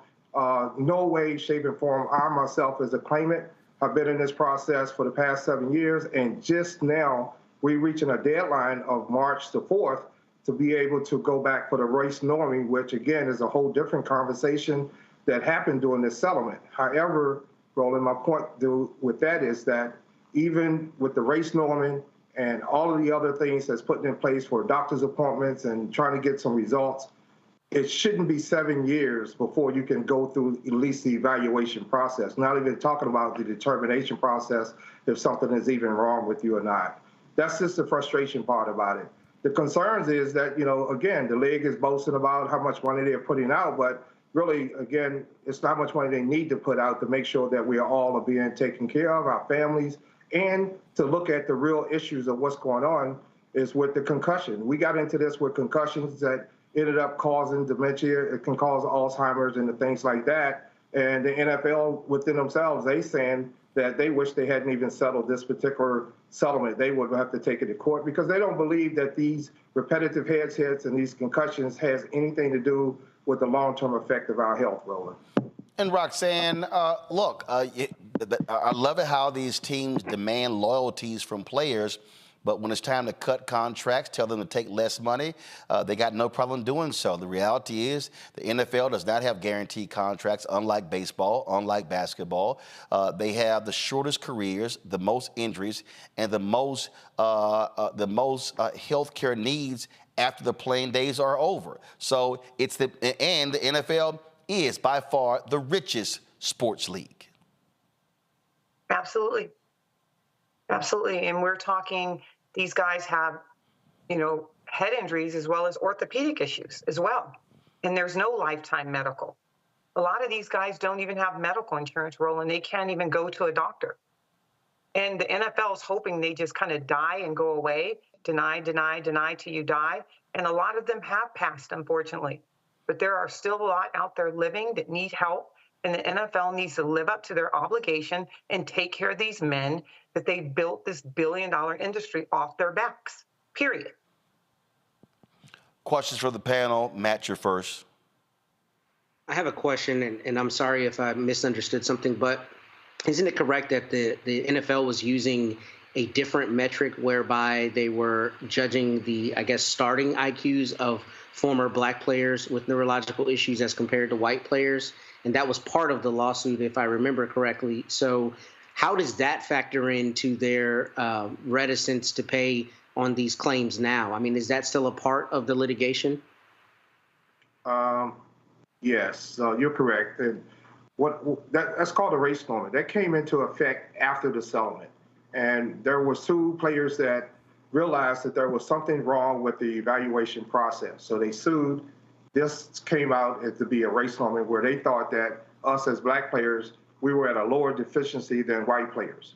No way, shape, and form. I myself, as a claimant, have been in this process for the past 7 years, and just now we're reaching a deadline of March the 4th to be able to go back for the race norming, which again is a whole different conversation that happened during this settlement. However, Roland, my point with that is that even with the race norming and all of the other things that's put in place for doctor's appointments and trying to get some results, it shouldn't be 7 years before you can go through at least the evaluation process, not even talking about the determination process if something is even wrong with you or not. That's just the frustration part about it. The concerns is that, again, the league is boasting about how much money they're putting out, but really, again, it's not much money they need to put out to make sure that we all are being taken care of, our families, and to look at the real issues of what's going on is with the concussion. We got into this with concussions that ended up causing dementia. It can cause Alzheimer's and the things like that. And the NFL within themselves, they saying that they wish they hadn't even settled this particular settlement. They would have to take it to court because they don't believe that these repetitive head hits and these concussions has anything to do with the long-term effect of our health, Roland. And Roxanne, look, I love it how these teams demand loyalties from players, but when it's time to cut contracts, tell them to take less money, they got no problem doing so. The reality is the NFL does not have guaranteed contracts, unlike baseball, unlike basketball. They have the shortest careers, the most injuries, and the most health care needs after the playing days are over. So the NFL is by far the richest sports league. Absolutely. Absolutely. And we're talking, these guys have, head injuries as well as orthopedic issues as well. and there's no lifetime medical. A lot of these guys don't even have medical insurance, Roland. They can't even go to a doctor. And the NFL is hoping they just kind of die and go away, deny till you die. And a lot of them have passed, unfortunately. But there are still a lot out there living that need help. And the NFL needs to live up to their obligation and take care of these men that they built this billion-dollar industry off their backs, period. Questions for the panel. Matt, you're first. I have a question, and I'm sorry if I misunderstood something, but isn't it correct that the NFL was using a different metric whereby they were judging the, I guess, starting IQs of former black players with neurological issues as compared to white players? And that was part of the lawsuit, if I remember correctly. So how does that factor into their reticence to pay on these claims now? I mean, is that still a part of the litigation? Yes, you're correct. And that's called a race norming. That came into effect after the settlement. And there was 2 players that realized that there was something wrong with the evaluation process. So they sued. This came out to be a race norming where they thought that us as black players, we were at a lower deficiency than white players.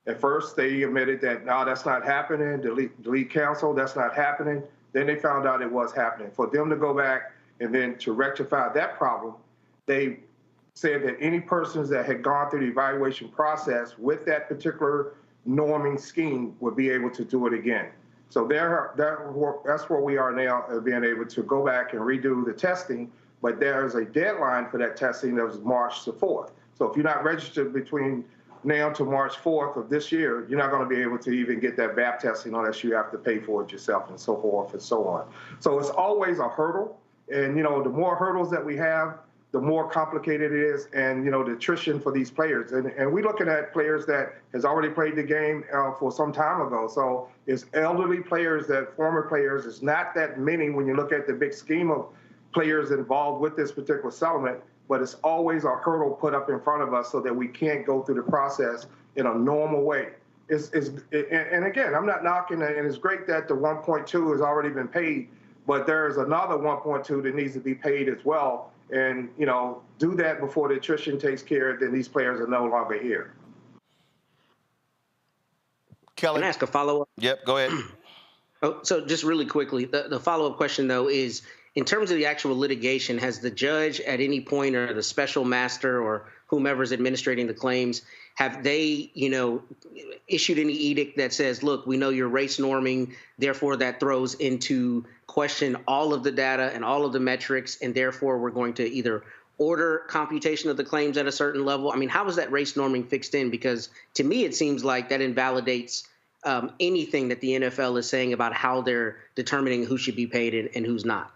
At first, they admitted that, no, that's not happening. Delete Counsel, that's not happening. Then they found out it was happening. For them to go back and then to rectify that problem, they said that any persons that had gone through the evaluation process with that particular norming scheme would be able to do it again. So that's where we are now, being able to go back and redo the testing, but there's a deadline for that testing that was March the 4th. So if you're not registered between now to March 4th of this year, you're not going to be able to even get that VAP testing unless you have to pay for it yourself and so forth and so on. So it's always a hurdle. And, the more hurdles that we have, the more complicated it is, and, the attrition for these players. And we're looking at players that has already played the game for some time ago. So it's elderly players, that former players. It's not that many when you look at the big scheme of players involved with this particular settlement, but it's always a hurdle put up in front of us so that we can't go through the process in a normal way. And again, I'm not knocking it, and it's great that the 1.2 has already been paid, but there's another 1.2 that needs to be paid as well. And, do that before the attrition takes care, then these players are no longer here. Kelly. Can I ask a follow-up? Yep, go ahead. So just really quickly, the follow-up question, though, is in terms of the actual litigation, has the judge at any point, or the special master or whomever's administrating the claims, have they, issued any edict that says, look, we know you're race norming, therefore that throws into question all of the data and all of the metrics, and therefore we're going to either order computation of the claims at a certain level? I mean, how is that race norming fixed in? Because to me, it seems like that invalidates anything that the NFL is saying about how they're determining who should be paid and who's not.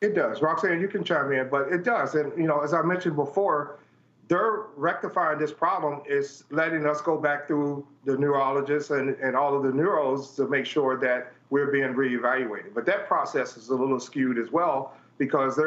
It does. Roxanne, you can chime in, but it does. And, as I mentioned before, they're rectifying this problem is letting us go back through the neurologists and all of the neuros to make sure that we're being reevaluated. But that process is a little skewed as well, because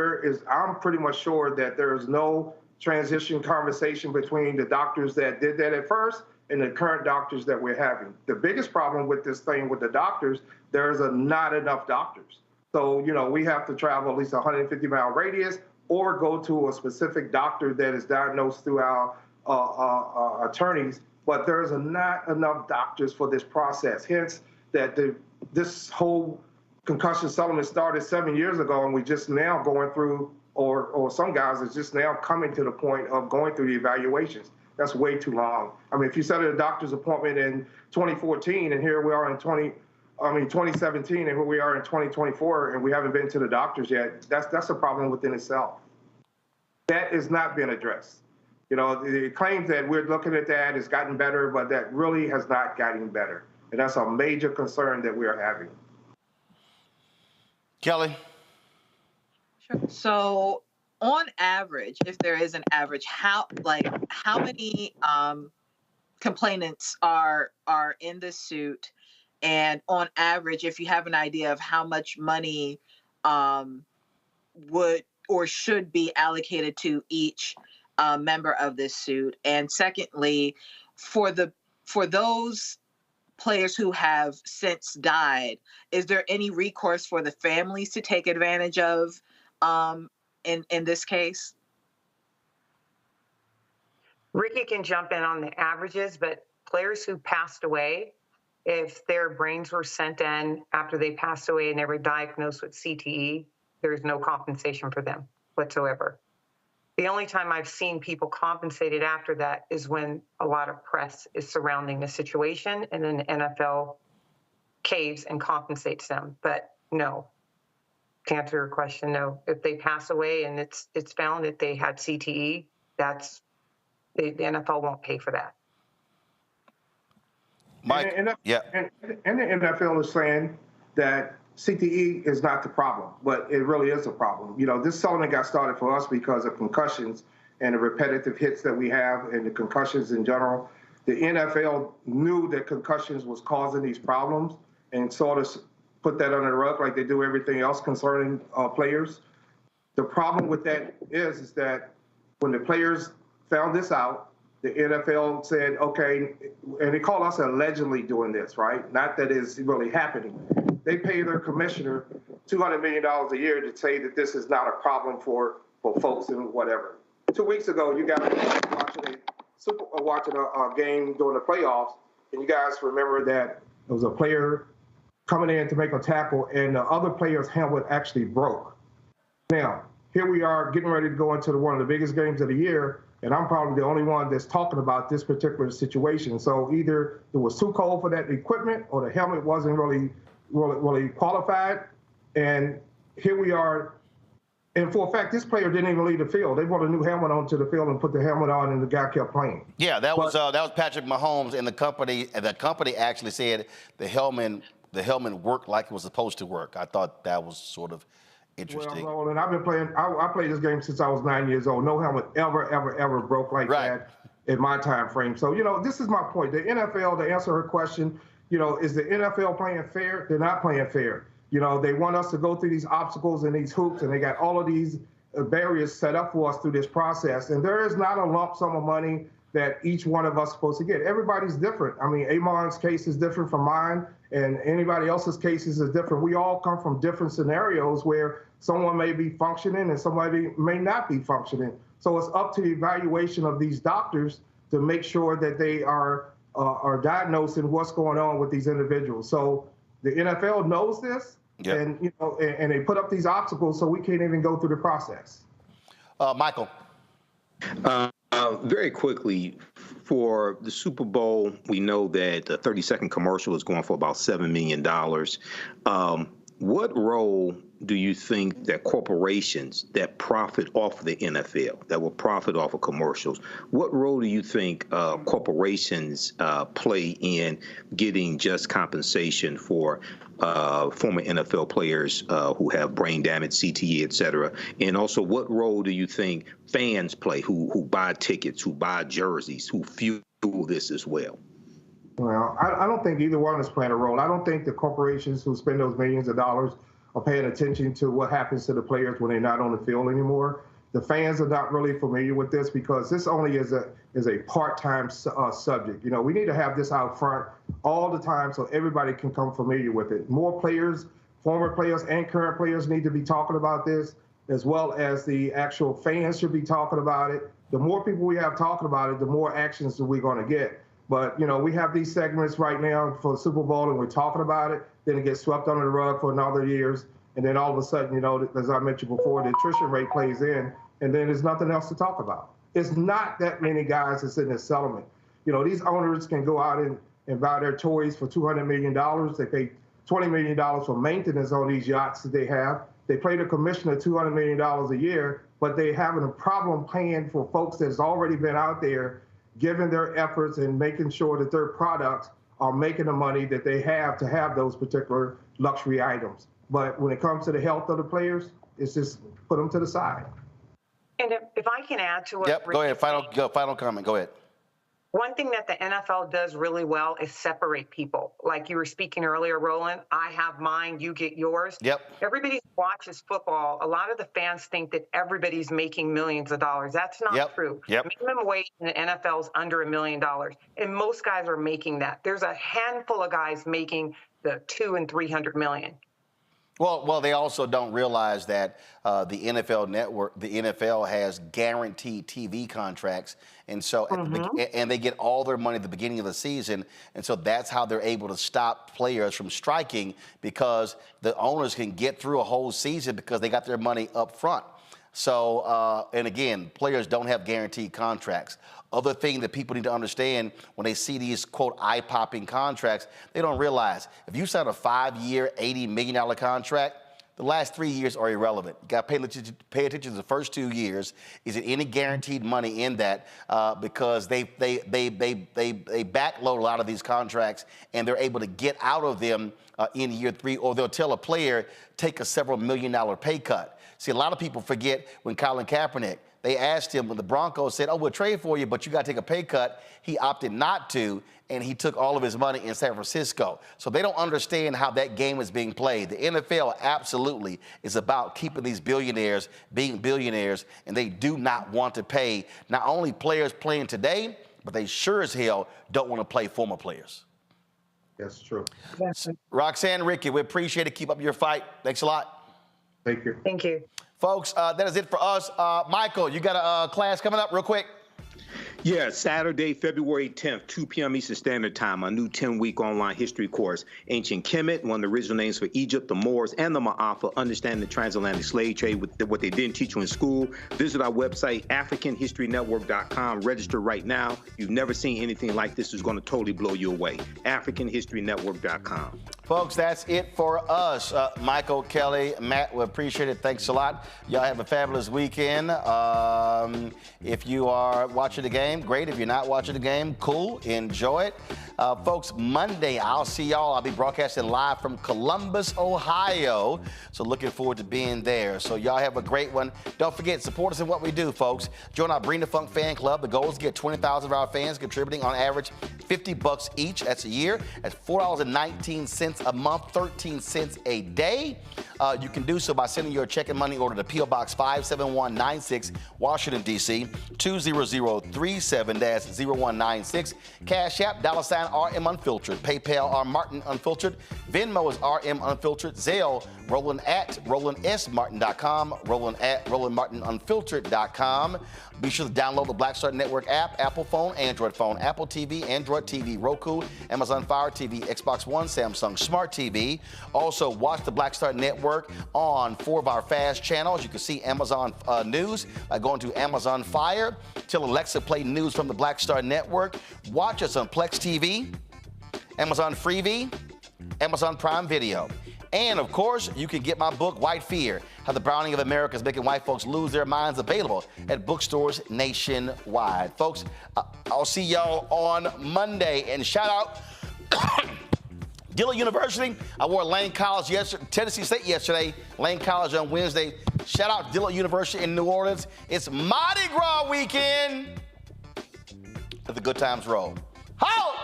I'm pretty much sure that there's no transition conversation between the doctors that did that at first and the current doctors that we're having. The biggest problem with this thing with the doctors, there's not enough doctors. So, we have to travel at least a 150-mile radius or go to a specific doctor that is diagnosed through our attorneys. But there's not enough doctors for this process. Hence, that this whole concussion settlement started 7 years ago, and we're just now going through, or some guys are just now coming to the point of going through the evaluations. That's way too long. I mean, if you set a doctor's appointment in 2014, and here we are in 2017, and here we are in 2024, and we haven't been to the doctors yet, that's a problem within itself. That is not being addressed. The claims that we're looking at that has gotten better, but that really has not gotten better. And that's a major concern that we are having. Kelly. Sure. So on average, if there is an average, how many complainants are in this suit? And on average, if you have an idea of how much money would or should be allocated to each member of this suit. And secondly, for those players who have since died, is there any recourse for the families to take advantage of in this case? Ricky can jump in on the averages, but players who passed away, if their brains were sent in after they passed away and they were diagnosed with CTE, there's no compensation for them whatsoever. The only time I've seen people compensated after that is when a lot of press is surrounding the situation, and then the NFL caves and compensates them. But no, to answer your question, no. If they pass away and it's found that they had CTE, the NFL won't pay for that. Mike, and the NFL is saying that CTE is not the problem, but it really is a problem. You know, this settlement got started for us because of concussions and the repetitive hits that we have and the concussions in general. The NFL knew that concussions was causing these problems and sort of put that under the rug like they do everything else concerning players. The problem with that is that when the players found this out, the NFL said, okay, and they call us allegedly doing this, right? Not that it's really happening. They pay their commissioner $200 million a year to say that this is not a problem for folks and whatever. 2 weeks ago, you guys were watching a game during the playoffs, and you guys remember that there was a player coming in to make a tackle, and the other player's helmet actually broke. Now, here we are getting ready to go into one of the biggest games of the year, and I'm probably the only one that's talking about this particular situation. So either it was too cold for that equipment, or the helmet wasn't really qualified. And here we are. And for a fact, this player didn't even leave the field. They brought a new helmet onto the field and put the helmet on, and the guy kept playing. Yeah, that was Patrick Mahomes, and the company actually said the helmet worked like it was supposed to work. I thought that was sort of interesting. Well, and I've been playing. I played this game since I was 9 years old. No helmet ever broke like that in my time frame. So this is my point. The NFL, to answer her question, is the NFL playing fair? They're not playing fair. They want us to go through these obstacles and these hoops, and they got all of these barriers set up for us through this process. And there is not a lump sum of money that each one of us is supposed to get. Everybody's different. I mean, Amon's case is different from mine, and anybody else's cases is different. We all come from different scenarios where someone may be functioning and somebody may not be functioning. So it's up to the evaluation of these doctors to make sure that they are diagnosing what's going on with these individuals. So the NFL knows this, and they put up these obstacles so we can't even go through the process. Michael. Very quickly, for the Super Bowl, we know that the 30-second commercial is going for about $7 million. What role do you think that corporations that profit off of the NFL, that will profit off of commercials, what role do you think corporations play in getting just compensation for former NFL players who have brain damage, CTE, et cetera? And also, what role do you think fans play who buy tickets, who buy jerseys, who fuel this as well? Well, I don't think either one is playing a role. I don't think the corporations who spend those millions of dollars are paying attention to what happens to the players when they're not on the field anymore. The fans are not really familiar with this because this only is a part-time subject. We need to have this out front all the time so everybody can come familiar with it. More players, former players and current players need to be talking about this, as well as the actual fans should be talking about it. The more people we have talking about it, the more actions that we're going to get. But, we have these segments right now for the Super Bowl and we're talking about it. Then it gets swept under the rug for another years. And then all of a sudden, as I mentioned before, the attrition rate plays in. And then there's nothing else to talk about. It's not that many guys that's in this settlement. These owners can go out and buy their toys for $200 million. They pay $20 million for maintenance on these yachts that they have. They pay the commissioner $200 million a year, but they're having a problem paying for folks that's already been out there giving their efforts and making sure that their products are making the money that they have to have those particular luxury items. But when it comes to the health of the players, it's just put them to the side. And if I can add to what Go ahead. Final comment. Go ahead. One thing that the NFL does really well is separate people. Like you were speaking earlier, Roland, I have mine, you get yours. Yep. Everybody who watches football, a lot of the fans think that everybody's making millions of dollars. That's not true. Yep. Minimum wage in the NFL is under $1 million, and most guys are making that. There's a handful of guys making the $200 and $300 million. Well, they also don't realize that the NFL network, the NFL has guaranteed TV contracts, and so and they get all their money at the beginning of the season, and so that's how they're able to stop players from striking, because the owners can get through a whole season because they got their money up front. So, and again, players don't have guaranteed contracts. Other thing that people need to understand when they see these, quote, eye-popping contracts, they don't realize if you sign a 5-year, $80 million contract, the last 3 years are irrelevant. You got to pay attention to the first 2 years. Is there any guaranteed money in that? Because they backload a lot of these contracts, and they're able to get out of them in year 3, or they'll tell a player, take a several $1 million pay cut. See, a lot of people forget when Colin Kaepernick, they asked him when the Broncos said, oh, we'll trade for you, but you got to take a pay cut. He opted not to, and he took all of his money in San Francisco. So they don't understand how that game is being played. The NFL absolutely is about keeping these billionaires being billionaires, and they do not want to pay not only players playing today, but they sure as hell don't want to play former players. That's true. Roxanne, Ricky, we appreciate it. Keep up your fight. Thanks a lot. Thank you. Thank you. Folks, that is it for us. Michael, you got a class coming up real quick? Yeah, Saturday, February 10th, 2 p.m. Eastern Standard Time, a new 10-week online history course. Ancient Kemet, one of the original names for Egypt, the Moors, and the Ma'afa, understanding the transatlantic slave trade, with what they didn't teach you in school. Visit our website, AfricanHistoryNetwork.com. Register right now. If you've never seen anything like this, it's going to totally blow you away. AfricanHistoryNetwork.com. Folks, that's it for us. Michael, Kelly, Matt, we appreciate it. Thanks a lot. Y'all have a fabulous weekend. If you are watching the game, great. If you're not watching the game, cool. Enjoy it. Folks, Monday, I'll see y'all. I'll be broadcasting live from Columbus, Ohio. So looking forward to being there. So y'all have a great one. Don't forget, support us in what we do, folks. Join our Bring the Funk fan club. The goal is to get 20,000 of our fans contributing on average $50 each. That's a year. That's $4.19 a month, 13 cents a day. You can do so by sending your check and money order to P.O. Box 57196, Washington, D.C., 20037-0196. Cash App, $RM Unfiltered. PayPal, R Martin Unfiltered. Venmo is RM Unfiltered. Zelle, Roland at RolandSMartin.com. Roland at RolandMartinUnfiltered.com. Be sure to download the Black Star Network app, Apple phone, Android phone, Apple TV, Android TV, Roku, Amazon Fire TV, Xbox One, Samsung Smart TV. Also, watch the Black Star Network on 4 of our fast channels. You can see Amazon News by going to Amazon Fire. Tell Alexa play news from the Black Star Network. Watch us on Plex TV, Amazon Freevee, Amazon Prime Video. And, of course, you can get my book, White Fear, How the Browning of America is Making White Folks Lose Their Minds, available at bookstores nationwide. Folks, I'll see y'all on Monday. And shout out Dillard University. I wore Lane College yesterday, Tennessee State yesterday, Lane College on Wednesday. Shout out Dillard University in New Orleans. It's Mardi Gras weekend. Let the good times roll. Holla!